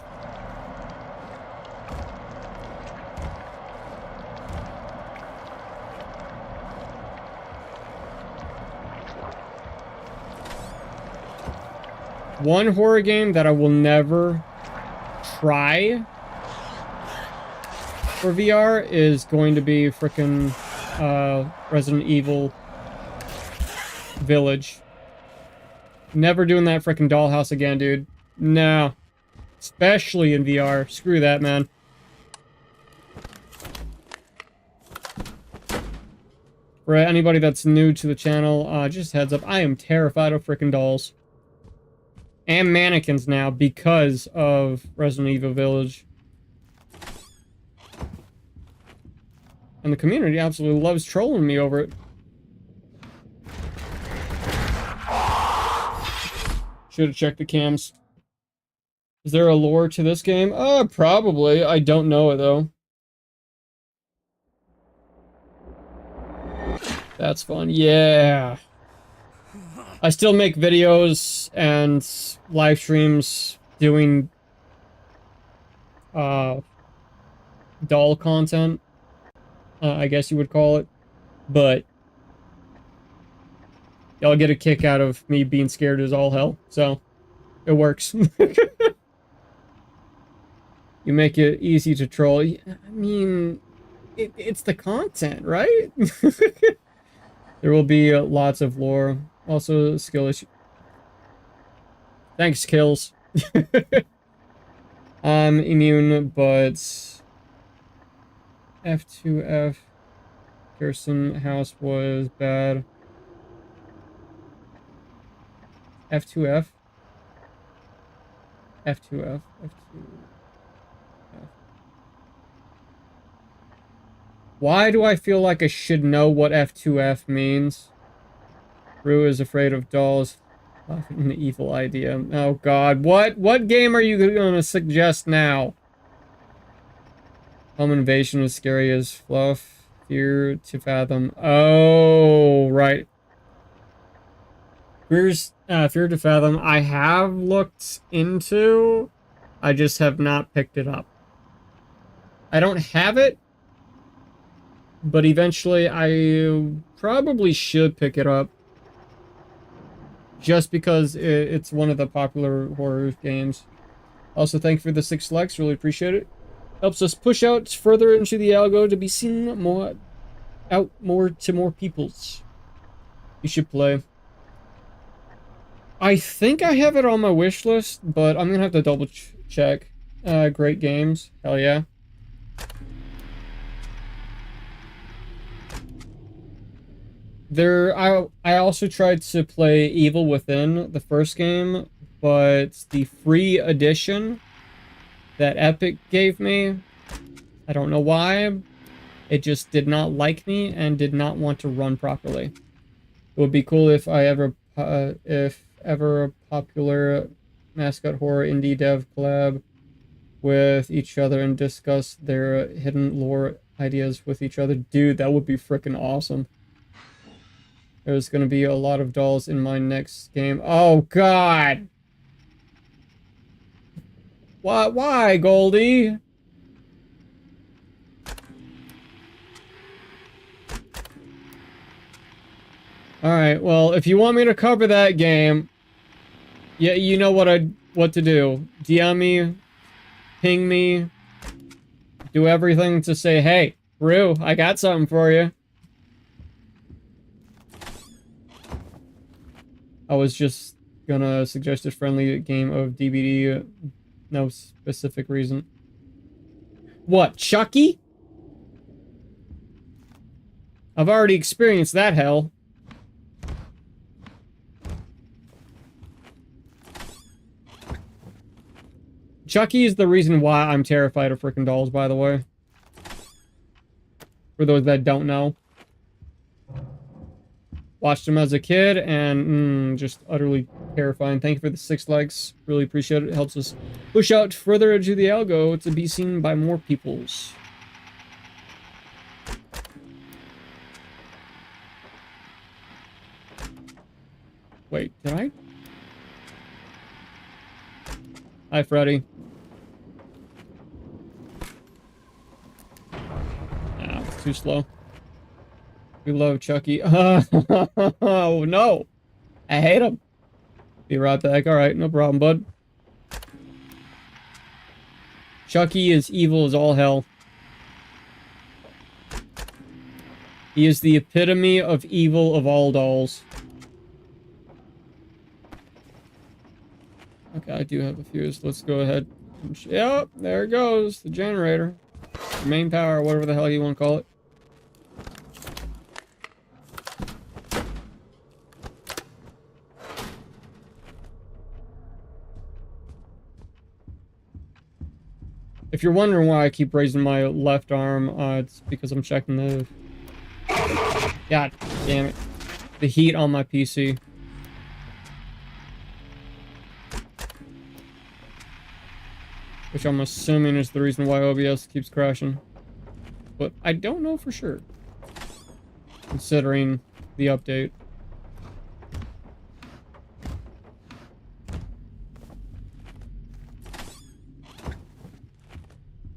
One horror game that I will never try for VR is going to be frickin' Resident Evil Village. Never doing that frickin' dollhouse again, dude. No. Especially in VR. Screw that, man. For anybody that's new to the channel, just heads up, I am terrified of frickin' dolls. And mannequins now because of Resident Evil Village. And the community absolutely loves trolling me over it. Should have checked the cams. Is there a lore to this game? Probably. I don't know it, though. That's fun. Yeah. I still make videos and live streams doing doll content, I guess you would call it, but y'all get a kick out of me being scared as all hell, so it works. You make it easy to troll. I mean, it's the content, right? There will be lots of lore. Also, skill issue. Thanks, Kills. I'm immune, but F2F Kirsten house was bad. F2F? F2F. F2F. Why do I feel like I should know what F2F means? Rue is afraid of dolls. An evil idea. Oh god, what game are you gonna suggest now? Home invasion is scary as fluff. Fear to fathom. Oh, right. Fear to fathom. I have looked into. I just have not picked it up. I don't have it, but eventually I probably should pick it up. Just because it's one of the popular horror games. Also, thank you for the 6 likes. Really appreciate it. Helps us push out further into the algo to be seen more to more peoples. You should play. I think I have it on my wish list, but I'm gonna have to double check. Great games. Hell yeah. I also tried to play Evil Within, the first game, but the free edition that Epic gave me, I don't know why, it just did not like me and did not want to run properly. It would be cool if ever a popular mascot horror indie dev collab with each other and discuss their hidden lore ideas with each other. Dude, that would be freaking awesome. There's gonna be a lot of dolls in my next game. Oh god! Why, Goldie? Alright, well, if you want me to cover that game, yeah, you know what to do. DM me, ping me, do everything to say, hey, Rue, I got something for you. I was just gonna suggest a friendly game of DBD, no specific reason. What, Chucky? I've already experienced that hell. Chucky is the reason why I'm terrified of freaking dolls, by the way. For those that don't know. Watched him as a kid, and just utterly terrifying. Thank you for the 6 likes. Really appreciate it. It helps us push out further into the algo to be seen by more peoples. Wait, did I? Hi, Freddy. Nah, it's too slow. We love Chucky. Oh, no. I hate him. Be right back. Alright, no problem, bud. Chucky is evil as all hell. He is the epitome of evil of all dolls. Okay, I do have a fuse. Let's go ahead. Yep, there it goes. The generator. The main power, whatever the hell you want to call it. If you're wondering why I keep raising my left arm, it's because I'm checking the... God damn it. The heat on my PC. Which I'm assuming is the reason why OBS keeps crashing. But I don't know for sure. Considering the update.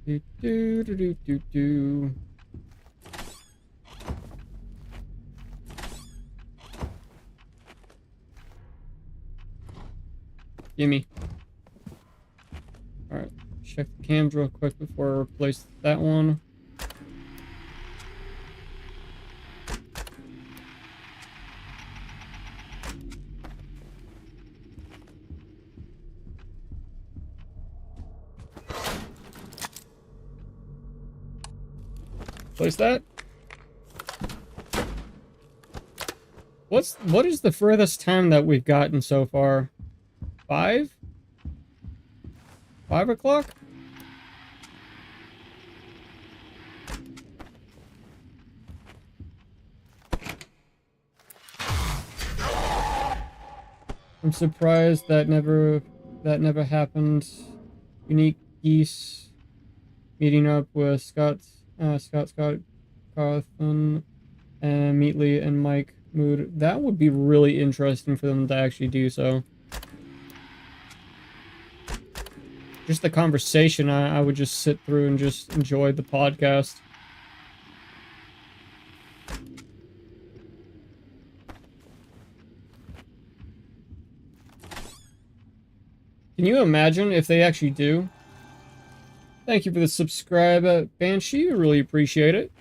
Do do do do do do. Gimme. Alright, check the cams real quick before I replace that one. Place that. What is the furthest time that we've gotten so far? 5? 5 o'clock? I'm surprised that never happened. Unique Geese meeting up with Scott Carthan, and Meatley and Mike Mood. That would be really interesting for them to actually do so. Just the conversation, I would just sit through and just enjoy the podcast. Can you imagine if they actually do? Thank you for the subscribe, Banshee. I really appreciate it.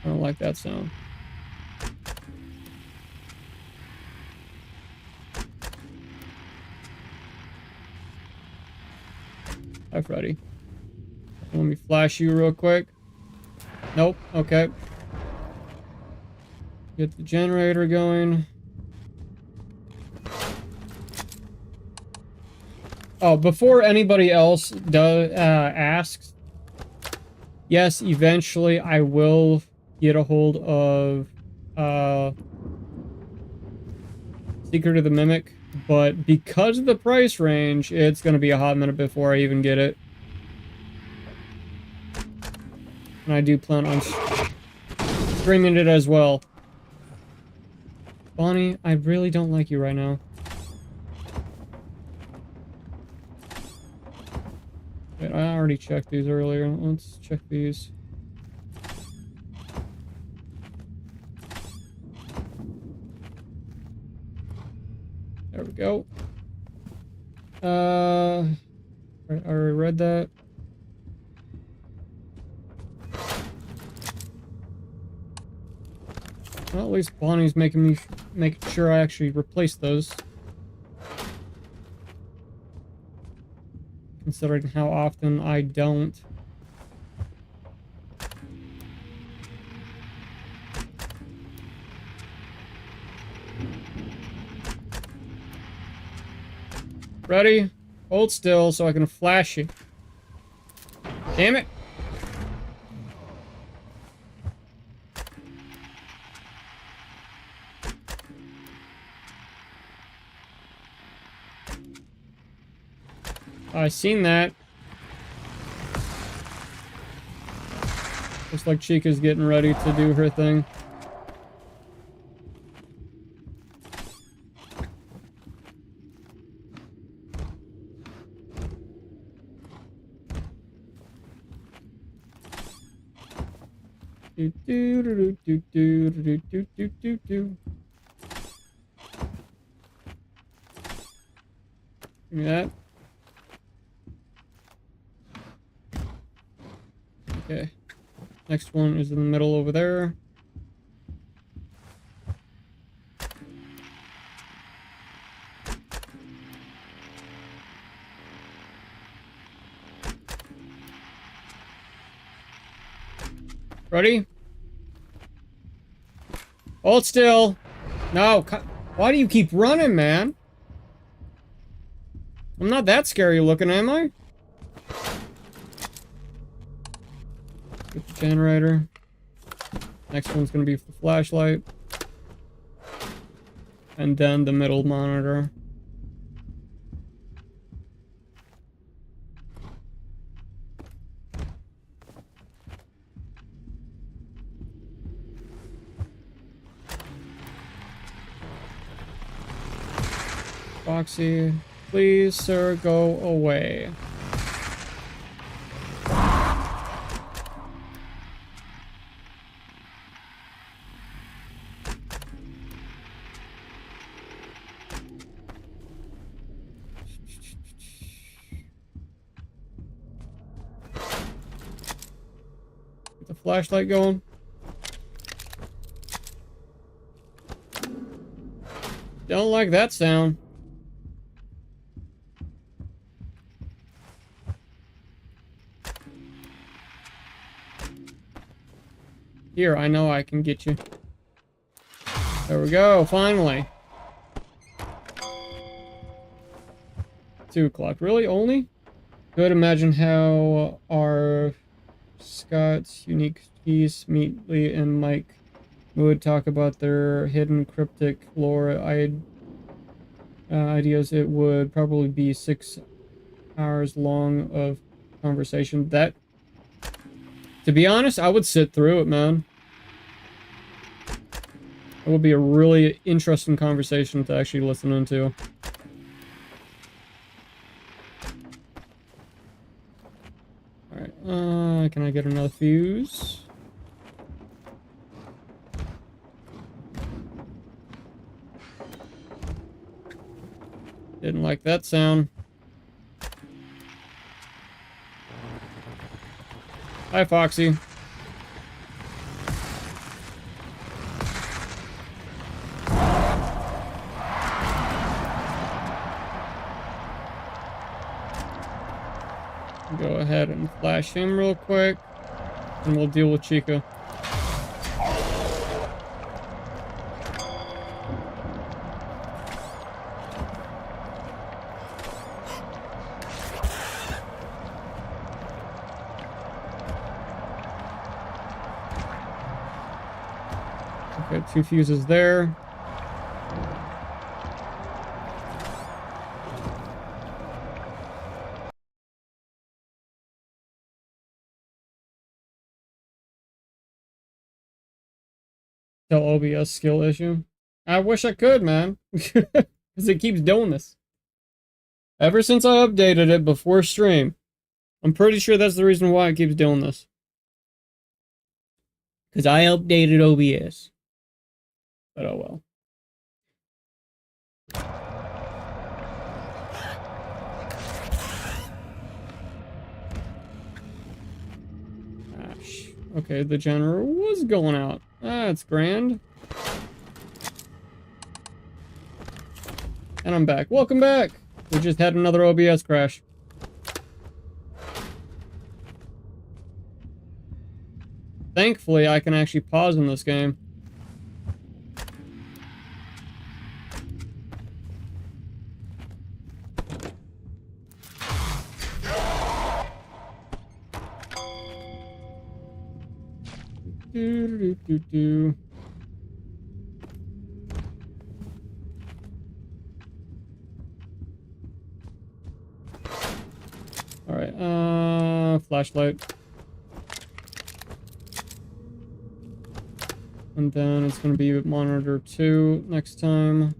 I don't like that sound. Hi, Freddy. Let me flash you real quick. Nope. Okay. Get the generator going. Oh, before anybody else asks, yes, eventually I will get a hold of Secret of the Mimic, but because of the price range, it's going to be a hot minute before I even get it. And I do plan on streaming it as well. Bonnie, I really don't like you right now. Wait, I already checked these earlier. Let's check these. There we go. I already read that. Well, at least Bonnie's making sure I actually replace those. Considering how often I don't. Ready? Hold still so I can flash you. Damn it! I seen that. Looks like Chica's getting ready to do her thing. Do do do do do do do do do do. Give me that. Okay. Next one is in the middle over there. Ready? Hold still. No, why do you keep running, man? I'm not that scary looking, am I? Get the generator. Next one's gonna be for the flashlight. And then the middle monitor. Foxy, please, sir, go away. Get the flashlight going. Don't like that sound. Here, I know I can get you. There we go, finally. 2 o'clock. Really? Only? Could imagine how our Scott's unique keys, Meatley and Mike would talk about their hidden cryptic lore ideas. It would probably be 6 hours long of conversation. That, to be honest, I would sit through it, man. It would be a really interesting conversation to actually listen into. Alright, can I get another fuse? Didn't like that sound. Hi, Foxy. Go ahead and flash him real quick, and we'll deal with Chica. Okay, 2 fuses there. Tell OBS skill issue. I wish I could, man. Because it keeps doing this. Ever since I updated it before stream. I'm pretty sure that's the reason why it keeps doing this. Because I updated OBS. But oh well. Okay, the generator was going out. That's grand. And I'm back. Welcome back! We just had another OBS crash. Thankfully, I can actually pause in this game. Do. Alright, flashlight. And then it's gonna be monitor 2 next time.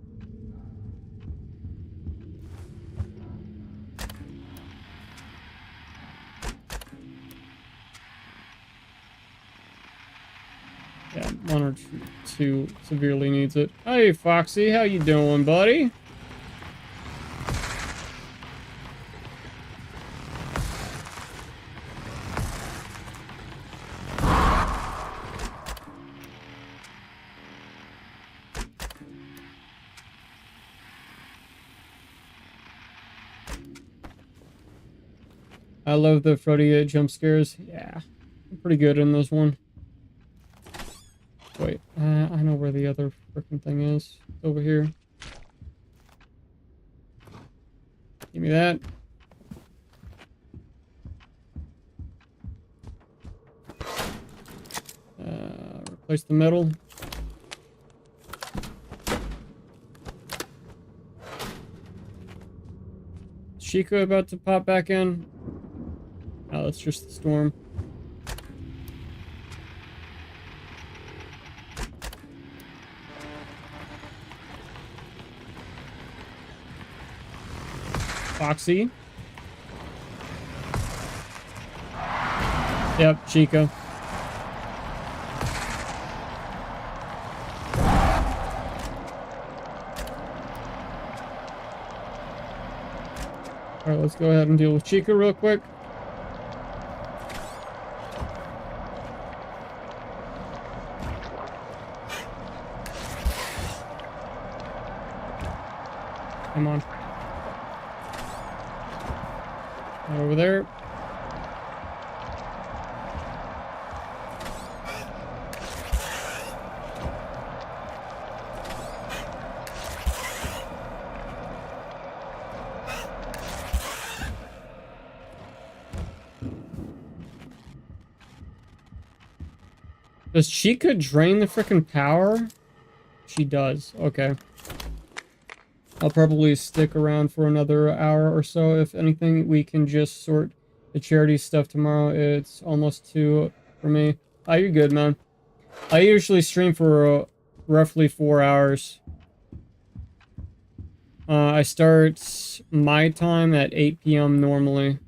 Yeah, monitor 2 severely needs it. Hey, Foxy, how you doing, buddy? I love the Freddy jump scares. Yeah, I'm pretty good in this one. Wait, I know where the other freaking thing is. It's over here. Give me that. Replace the metal. Is Chica about to pop back in? Oh, it's just the storm. Foxy. Yep, Chica. Alright, let's go ahead and deal with Chica real quick. Come on. Over there. Does Chica drain the frickin' power? She does. Okay. I'll probably stick around for another hour or so. If anything, we can just sort the charity stuff tomorrow. It's almost 2 for me. Oh, you're good, man. I usually stream for roughly 4 hours. I start my time at 8 p.m. normally.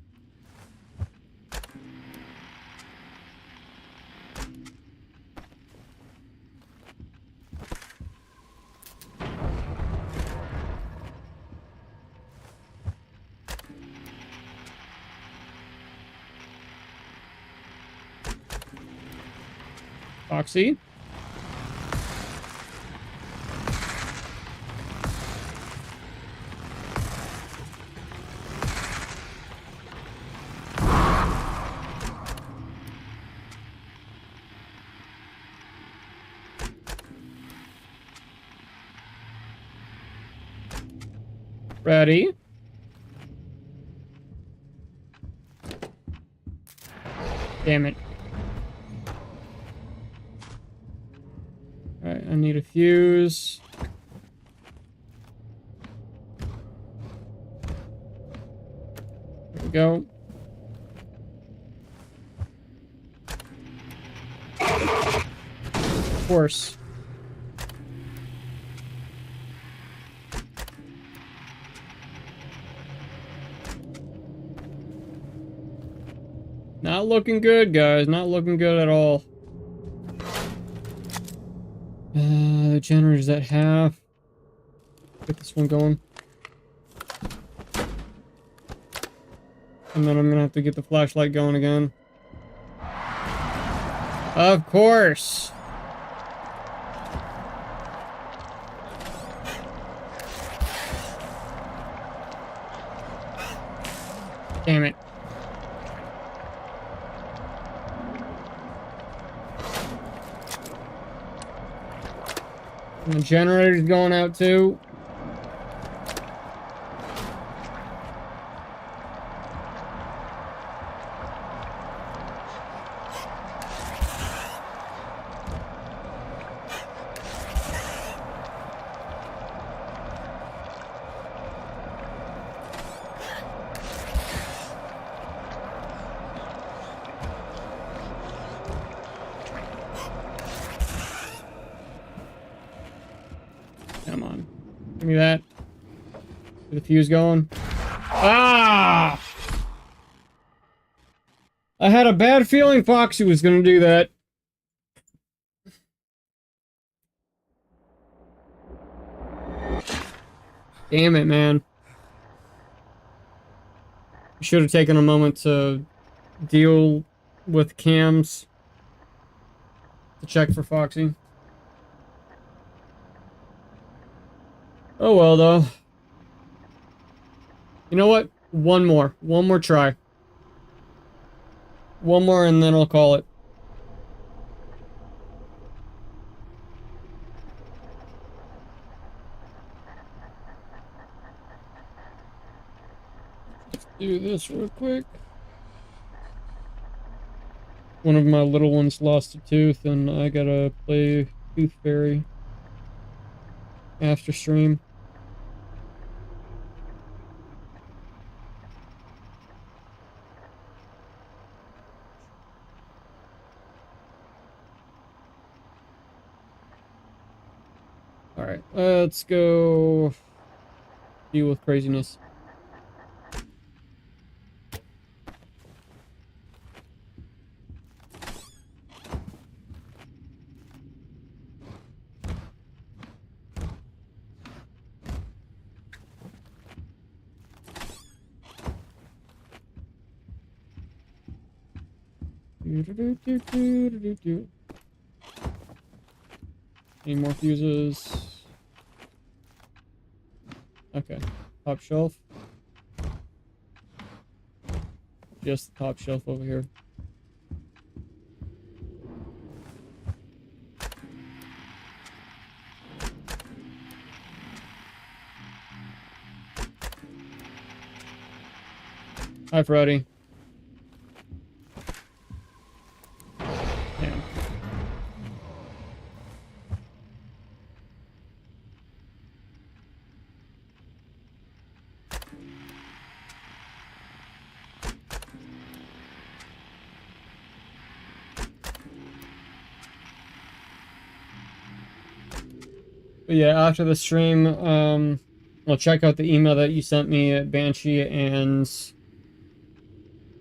Foxy. Ready? Damn it. Alright, I need a fuse. There we go. Of course. Not looking good, guys. Not looking good at all. The generator's at half. Get this one going. And then I'm gonna have to get the flashlight going again. Of course! Damn it. And the generator's going out too. Come on. Give me that. Get the fuse going. Ah! I had a bad feeling Foxy was gonna do that. Damn it, man. I should have taken a moment to deal with cams to check for Foxy. Oh well, though. You know what? One more try. One more and then I'll call it. Let's do this real quick. One of my little ones lost a tooth and I gotta play Tooth Fairy after stream. Alright, let's go deal with craziness. Any more fuses? Okay, top shelf. Just the top shelf over here. Hi, Freddy. Damn. But yeah, after the stream, I'll check out the email that you sent me at Banshee, and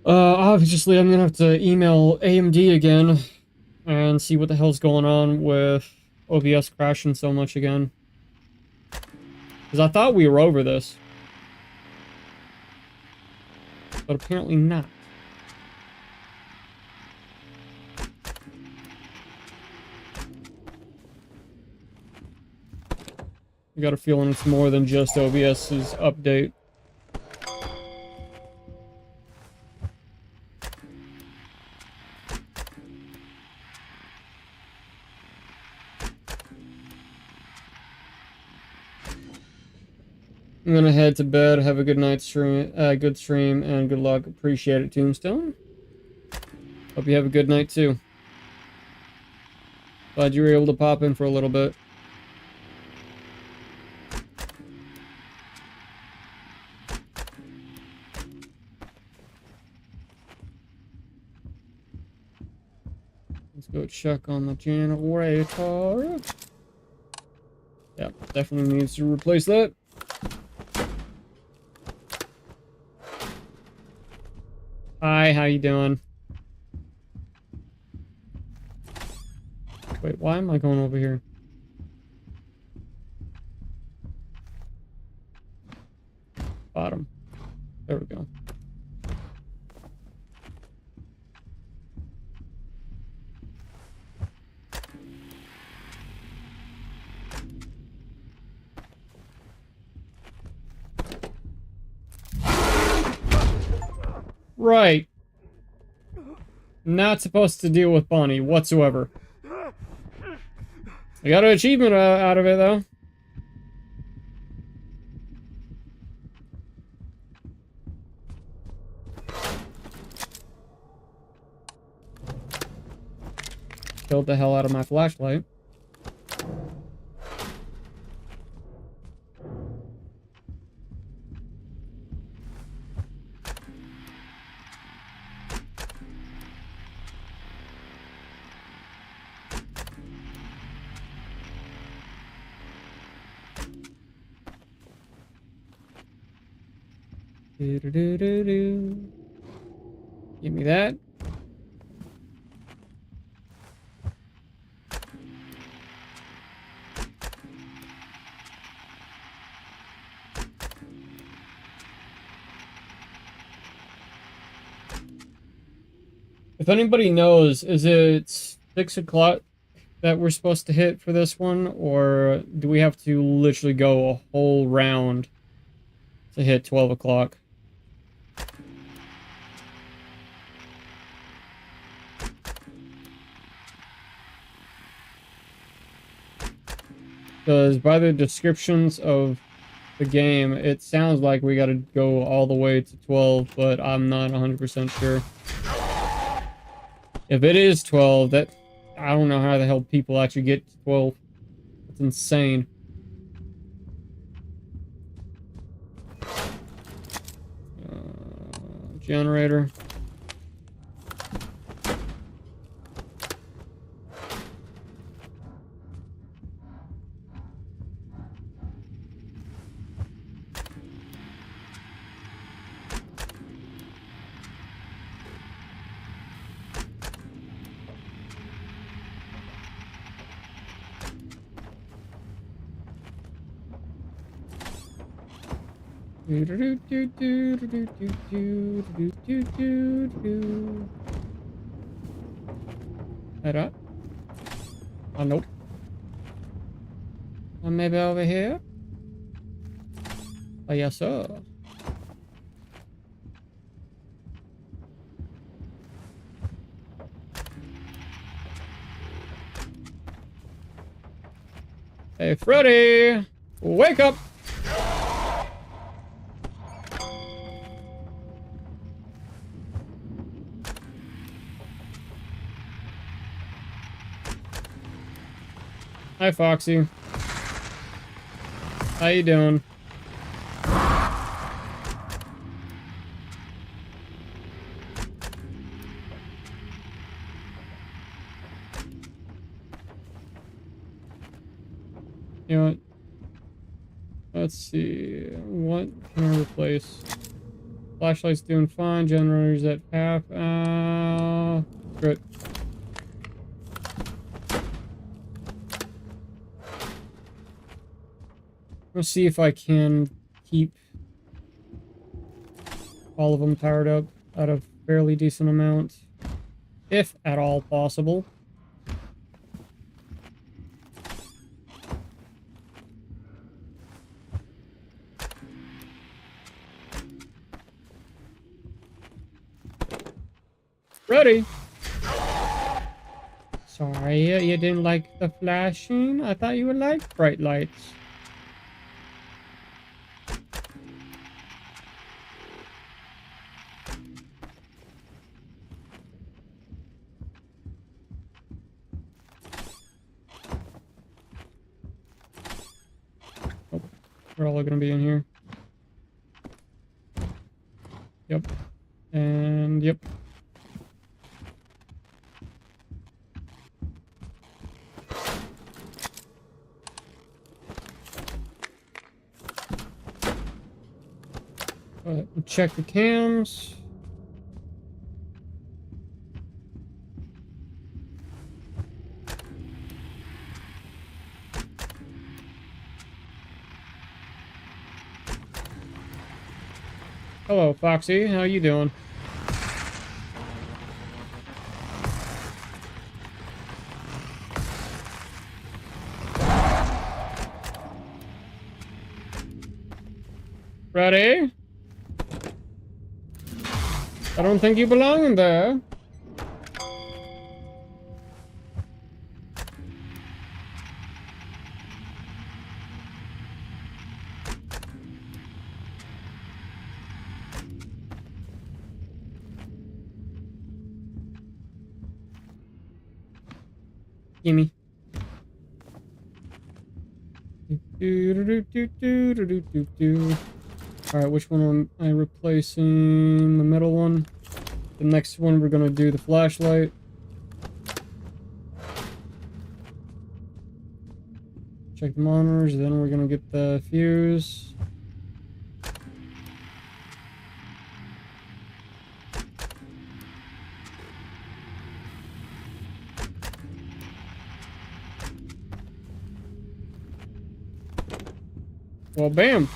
obviously I'm gonna have to email AMD again and see what the hell's going on with OBS crashing so much again. Because I thought we were over this. But apparently not. I got a feeling it's more than just OBS's update. I'm gonna head to bed. Have a good night stream, good stream, and good luck. Appreciate it, Tombstone. Hope you have a good night too. Glad you were able to pop in for a little bit. Let's go check on the generator. Yeah, definitely needs to replace that. Hi, how you doing? Wait, why am I going over here? Bottom. There we go. Right. Not supposed to deal with Bonnie whatsoever. I got an achievement out of it, though. Killed the hell out of my flashlight. Do-do-do-do-do. Give me that. If anybody knows, is it 6 o'clock that we're supposed to hit for this one, or do we have to literally go a whole round to hit 12 o'clock? Because by the descriptions of the game, it sounds like we gotta go all the way to 12, but I'm not 100% sure. If it is 12, that... I don't know how the hell people actually get to 12. It's insane. Generator. Head up. Oh, nope. Maybe over here? Oh, yes, sir. Hey, Freddy! Wake up! Hi, Foxy. How you doing? You know what? Let's see. What can I replace? Flashlight's doing fine. Generator's at half. Screw it. Let's see if I can keep all of them powered up at a fairly decent amount, if at all possible. Ready? Sorry, you didn't like the flashing? I thought you would like bright lights. We're all gonna be in here. Yep. And yep. We'll check the cams. Hello, Foxy. How you doing? Ready? I don't think you belong in there. Gimme. Alright, which one am I replacing? The middle one. The next one, we're gonna do the flashlight. Check the monitors, then we're gonna get the fuse. Well, bam!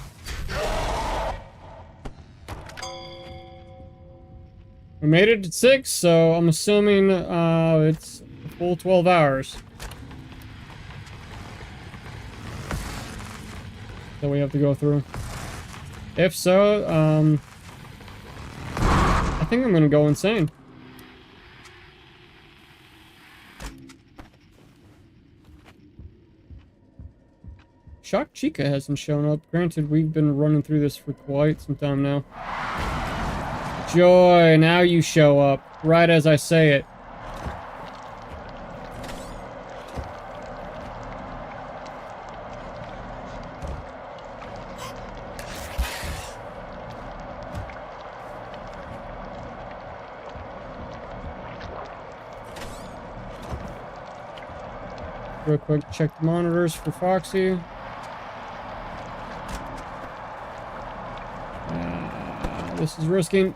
We made it to 6, so I'm assuming it's a full 12 hours. That we have to go through. If so, I think I'm gonna go insane. Shock Chica hasn't shown up. Granted, we've been running through this for quite some time now. Joy, now you show up. Right as I say it. Real quick, check the monitors for Foxy. This is risking.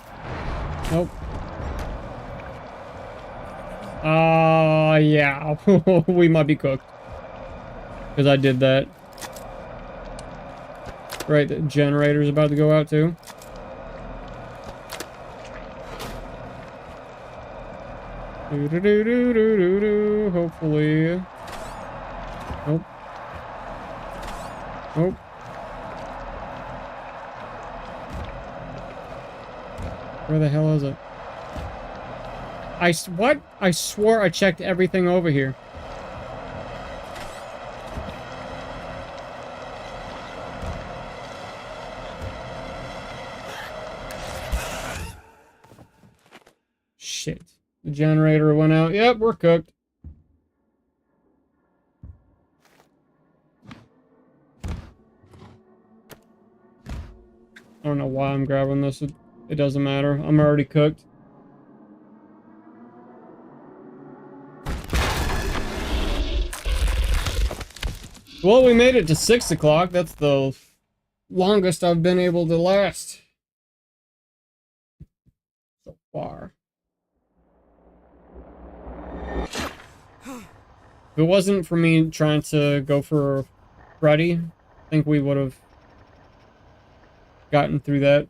Nope. Yeah. We might be cooked. Because I did that. Right, the generator's about to go out too. Do-do-do-do-do-do-do. Hopefully. Nope. Nope. Where the hell is it? What? I swore I checked everything over here. Shit. The generator went out. Yep, we're cooked. I don't know why I'm grabbing this. It doesn't matter. I'm already cooked. Well, we made it to 6 o'clock. That's the longest I've been able to last so far. If it wasn't for me trying to go for Freddy, I think we would have gotten through that.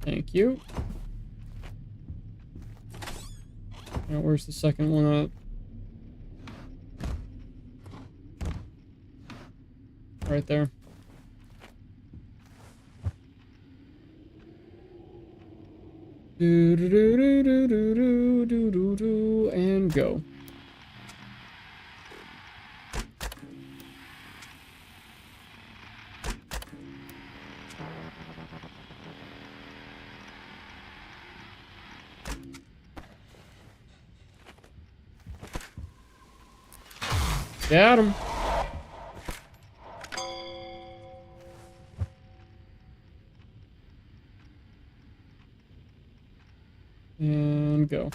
Thank you. Now, where's the second one up? Right there. Do do do do do do do do do and go. Got him. And go.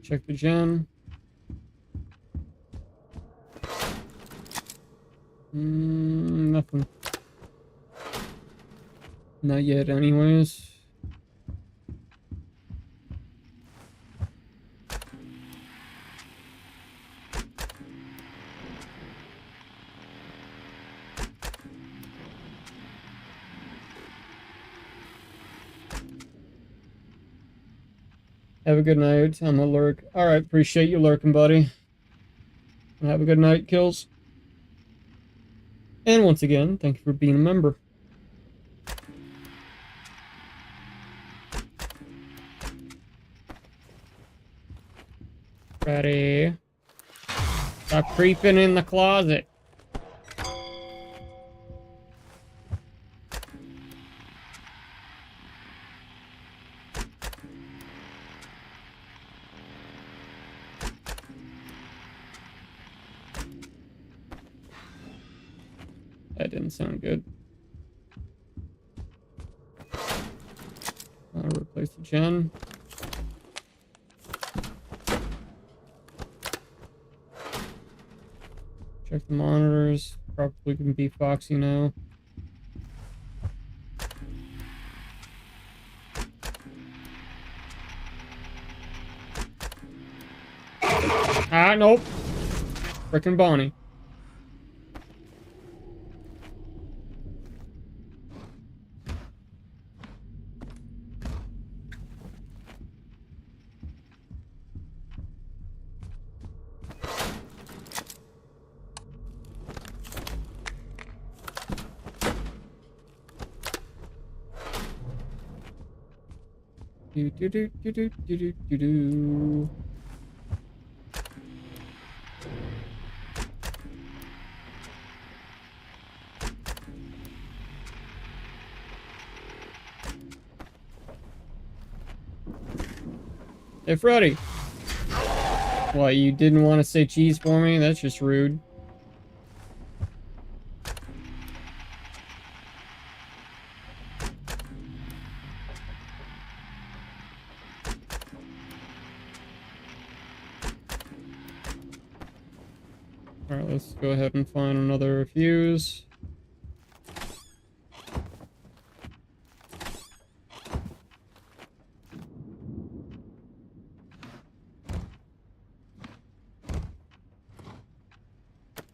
Check the gen. Nothing. Not yet, anyways. Have a good night. I'm a lurk. Alright, appreciate you lurking, buddy. Have a good night, Kills. And once again, thank you for being a member. Ready? Stop creeping in the closet. That didn't sound good. I'll replace the gen. Check the monitors. Probably can be Foxy now. Ah, nope. Frickin' Bonnie. Do do do do do do do do do. Hey, Freddy. What, you didn't want to say cheese for me? That's just rude. Alright, let's go ahead and find another fuse.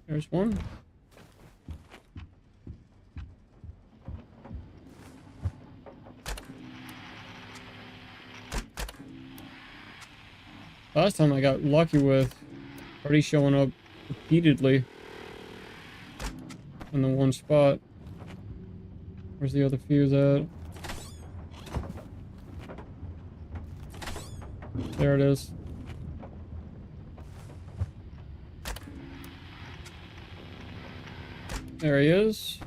There's one. Last time I got lucky with Freddy showing up repeatedly in the one spot. Where's the other fuse at? There it is. There he is.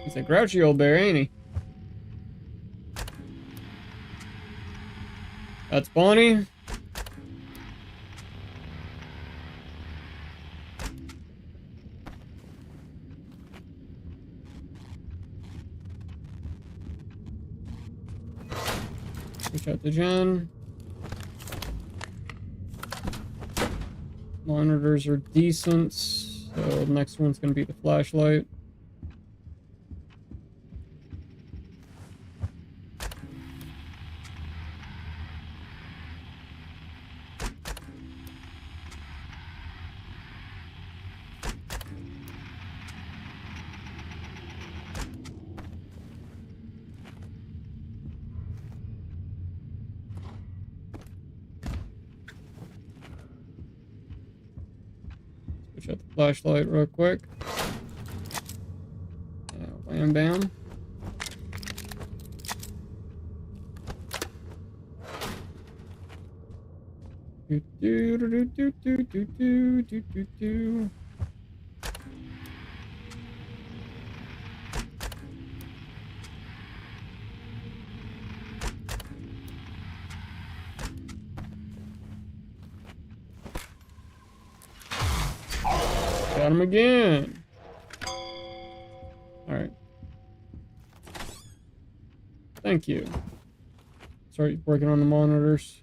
He's a grouchy old bear, ain't he? That's Bonnie. Switch out the gen. Monitors are decent, so the next one's gonna be the flashlight. Switch out the flashlight real quick. Wham bam. Do do do do do do do do do do. Got him again. Alright. Thank you. Start working on the monitors.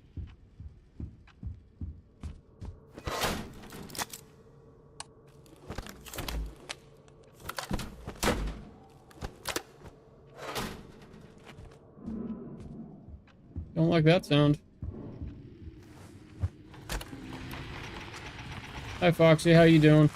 don't like that sound. Hi, Foxy. How you doing?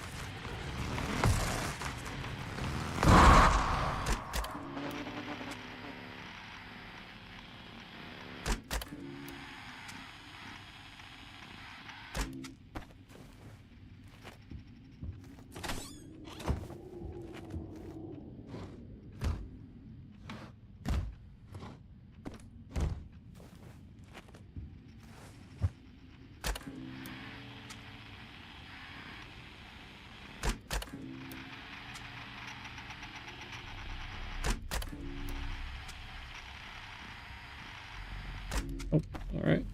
Oh, alright.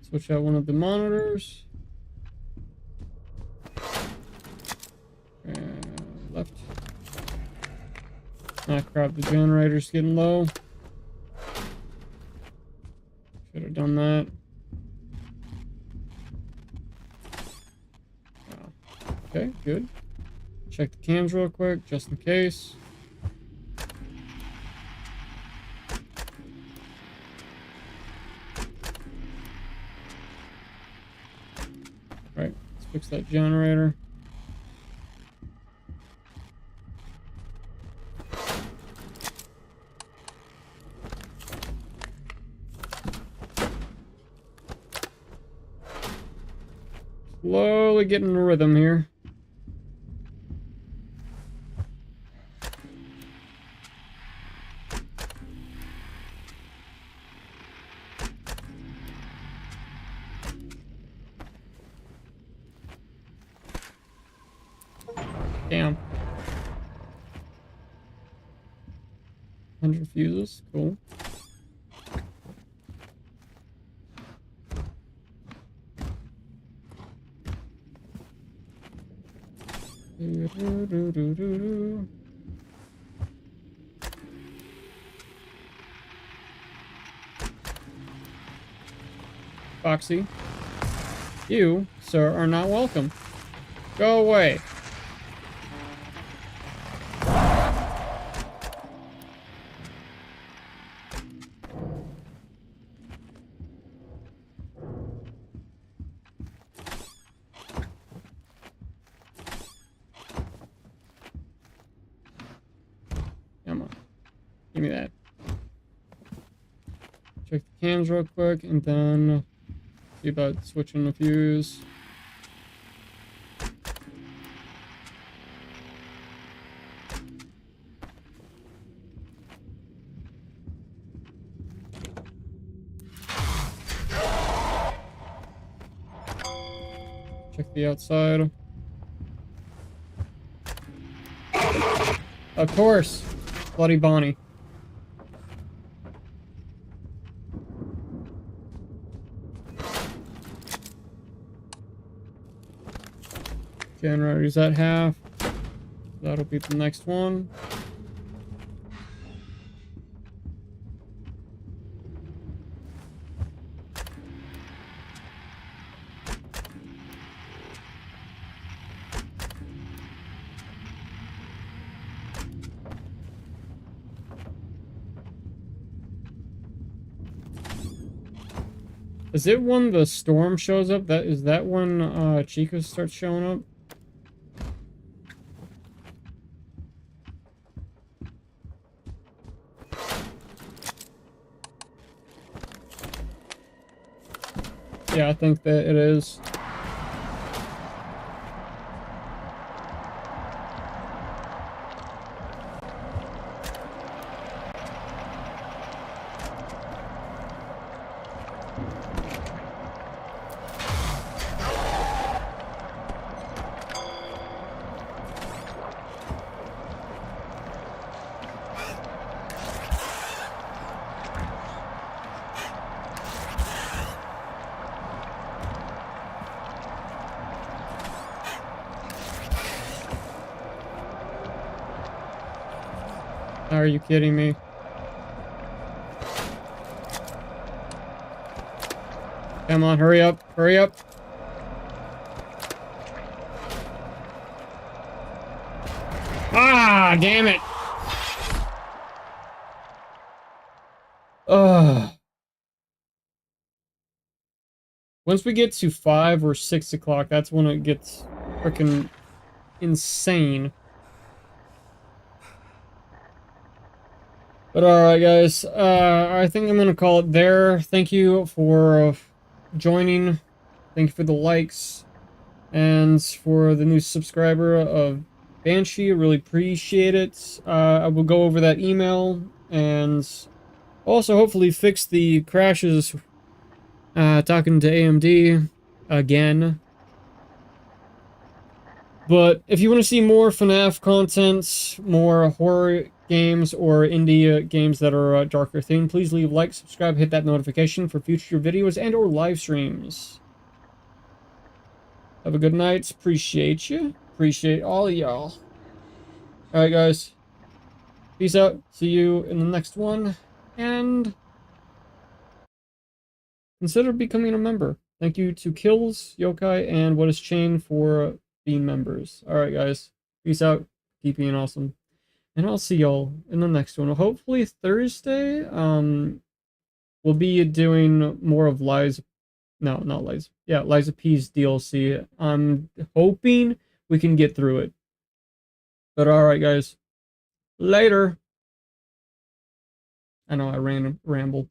Switch out one of the monitors. And left. Ah, crap, the generator's getting low. Should have done that. Okay, good. Check the cams real quick, just in case. Right, let's fix that generator. Slowly getting a rhythm here. Damn. 100 fuses, cool. Foxy, you, sir, are not welcome. Go away. Come on. Give me that. Check the cams real quick and then see about switching the fuse. Check the outside. Of course, Bloody Bonnie. Generator's at half. That'll be the next one. Is it when the storm shows up? Is that when Chica starts showing up? Yeah, I think that it is. Are you kidding me? Come on, hurry up, hurry up. Ah, damn it. Ugh. Once we get to 5 or 6 o'clock, that's when it gets freaking insane. But alright, guys. I think I'm going to call it there. Thank you for joining. Thank you for the likes. And for the new subscriber of Banshee, really appreciate it. I will go over that email and also hopefully fix the crashes. Talking to AMD again. But if you want to see more FNAF content, more horror games, or indie games that are darker themed, please leave a like, subscribe, hit that notification for future videos and or live streams. Have a good night. Appreciate you. Appreciate all of y'all. Alright, guys. Peace out. See you in the next one. And consider becoming a member. Thank you to Kills, Yokai, and What is Chain for being members. Alright, guys. Peace out. Keep being awesome. And I'll see y'all in the next one. Hopefully Thursday, we'll be doing more of Liza. No, not Liza. Yeah, Liza P's DLC. I'm hoping we can get through it. But alright, guys. Later. I know I rambled.